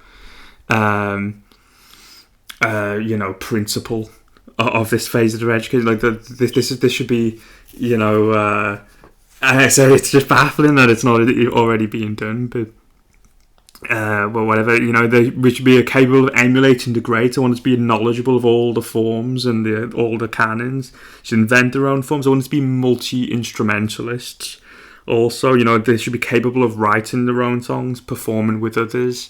you know, principle of this phase of their education. Like this should be, you know, so it's just baffling that it's not already being done, but. Well, whatever, you know, we should be capable of emulating the greats. I want us to be knowledgeable of all the forms and all the canons. Should invent their own forms. I want us to be multi-instrumentalists. Also, you know, they should be capable of writing their own songs, performing with others.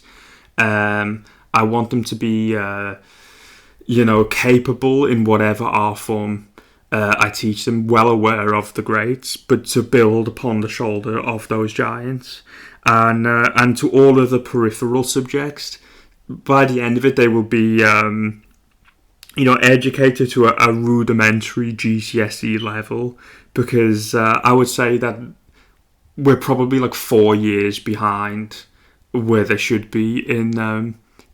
I want them to be, you know, capable in whatever art form I teach them, well aware of the greats, but to build upon the shoulder of those giants. And to all of the peripheral subjects, by the end of it, they will be educated to a rudimentary GCSE level, because I would say that we're probably like 4 years behind where they should be in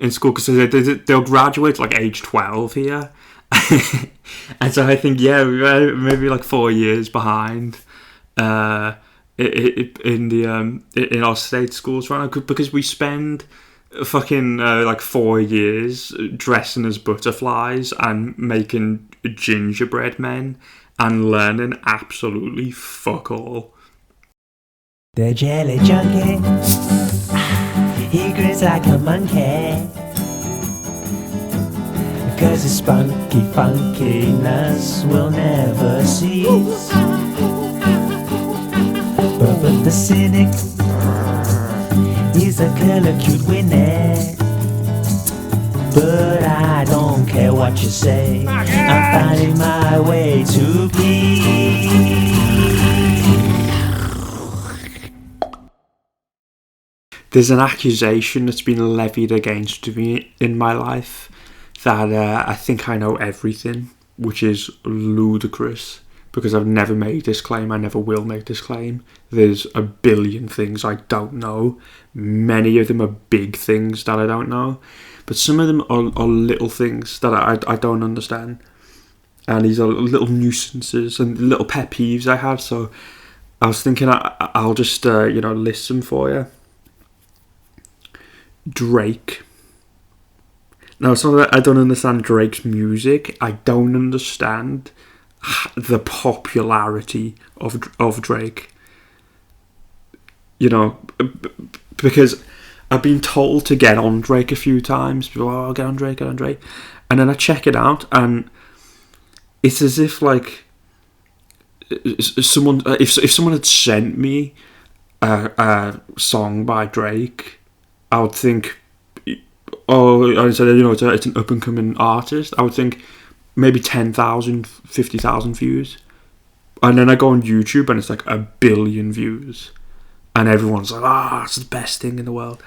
school, because they'll graduate like age 12 here. And so I think, we're maybe like 4 years behind in our state schools right now, because we spend fucking like 4 years dressing as butterflies and making gingerbread men and learning absolutely fuck all. The jelly junkie, he grins like a monkey, because his spunky funkiness will never cease. But the cynic, he's a killer cute winner, but I don't care what you say, I'm finding my way to peace. There's an accusation that's been levied against me in my life that I think I know everything, which is ludicrous, because I've never made this claim, I never will make this claim. There's a billion things I don't know. Many of them are big things that I don't know, but some of them are little things that I don't understand. And these are little nuisances and little pet peeves I have, so I was thinking I'll just list them for you. Drake. Now, it's not that I don't understand Drake's music. I don't understand the popularity of Drake. Because I've been told to get on Drake a few times. People are, oh, get on Drake. And then I check it out, and it's as if, like, if someone had sent me a song by Drake, I would think, I said, it's an up-and-coming artist. I would think maybe 10,000, 50,000 views. And then I go on YouTube and it's like 1 billion views. And everyone's like, it's the best thing in the world.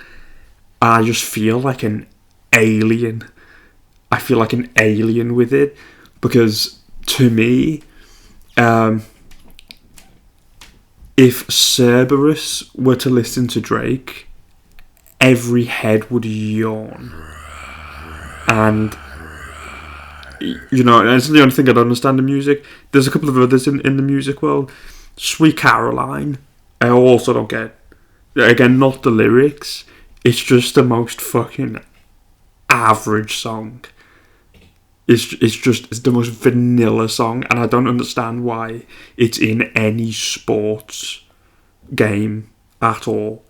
And I just feel like an alien. I feel like an alien with it. Because to me, if Cerberus were to listen to Drake, every head would yawn. And it's the only thing I don't understand the music. There's a couple of others in the music world. Sweet Caroline, I also don't get. Again, not the lyrics. It's just the most fucking average song. It's the most vanilla song, and I don't understand why it's in any sports game at all.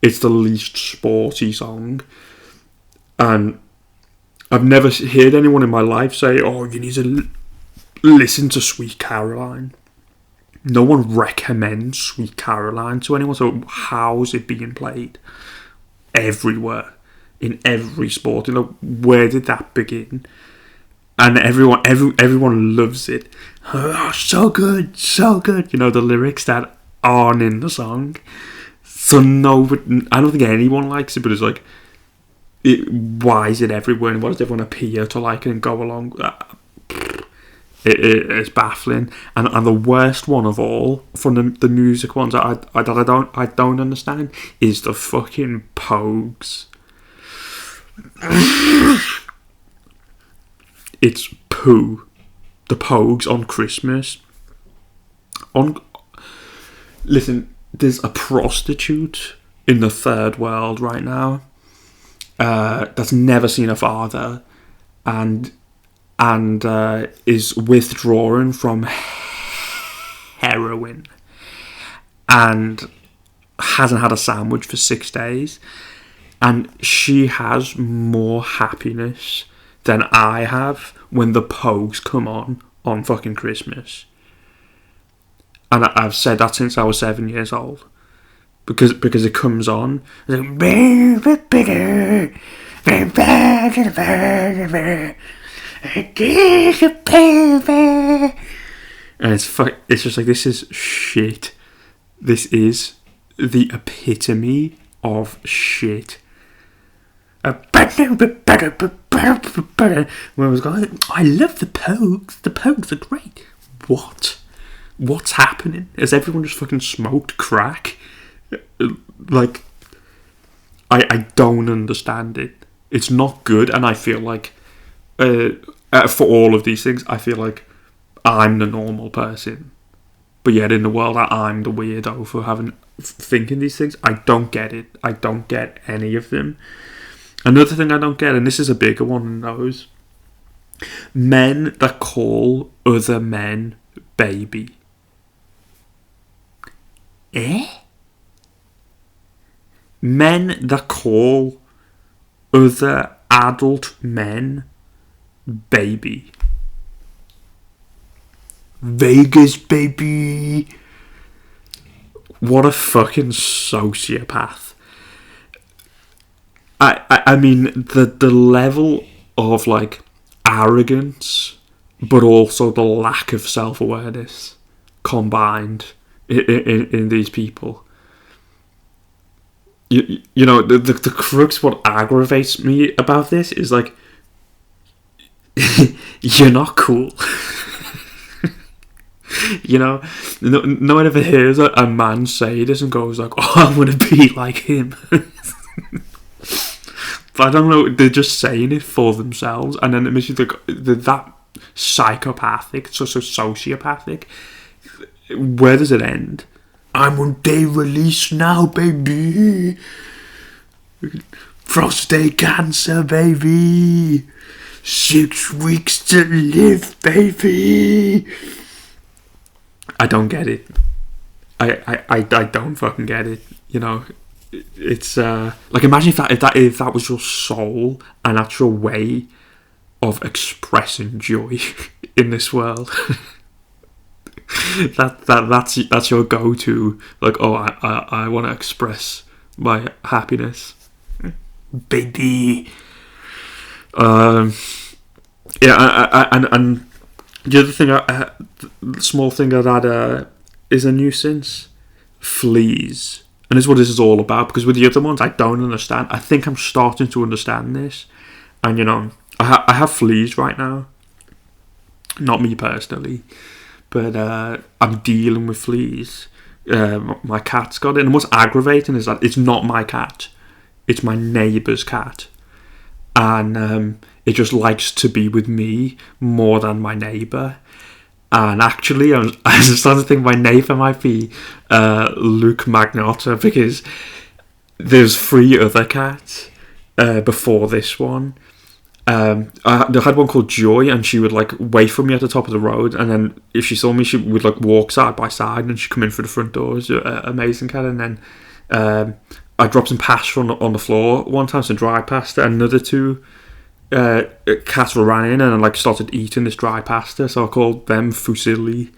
It's the least sporty song, and I've never heard anyone in my life say, oh, you need to listen to Sweet Caroline. No one recommends Sweet Caroline to anyone, so how's it being played everywhere, in every sport? Where did that begin? And everyone loves it. Oh, so good. The lyrics that aren't in the song. So no, I don't think anyone likes it, but it's like, why is it everywhere, and why does everyone appear to like it and go along? It's baffling. And the worst one of all, from the music ones that I don't understand, is the fucking Pogues. It's poo. The Pogues on Christmas. Listen, there's a prostitute in the third world right now that's never seen a father and is withdrawing from heroin and hasn't had a sandwich for 6 days, and she has more happiness than I have when the Pogues come on fucking Christmas. And I've said that since I was 7 years old. Because it comes on. And it's just like, this is shit. This is the epitome of shit. when I was going, I love the Pogues. The Pogues are great. What? What's happening? Has everyone just fucking smoked crack? Like, I don't understand it. It's not good, and I feel like, for all of these things, I feel like I'm the normal person. But yet in the world, I'm the weirdo for thinking these things. I don't get it. I don't get any of them. Another thing I don't get, and this is a bigger one than those, men that call other men baby. Men that call other adult men baby. Vegas, baby. What a fucking sociopath. I mean, the level of, like, arrogance, but also the lack of self-awareness combined in these people. You know, the crux, what aggravates me about this is, like, you're not cool. You know, no one ever hears a man say this and goes like, oh, I want to be like him. But I don't know, they're just saying it for themselves, and then it makes you think that psychopathic, so sociopathic. Where does it end? I'm on day release now, baby. Prostate cancer, baby. 6 weeks to live, baby. I don't get it. I don't fucking get it. You know, it's like, imagine if that was your soul and that's your way of expressing joy in this world. that's your go-to. Like, oh, I want to express my happiness, baby. Yeah, and the other thing, the small thing I'd add is a nuisance. Fleas. And this is what this is all about, because with the other ones I don't understand. I think I'm starting to understand this. And, you know, I have fleas right now. Not me personally, but I'm dealing with fleas. My cat's got it. And what's aggravating is that it's not my cat. It's my neighbour's cat. And it just likes to be with me more than my neighbour. And actually, I was starting to think my neighbour might be Luke Magnotta, because there's 3 other cats before this one. I had one called Joy, and she would, like, wait for me at the top of the road, and then if she saw me, she would, like, walk side by side, and she'd come in through the front doors. Amazing cat. And then I dropped some pasta on the floor one time, some dry pasta, and another 2 cats ran in and, like, started eating this dry pasta, so I called them fusilli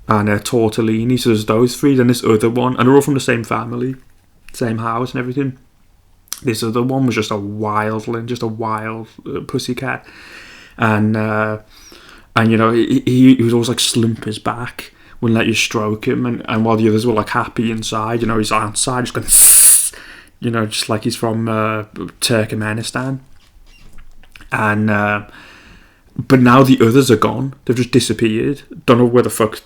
and tortellini. So there's those 3, then this other one, and they're all from the same family, same house and everything. This other one was just a wildling, just a wild pussycat, and you know, he was always like slump his back, wouldn't let you stroke him, and while the others were like happy inside, you know, he's outside just going, you know, just like he's from Turkmenistan. And but now the others are gone. They've just disappeared. Don't know where the fuck,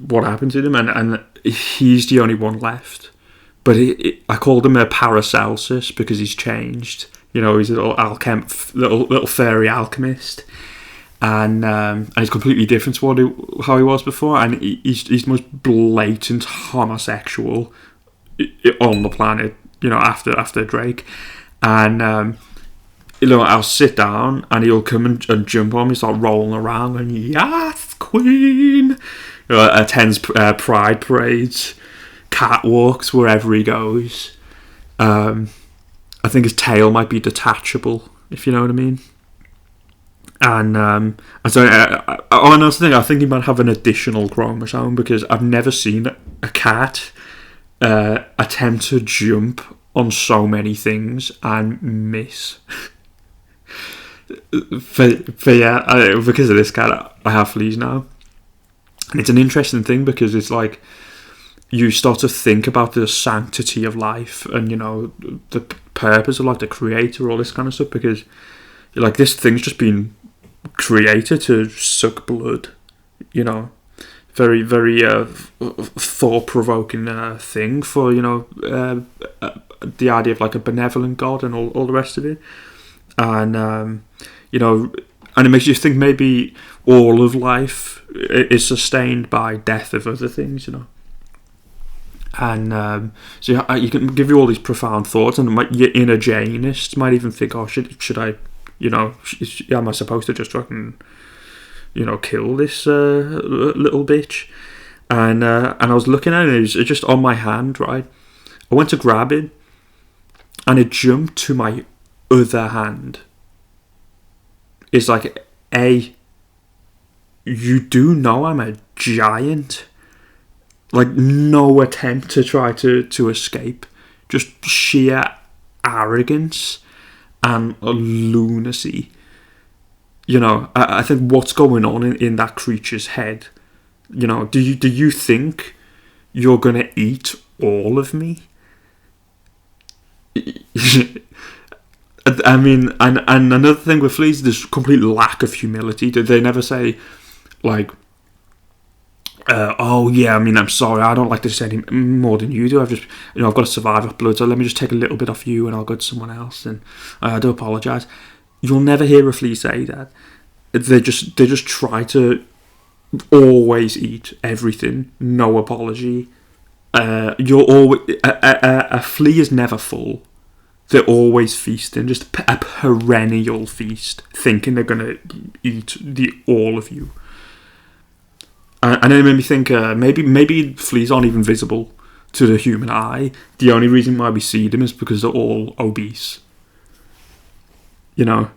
what happened to them, and he's the only one left. But I called him a Paracelsus because he's changed. You know, he's a little fairy alchemist, and he's completely different to how he was before. And he's the most blatant homosexual on the planet. You know, after Drake, and. You know, I'll sit down and he'll come and jump on me, start rolling around, and yes, queen. Attends pride parades, catwalks, wherever he goes. I think his tail might be detachable, if you know what I mean. And so, another thing, I think he might have an additional chromosome, because I've never seen a cat attempt to jump on so many things and miss. But yeah, because of this cat, I have fleas now, and it's an interesting thing, because it's like you start to think about the sanctity of life, and, you know, the purpose of life, the creator, all this kind of stuff, because, Like, this thing's just been created to suck blood, you know. Very, very thought-provoking thing for, you know, the idea of like a benevolent God and all the rest of it. And, you know, and it makes you think maybe all of life is sustained by death of other things, you know. And so you can give you all these profound thoughts, and your inner Jainist might even think, oh, should I, you know, am I supposed to just fucking, you know, kill this little bitch? And I was looking at it, it was just on my hand, right? I went to grab it, and it jumped to my other hand. It's like, you do know I'm a giant. Like, no attempt to try to escape. Just sheer arrogance and lunacy. You know, I think what's going on in that creature's head. You know, do you think you're going to eat all of me? I mean, and another thing with fleas, there's complete lack of humility. They never say, like, oh yeah, I mean, I'm sorry, I don't like this any more than you do. I've got to survive off blood, so let me just take a little bit off you and I'll go to someone else, and I do apologise. You'll never hear a flea say that. They just try to always eat everything, no apology. You're always a flea is never full. They're always feasting, just a perennial feast, thinking they're gonna eat all of you. And then it made me think, maybe fleas aren't even visible to the human eye. The only reason why we see them is because they're all obese. You know,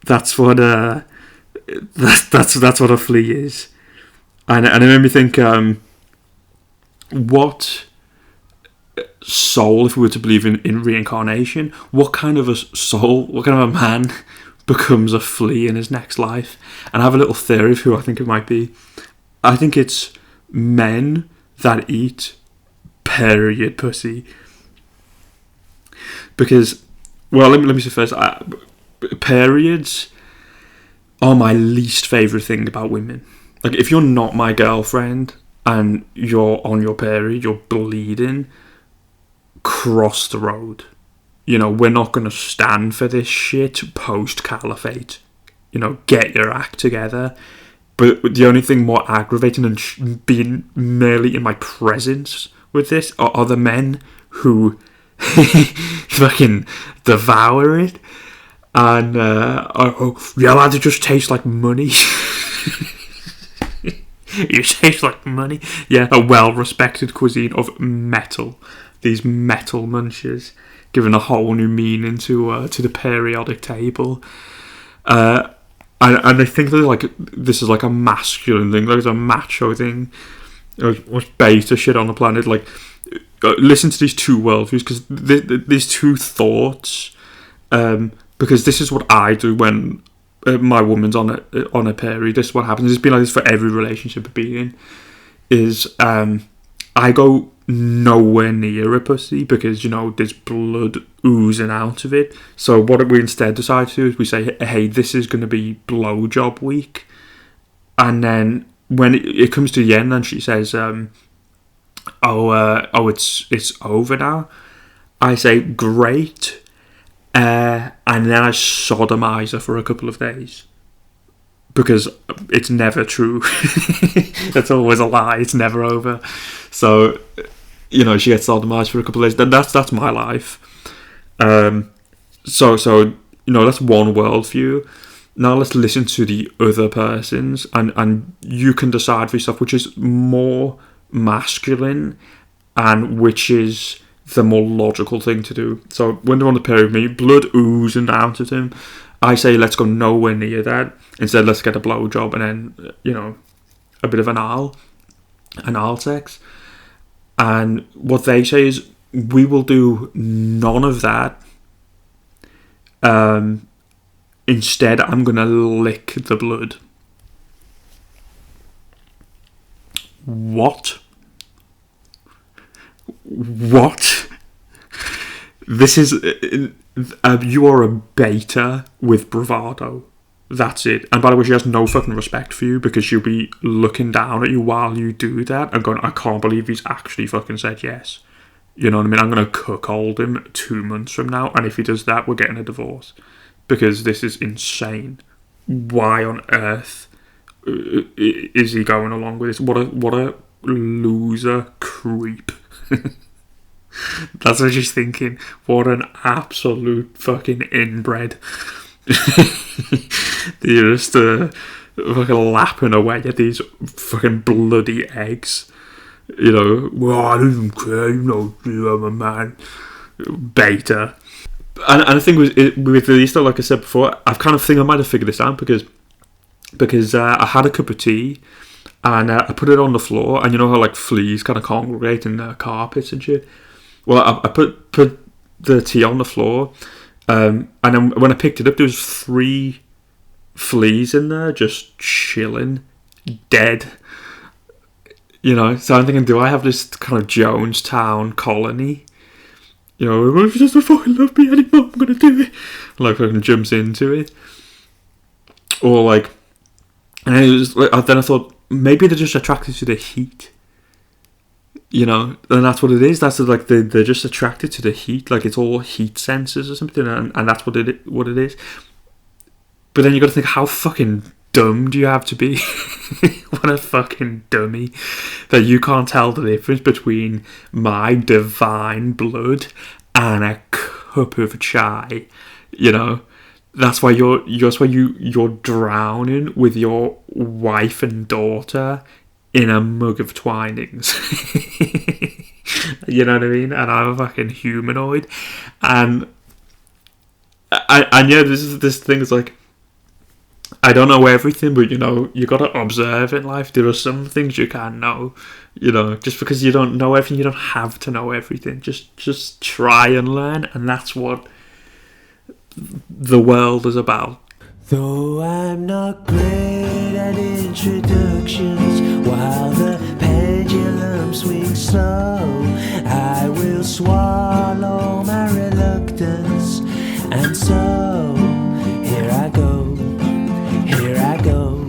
that's what that's what a flea is. And it made me think, what soul, if we were to believe in reincarnation, what kind of a soul, what kind of a man becomes a flea in his next life? And I have a little theory of who I think it might be. I think it's men that eat period pussy. Because, well, let me say first, periods are my least favourite thing about women. Like, if you're not my girlfriend and you're on your period, you're bleeding, cross the road. You know, we're not going to stand for this shit post-caliphate. You know, get your act together. But the only thing more aggravating than being merely in my presence with this are the men who fucking devour it. And, your lads, it just tastes like money. You taste like money. Yeah, a well-respected cuisine of metal. These metal munchers, giving a whole new meaning to the periodic table. And I think that, like, this is like a masculine thing, like it's a macho thing. Most beta shit on the planet. Like, listen to these two worldviews, because these two thoughts. Because this is what I do when my woman's on a period. This is what happens. It's been like this for every relationship I've been in. Is I go nowhere near a pussy because, you know, there's blood oozing out of it. So what we instead decide to do is we say, hey, this is going to be blowjob week. And then when it comes to the end, and she says, it's over now. I say, great. And then I sodomize her for a couple of days. Because it's never true. That's always a lie. It's never over. So, you know, she gets sodomized for a couple of days. That's my life. So you know, that's one worldview. Now let's listen to the other person's, and you can decide for yourself which is more masculine and which is the more logical thing to do. So when they're on the period with me, blood oozing out of him, I say let's go nowhere near that. Instead, let's get a blowjob and then, you know, a bit of anal sex. And what they say is, we will do none of that. Instead, I'm going to lick the blood. What? This is you are a beta with bravado. That's it. And by the way, she has no fucking respect for you because she'll be looking down at you while you do that and going, I can't believe he's actually fucking said yes. You know what I mean? I'm going to cuckold him 2 months from now, and if he does that, we're getting a divorce. Because this is insane. Why on earth is he going along with this? What a loser creep. That's what she's thinking. What an absolute fucking inbred. You're just fucking lapping away at these fucking bloody eggs. You know, well, I don't care, you know, I'm a man. Beta. And the thing was, with Easter, like I said before, I kind of think I might have figured this out because I had a cup of tea and I put it on the floor, and you know how like fleas kind of congregate in the carpets and shit. Well, I put the tea on the floor, and then when I picked it up, there was 3 fleas in there just chilling, dead. You know, so I'm thinking, do I have this kind of Jonestown colony? You know, if she doesn't fucking love me anymore, I'm gonna do it. Like, fucking jumps into it. Or like, and then I thought, maybe they're just attracted to the heat. You know, and that's what it is. That's like they're just attracted to the heat. Like, it's all heat sensors or something, and that's what it is. But then you got to think, how fucking dumb do you have to be? What a fucking dummy that you can't tell the difference between my divine blood and a cup of chai. You know, that's why you're drowning with your wife and daughter in a mug of Twinings. You know what I mean? And I'm a fucking humanoid, and yeah, this thing is like, I don't know everything, but you know, you got to observe in life. There are some things you can't know. You know, just because you don't know everything, you don't have to know everything. Just try and learn, and that's what the world is about. Though I'm not great at introductions, while the pendulum swings slow, I will swallow my reluctance, and so here I go. Here I go,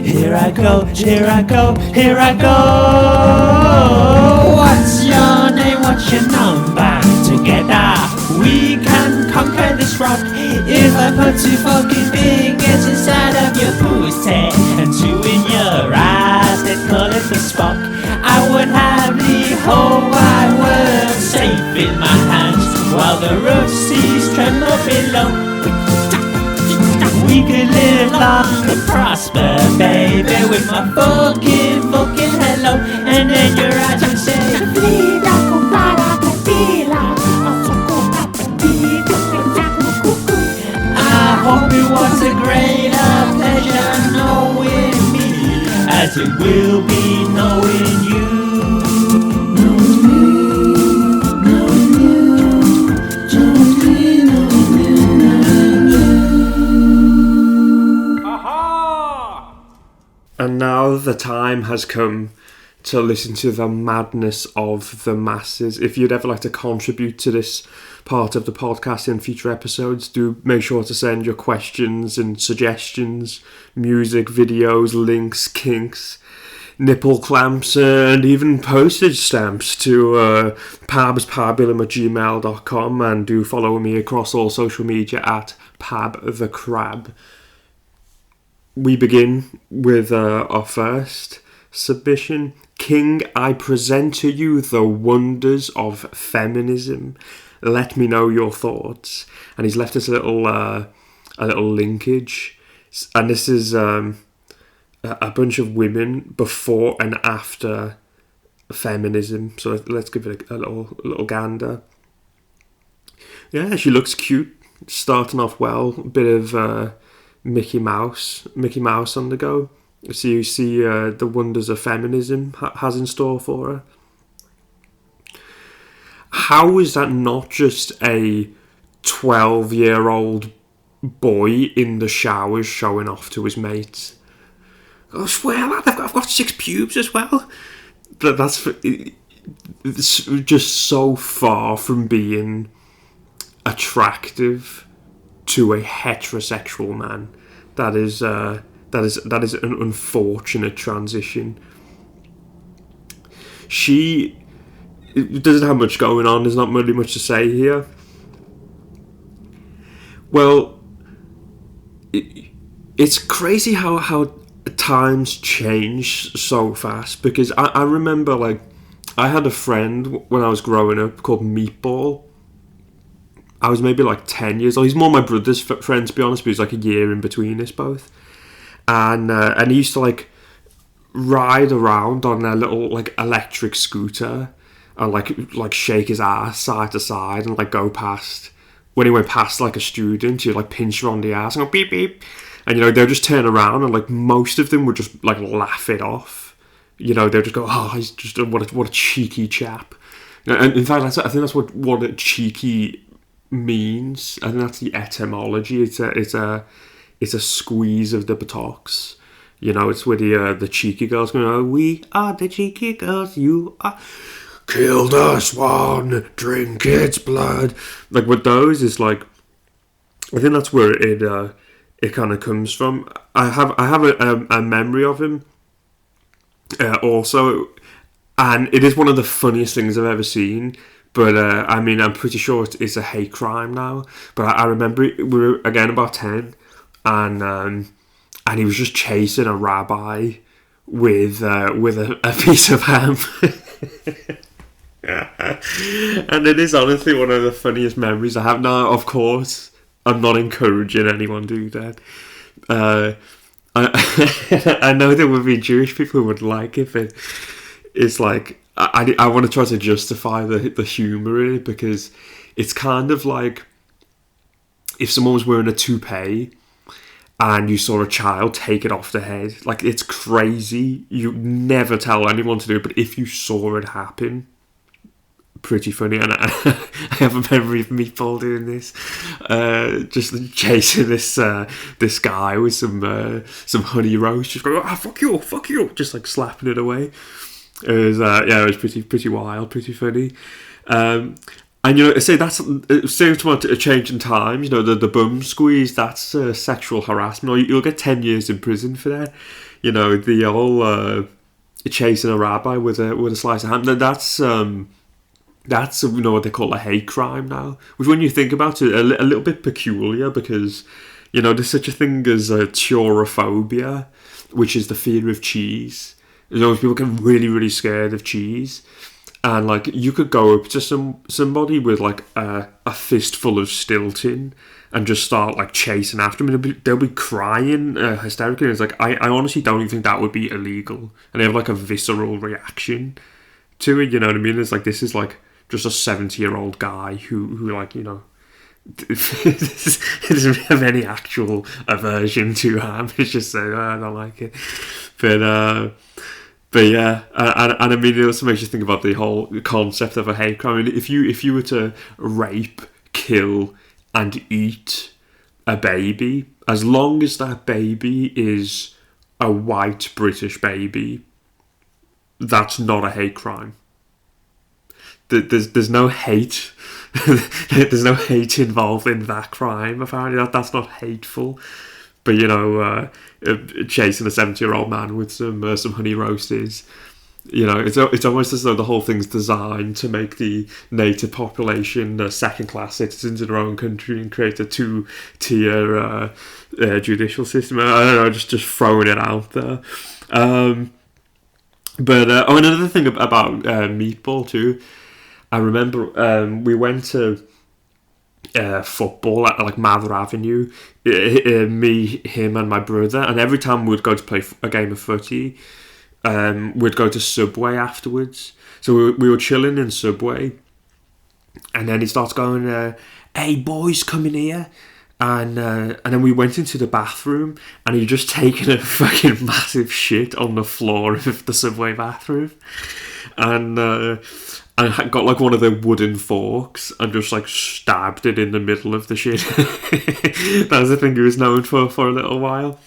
here I go, here I go, here I go. What's your name, what's your number? Together we can conquer this rock. If I put 2 fucking fingers inside of your pussy and 2 in your eyes, they'd call it the Spock. I would have the whole wide world safe in my hands while the rough seas tremble below. We could live long and prosper, baby, with my fucking hello. And then your eyes would say, I hope it was a greater pleasure knowing me as it will be knowing you. And now the time has come to listen to the madness of the masses. If you'd ever like to contribute to this part of the podcast in future episodes, do make sure to send your questions and suggestions, music, videos, links, kinks, nipple clamps, and even postage stamps to pabulum@gmail.com, and do follow me across all social media at pabthecrab. We begin with our first submission. King, I present to you the wonders of feminism. Let me know your thoughts. And he's left us a little linkage. And this is a bunch of women before and after feminism. So let's give it a little gander. Yeah, she looks cute. Starting off well. A bit of Mickey Mouse on the go. So you see the wonders of feminism has in store for her. How is that not just a 12-year-old boy in the showers showing off to his mates? I swear, lad, I've got 6 pubes as well. But it's just so far from being attractive to a heterosexual man. That is an unfortunate transition. She doesn't have much going on. There's not really much to say here. Well, it's crazy how times change so fast, because I remember, like, I had a friend when I was growing up called Meatball. I was maybe like 10 years old. He's more my brother's friend, to be honest, but he's like a year in between us both. And he used to like ride around on a little like electric scooter and like shake his ass side to side and like go past. When he went past like a student, he'd like pinch her on the ass and go beep beep. And they'll just turn around and like most of them would just like laugh it off. They'll just go, "Oh, he's just what a cheeky chap." And in fact, I think that's what a cheeky means. I think that's the etymology. It's a squeeze of the buttocks. It's where the cheeky girls going, "Oh, we are the cheeky girls. You are." Kill the swan, drink its blood. Like with those is like, I think that's where it kind of comes from. I have a memory of him also, and it is one of the funniest things I've ever seen. But I mean, I'm pretty sure it's a hate crime now. But I remember we were again about 10, and he was just chasing a rabbi with a piece of ham. And it is honestly one of the funniest memories I have now. Of course, I'm not encouraging anyone to do that. I know there would be Jewish people who would like it, but it's like I want to try to justify the humour in it, because it's kind of like if someone was wearing a toupee and you saw a child take it off the head. Like, it's crazy. You never tell anyone to do it, but if you saw it happen, pretty funny. And I have a memory of Meatball doing this, just chasing this guy with some honey roast, just going, fuck you, just like slapping it away. It was pretty wild, pretty funny. And I say that's same to a change in times. The bum squeeze, that's sexual harassment, or you'll get 10 years in prison for that. The whole chasing a rabbi with a slice of ham. That's what they call a hate crime now, which when you think about it, a little bit peculiar, because there's such a thing as chorophobia, which is the fear of cheese. People get really, really scared of cheese, and like you could go up to somebody with like a fistful of Stilton and just start like chasing after them. They'll be crying hysterically. And it's like I honestly don't even think that would be illegal, and they have like a visceral reaction to it. You know what I mean? It's like, this is like just a 70-year-old guy who like doesn't have any actual aversion to ham. It's just I don't like it, but yeah, and I mean, it also makes you think about the whole concept of a hate crime. I mean, if you were to rape, kill, and eat a baby, as long as that baby is a white British baby, that's not a hate crime. There's no hate. There's no hate involved in that crime. Apparently, that's not hateful. But chasing a 70-year-old man with some honey roast is, it's almost as though the whole thing's designed to make the native population second-class citizens in their own country and create a two-tier judicial system. I don't know, just throwing it out there. But another thing about Meatball too. I remember we went to football at like Mather Avenue, me, him and my brother, and every time we'd go to play a game of footy, we'd go to Subway afterwards. So we were chilling in Subway, and then he starts going, "Hey boys, come in here." And then we went into the bathroom, and he'd just taken a fucking massive shit on the floor of the Subway bathroom, and I got like one of the wooden forks and just like stabbed it in the middle of the shit. That was the thing he was known for a little while.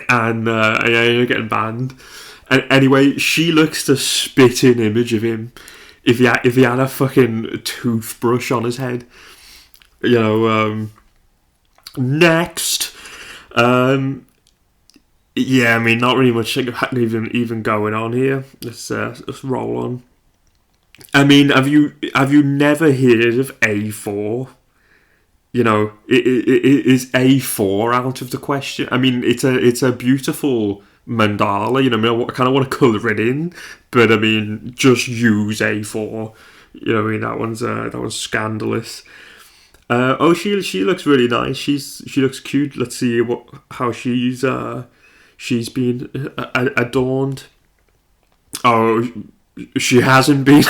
And you're getting banned. And anyway, she looks the spitting image of him if he had a fucking toothbrush on his head. Next. Yeah, I mean, not really much even going on here. Let's roll on. I mean, have you never heard of A4? Is A4 out of the question? I mean, it's a beautiful mandala. I mean, I kind of want to colour it in, but I mean, just use A4. I mean, that one's scandalous. She looks really nice. She looks cute. Let's see how she's been adorned. Oh, she hasn't been.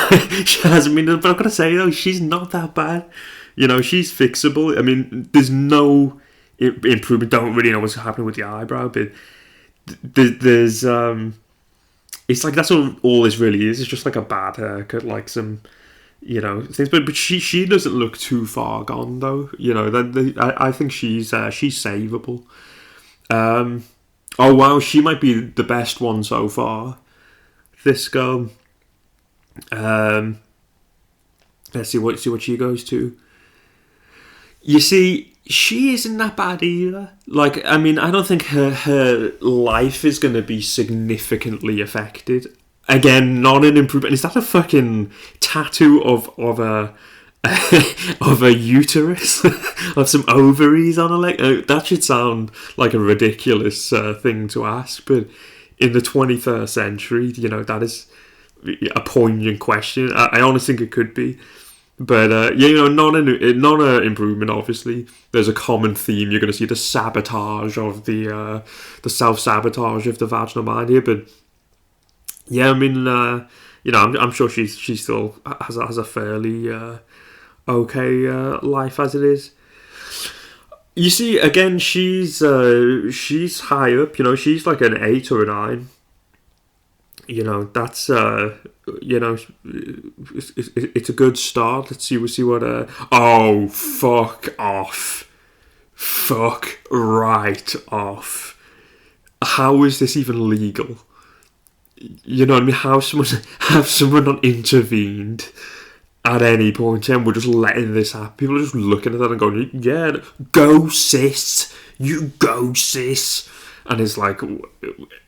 She hasn't been. But I've got to say though, she's not that bad. She's fixable. I mean, there's no improvement. Don't really know what's happening with the eyebrow, but there's it's like that's all this really is. It's just like a bad haircut, like some things. But she doesn't look too far gone though. I think she's savable. Oh wow, she might be the best one so far. This girl. Let's see what she goes to. You see, she isn't that bad either. Like, I mean, I don't think her life is going to be significantly affected. Again, not an improvement. Is that a fucking tattoo of a of a uterus of some ovaries on a leg? That should sound like a ridiculous thing to ask, but in the 21st century, that is a poignant question. I honestly think it could be. But not an improvement. Obviously, there's a common theme. You're going to see the sabotage of the self-sabotage of the vaginal mind here. But yeah, I mean, I'm sure she still has a fairly okay life as it is. You see, again, she's high up. She's like an 8 or a 9. That's it's a good start. Let's see. We'll see what. Oh, fuck off! Fuck right off! How is this even legal? What I mean? Have someone not intervened at any point, and we're just letting this happen? People are just looking at that and going, "Yeah, go sis, you go sis." And it's like,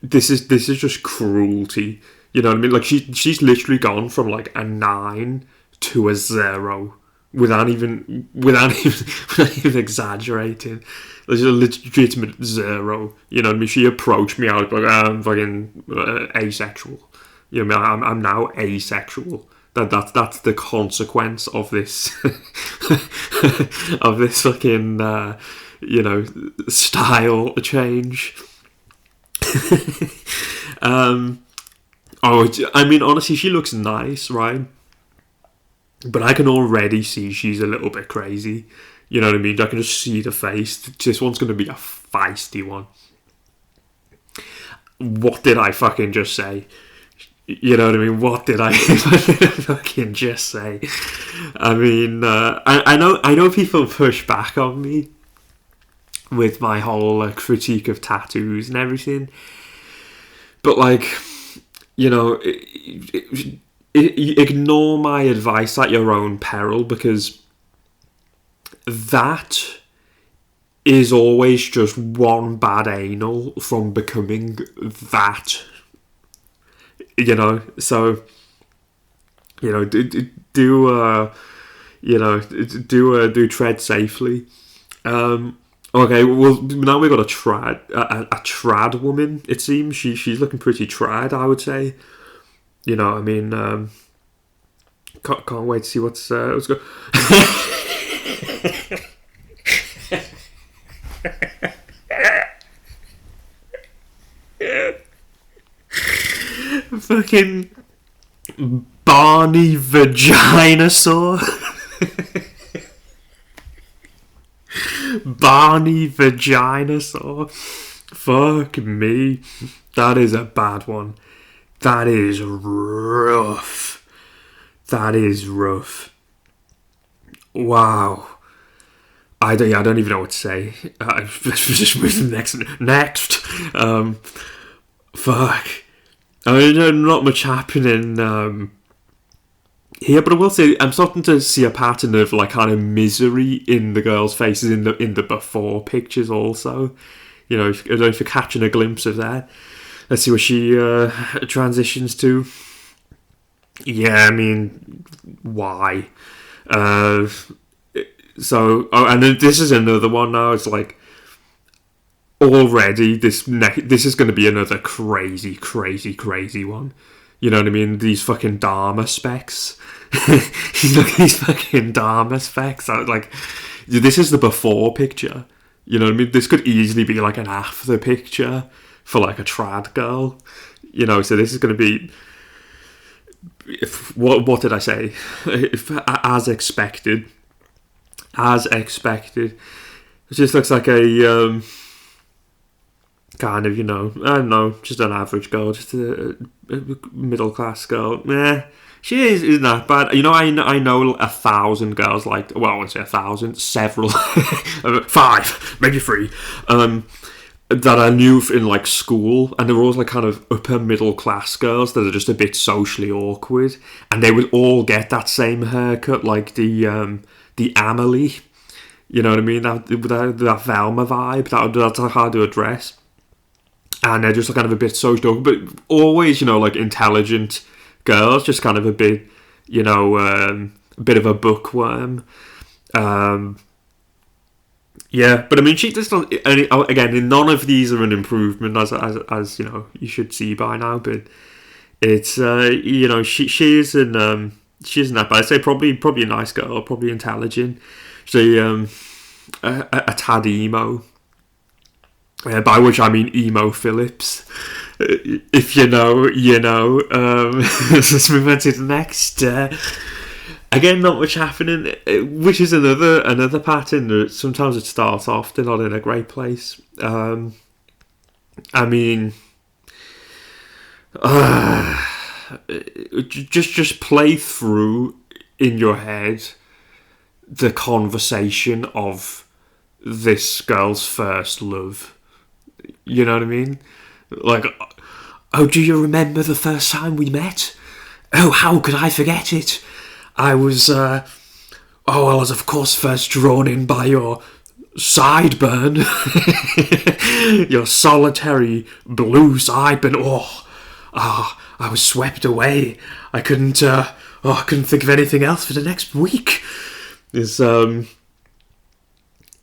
this is just cruelty. You know what I mean? Like she's literally gone from like a 9 to a 0 without even exaggerating. There's a legitimate 0. You know what I mean? She approached me out like I'm fucking asexual. You know what I mean? I'm now asexual. That's the consequence of this of this fucking style change. I mean, honestly, she looks nice, right? But I can already see she's a little bit crazy. You know what I mean? I can just see the face. This one's going to be a feisty one. What did I fucking just say? You know what I mean? What did I fucking just say? I mean, I know people push back on me with my whole critique of tattoos and everything, but like, ignore my advice at your own peril, because that is always just one bad anal from becoming that. So do tread safely. Okay, well, now we've got a trad woman, it seems. She's looking pretty trad, I would say. I mean, can't wait to see what's going. Fucking Barney Vaginasaur. Barney Vaginasaur. Fuck me. That is a bad one. That is rough. Wow. I don't even know what to say. Let's just move to the next. Fuck. I mean, not much happening Yeah, but I will say I'm starting to see a pattern of like kind of misery in the girls' faces in the before pictures also. You know, I don't know if you're catching a glimpse of that. Let's see what she transitions to. Yeah, I mean, why? And then this is another one now. It's like already this is going to be another crazy one. You know what I mean? These fucking Dharma specs. Look at these fucking Dharma specs. Like, this is the before picture. You know what I mean? This could easily be like an after picture for like a trad girl. You know, so this is going to be... What did I say? As expected. It just looks like a... kind of, you know, I don't know, just an average girl, just a middle class girl. She isn't that bad. You know, I know 1,000 girls like, well, I won't say 1,000, several, 5, maybe 3, that I knew in like school, and they were always like kind of upper middle class girls that are just a bit socially awkward, and they would all get that same haircut, like the Amelie. You know what I mean? That Velma vibe. That's how to address. And they're just kind of a bit social, but always, you know, like intelligent girls, just kind of a bit, you know, a bit of a bookworm. Yeah, but I mean, she just again, none of these are an improvement, as you know, you should see by now. But it's you know, she isn't that bad. I'd say probably a nice girl, probably intelligent. She a tad emo. By which I mean Emo Phillips. If you know, you know. Let's move on to the next. Again, not much happening, which is another pattern. That sometimes it starts off, they're not in a great place. I mean, just play through in your head the conversation of this girl's first love. You know what I mean? Like, oh, do you remember the first time we met? Oh, how could I forget it? I was, I was of course first drawn in by your sideburn. Your solitary blue sideburn. I was swept away. I couldn't think of anything else for the next week. It's,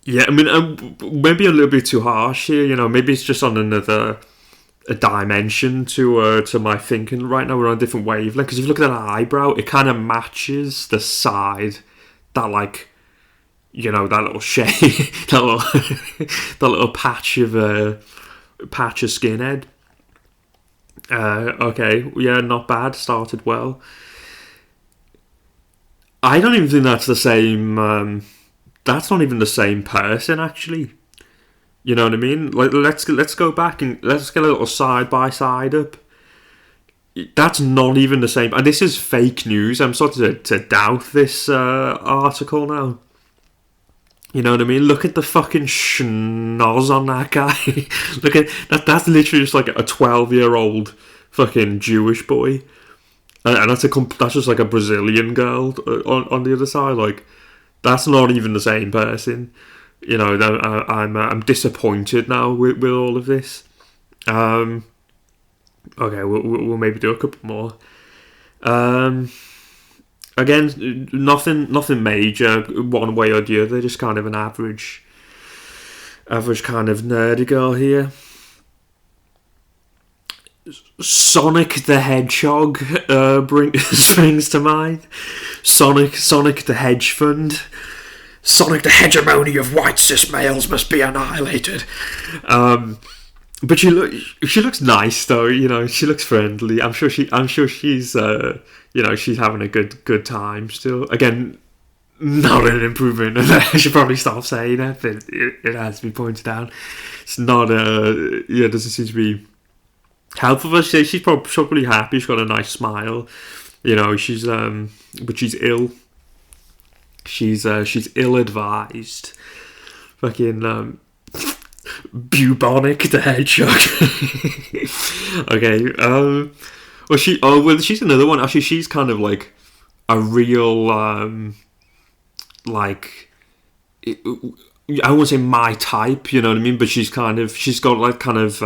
yeah, I mean, maybe a little bit too harsh here. You know, maybe it's just on a dimension to my thinking right now. We're on a different wavelength. Because if you look at that eyebrow, it kind of matches the side that, like, you know, that little shade, that little patch of skinhead. Okay, yeah, not bad. Started well. I don't even think that's the same. That's not even the same person, actually. You know what I mean? Like, let's go back and let's get a little side by side up. That's not even the same. And this is fake news. I'm starting to doubt this article now. You know what I mean? Look at the fucking schnoz on that guy. Look at that. That's literally just like a 12-year-old fucking Jewish boy, and that's just like a Brazilian girl on the other side. Like, that's not even the same person. You know, I'm disappointed now with all of this. Okay, we'll maybe do a couple more. Again, nothing major one way or the other. Just kind of an average kind of nerdy girl here. Sonic the Hedgehog springs to mind. Sonic the Hedge Fund. Sonic the hegemony of white cis males must be annihilated. But she looks nice though. You know, she looks friendly. I'm sure she's you know, she's having a good time still. Again, not an improvement. I should probably stop saying it, but it has to be pointed out. It's not it doesn't seem to be helpful for her. She's probably happy. She's got a nice smile. You know, she's but she's ill. She's ill-advised. Fucking bubonic the hedgehog. Okay. She's another one. Actually, she's kind of like a real like, I won't say my type, you know what I mean, but she's got like kind of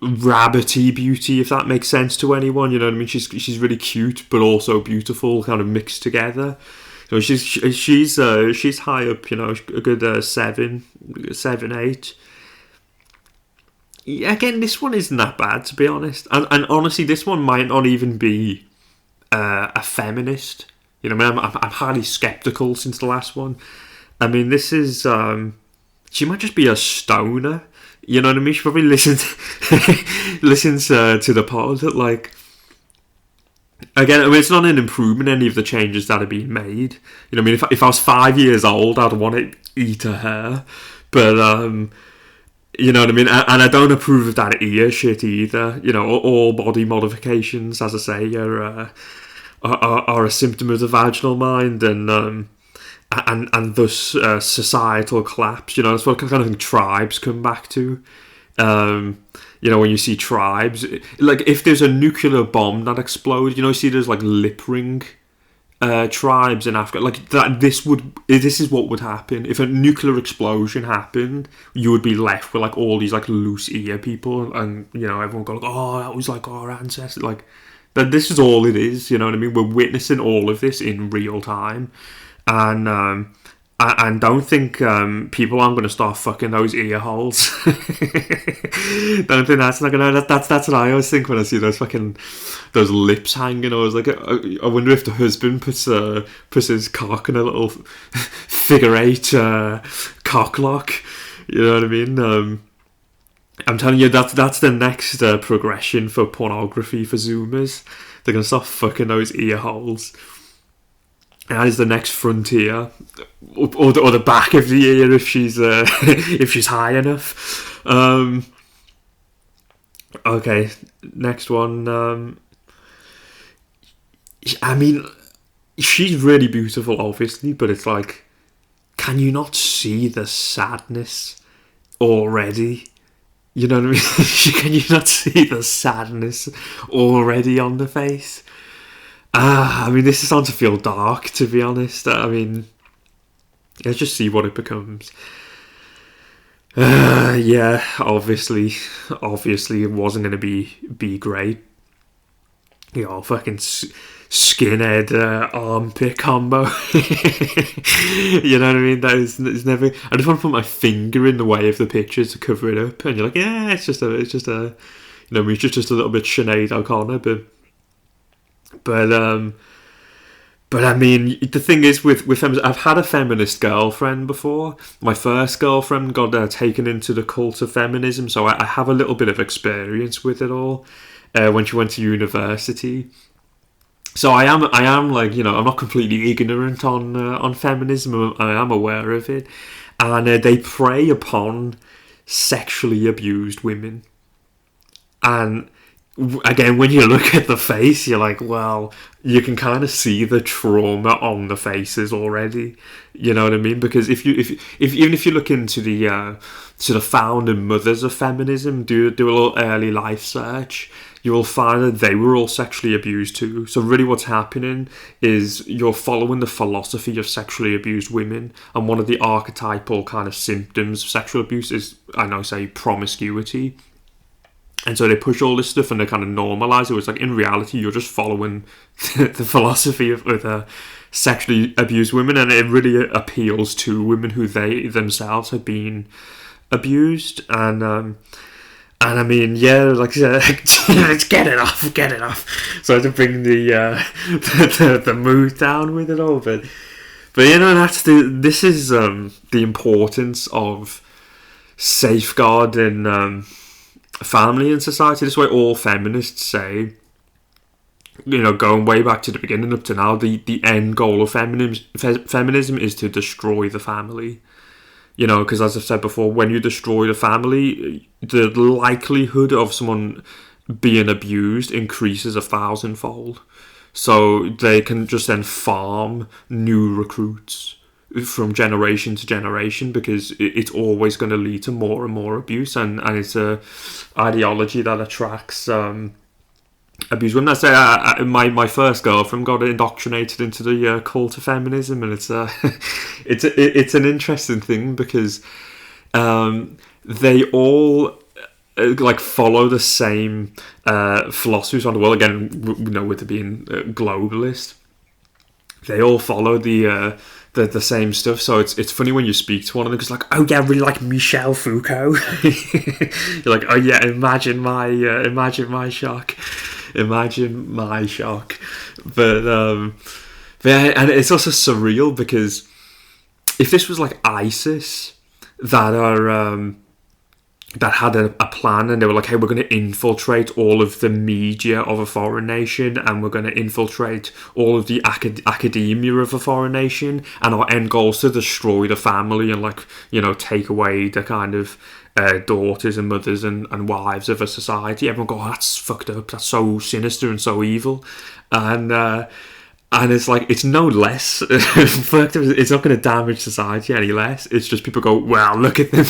rabbity beauty, if that makes sense to anyone, you know what I mean. She's really cute but also beautiful, kind of mixed together. You know, she's high up, you know, a good 7, 8. Yeah, again, this one isn't that bad, to be honest, and honestly, this one might not even be a feminist. You know, I mean, I'm highly skeptical since the last one. I mean, this is she might just be a stoner. You know what I mean? She probably listens to the pod. Like, again, I mean, it's not an improvement in any of the changes that are being made. You know, I mean, if I was 5 years old, I'd want to eat her hair, but you know what I mean. And I don't approve of that ear shit either. You know, all body modifications, as I say, are a symptom of the vaginal mind, and thus societal collapse. You know, that's what kind of thing tribes come back to. You know, when you see tribes, like if there's a nuclear bomb that explodes, you know, you see there's like lip ring tribes in Africa, like that. This is what would happen if a nuclear explosion happened. You would be left with like all these like loose ear people, and you know, everyone go like, oh, that was like our ancestors, like. But this is all it is, you know what I mean? We're witnessing all of this in real time. And don't think people aren't going to start fucking those ear holes. Don't think that's not going to... That's what I always think when I see those lips hanging. I was like, I wonder if the husband puts his cock in a little figure 8 cock lock. You know what I mean? I'm telling you, that's the next progression for pornography for Zoomers. They're gonna start fucking those ear holes. And that is the next frontier, or the back of the ear if she's if she's high enough. Okay, next one. I mean, she's really beautiful, obviously, but it's like, can you not see the sadness already? You know what I mean? Can you not see the sadness already on the face? I mean, this is starting to feel dark, to be honest. I mean, let's just see what it becomes. Yeah, obviously it wasn't going to be great. You know, fucking skinhead armpit combo. You know what I mean? It's never. I just want to put my finger in the way of the picture to cover it up, and you're like, yeah, it's just a, you know, it's just a little bit Sinead O'Connor, but I mean, the thing is with feminism, I've had a feminist girlfriend before. My first girlfriend got taken into the cult of feminism, so I have a little bit of experience with it all. When she went to university. So I am like, you know, I'm not completely ignorant on feminism. I am aware of it, and they prey upon sexually abused women. And again, when you look at the face, you're like, well, you can kind of see the trauma on the faces already. You know what I mean? Because if even if you look into the founding mothers of feminism, do a little early life search, you will find that they were all sexually abused too. So really what's happening is you're following the philosophy of sexually abused women, and one of the archetypal kind of symptoms of sexual abuse is, I know, say, promiscuity. And so they push all this stuff and they kind of normalise it. It's like, in reality, you're just following the philosophy of sexually abused women, and it really appeals to women who they themselves have been abused. And I mean, yeah, like I said, let's get it off. So to bring the mood down with it all, but you know, this is the importance of safeguarding family and society. This is why all feminists say, you know, going way back to the beginning up to now, the end goal of feminism is to destroy the family. You know, because as I've said before, when you destroy the family, the likelihood of someone being abused increases 1,000-fold. So they can just then farm new recruits from generation to generation, because it's always going to lead to more and more abuse, and it's a ideology that attracts abuse women. I say my first girlfriend got indoctrinated into the cult of feminism, and it's it's an interesting thing because they all like follow the same philosophies on the world. Again, with it being globalist, they all follow the same stuff. So it's funny when you speak to one of them because like, oh yeah, I really like Michel Foucault. You're like, oh yeah, imagine my shock. Imagine my shock. But yeah, and it's also surreal because if this was like ISIS that are that had a plan and they were like, hey, we're going to infiltrate all of the media of a foreign nation and we're going to infiltrate all of the academia of a foreign nation, and our end goal is to destroy the family and like, take away the kind of daughters and mothers and wives of a society. Everyone go, oh, that's fucked up, that's so sinister and so evil. And it's like, it's no less it's not going to damage society any less. It's just people go, well, look at them.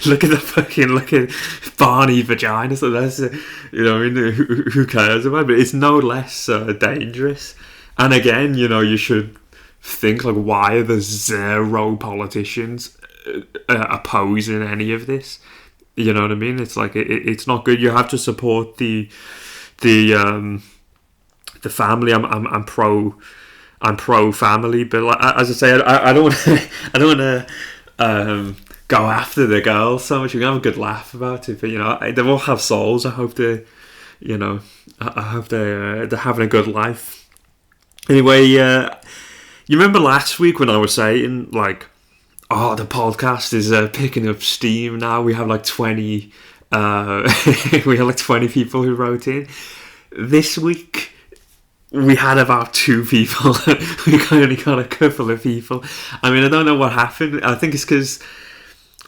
look at Barney vagina. So that's who cares about it? But it's no less dangerous. And again, you should think like, why are there zero politicians opposing any of this? You know what I mean? It's like it's not good. You have to support the family. I'm pro family, but like, as I say, I don't want to go after the girls so much. We can have a good laugh about it, but they all have souls. I hope they, I hope they're having a good life. Anyway, you remember last week when I was saying like, oh, the podcast is picking up steam now. We have like 20 people who wrote in. This week we had about 2 people. We only got a couple of people. I mean, I don't know what happened. I think it's because,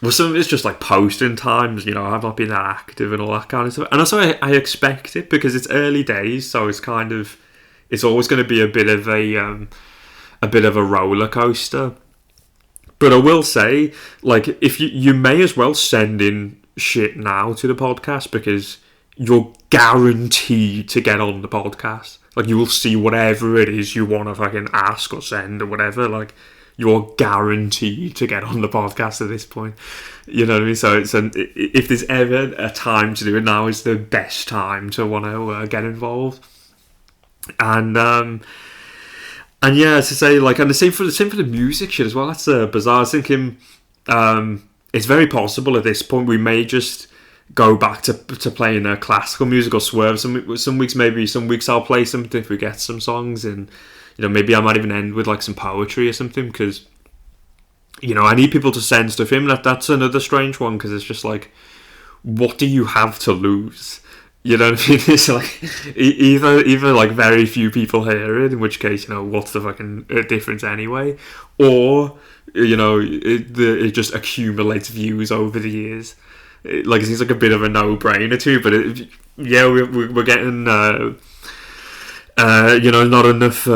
well, some of it's just like posting times. I've not been that active and all that kind of stuff. And also, I expect it because it's early days, so it's it's always going to be a bit of a roller coaster. But I will say, like, if you may as well send in shit now to the podcast because you're guaranteed to get on the podcast. Like, you will see whatever it is you want to fucking ask or send or whatever. Like, you're guaranteed to get on the podcast at this point. You know what I mean? So if there's ever a time to do it, now is the best time to want to get involved. And yeah, to say, like, and the same for the music shit as well. That's bizarre. I was thinking it's very possible at this point we may just go back to playing classical music or swerve some weeks. Maybe some weeks I'll play something if we get some songs, and maybe I might even end with like some poetry or something, because I need people to send stuff in. That's another strange one, because it's just like, what do you have to lose? You know what I mean? It's like either like very few people hear it, in which case, what's the fucking difference anyway, or it just accumulates views over the years. It seems like a bit of a no-brainer too, but we're getting not enough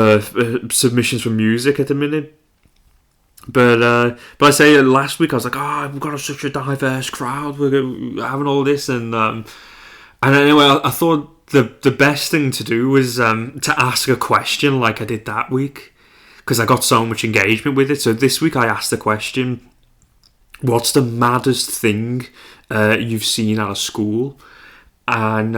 submissions for music at the minute. But I say last week I was like, oh, we've got such a diverse crowd, we're having all this, and anyway, I thought the best thing to do was to ask a question like I did that week, because I got so much engagement with it. So this week I asked the question, what's the maddest thing you've seen out of school? And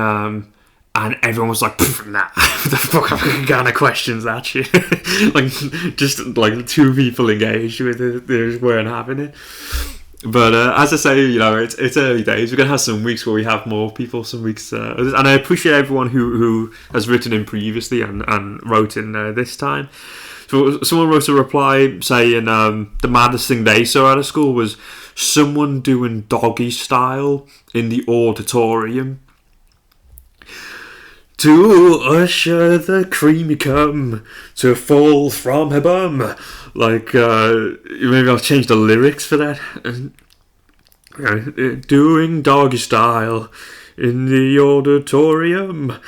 everyone was like, nah, what the fuck kind of questions that shit? Like, just like 2 people engaged with it, they just weren't having it. But as I say, it's early days. We're going to have some weeks where we have more people, some weeks, and I appreciate everyone who has written in previously and wrote in this time. So someone wrote a reply saying the maddest thing they saw out of school was someone doing doggy style in the auditorium to usher the creamy cum to fall from her bum. Like, maybe I'll change the lyrics for that. Doing doggy style in the auditorium.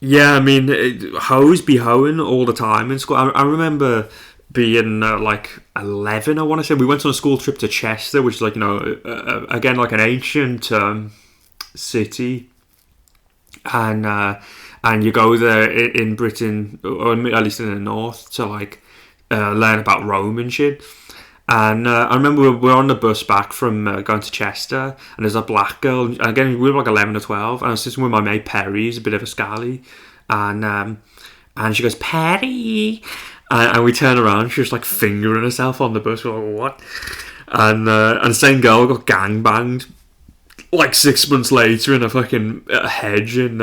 Yeah, I mean, hoes be hoeing all the time in school. I remember being like 11, I want to say. We went on a school trip to Chester, which is like, again, like an ancient city. and you go there in Britain, or at least in the north, to like learn about Rome and shit. And I remember we were on the bus back from going to Chester, and there's a black girl, and again we were like 11 or 12, and I was sitting with my mate Perry, who's a bit of a scally, and she goes, Perry, and we turn around, she's like fingering herself on the bus. We're like, what? And the same girl got gangbanged like 6 months later in a fucking hedge in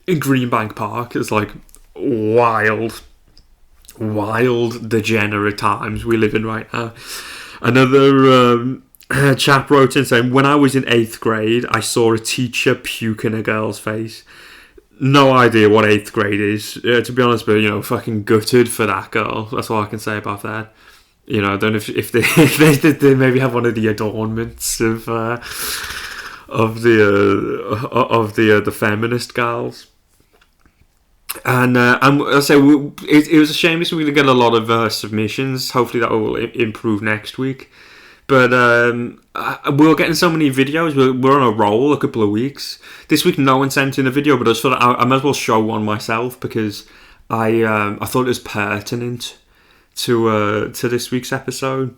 Greenbank Park. It's like wild degenerate times we live in right now. Another chap wrote in saying, when I was in 8th grade I saw a teacher puke in a girl's face. No idea what 8th grade is, to be honest, but you know, fucking gutted for that girl. That's all I can say about that. You know, I don't know if they maybe have one of the adornments of the feminist gals. And I say it was a shame this week to get a lot of submissions. Hopefully that will improve next week. But we're getting so many videos. We're on a roll a couple of weeks. This week no one sent in a video, but I just thought I might as well show one myself because I thought it was pertinent to this week's episode.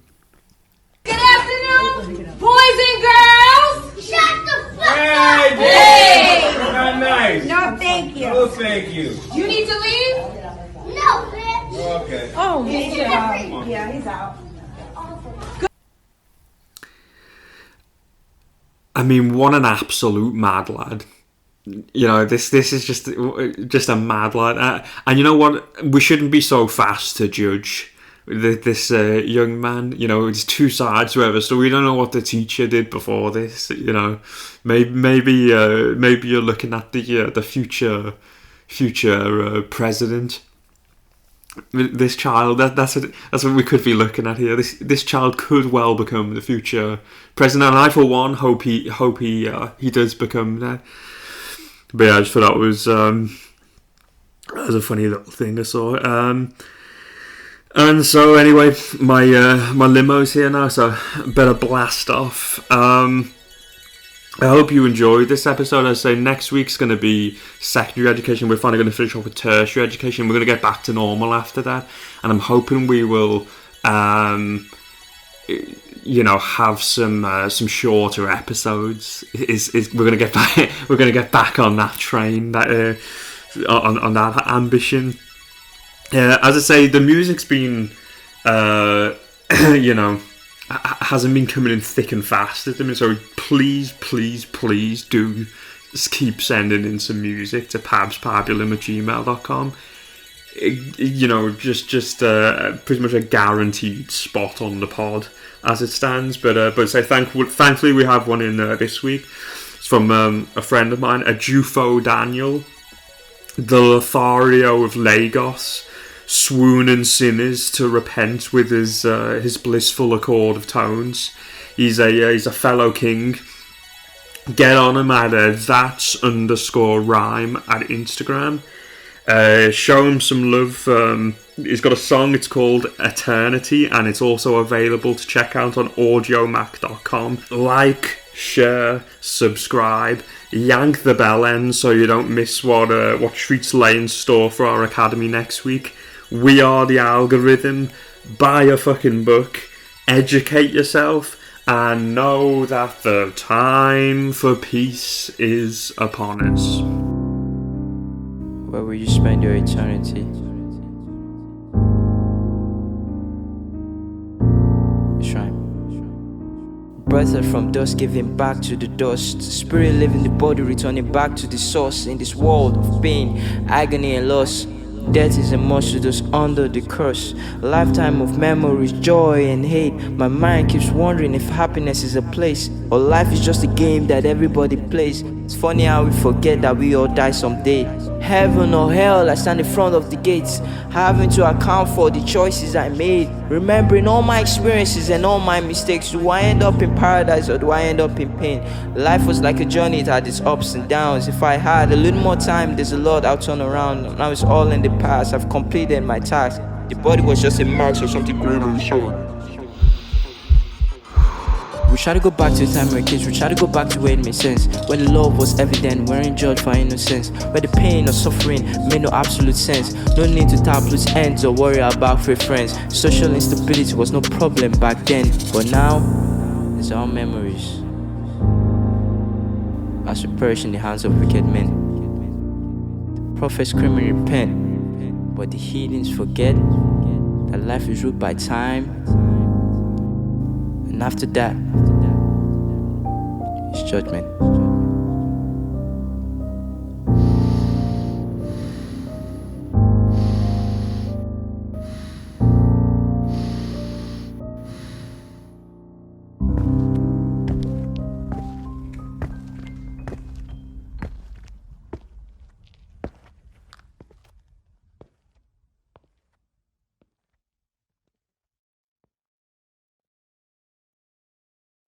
Good afternoon, boys and girls. Shut the fuck up. Hey! Not nice. No, thank you. Oh, thank you. You need to leave? No, bitch. Okay. Oh, he's out. Yeah, he's out. I mean, what an absolute mad lad. You know, this is just a mad lad. And you know what? We shouldn't be so fast to judge this young man. You know, it's two sides, whatever. So we don't know what the teacher did before this. You know, maybe you're looking at the future president. This child, that's what we could be looking at here. This child could well become the future president, and I for one hope he does become that. But yeah, I just thought that was a funny little thing I saw. And so anyway, my limo's here now, so better blast off. I hope you enjoyed this episode. I say next week's going to be secondary education. We're finally going to finish off with tertiary education. We're going to get back to normal after that, and I'm hoping we will, have some shorter episodes. We're going to get back on that train, that on that ambition. As I say, the music's been, hasn't been coming in thick and fast at the minute, so please do keep sending in some music to pabulum@gmail.com. Just pretty much a guaranteed spot on the pod as it stands, but say thankfully we have one in this week. It's from a friend of mine, a Jufo Daniel, the Lothario of Lagos, swooning sinners to repent with his blissful accord of tones. He's a fellow king. Get on him at @that's_rhyme at Instagram. Show him some love. He's got a song, it's called Eternity, and it's also available to check out on audiomac.com. Like, share, subscribe, yank the bell end so you don't miss what treats lay in store for our academy next week. We are the algorithm. Buy a fucking book, educate yourself, and know that the time for peace is upon us. Where will you spend your eternity? That's right. Breath from dust giving back to the dust. Spirit leaving the body, returning back to the source. In this world of pain, agony and loss, death is a must to those under the curse. A lifetime of memories, joy and hate. My mind keeps wondering if happiness is a place, or life is just a game that everybody plays. It's funny how we forget that we all die someday. Heaven or hell, I stand in front of the gates, having to account for the choices I made. Remembering all my experiences and all my mistakes. Do I end up in paradise or do I end up in pain? Life was like a journey, it had its ups and downs. If I had a little more time, there's a lot I'll turn around. Now it's all in the past, I've completed my task. The body was just a mark of something greater in soul. We try to go back to the time we were kids. We try to go back to where it made sense, where the love was evident, we weren't judged for innocence, where the pain or suffering made no absolute sense. No need to tap loose ends or worry about free friends. Social instability was no problem back then, but now it's our memories as we perish in the hands of wicked men. The prophets screaming repent, but the heathens forget that life is ruled by time, and after that, it's judgment.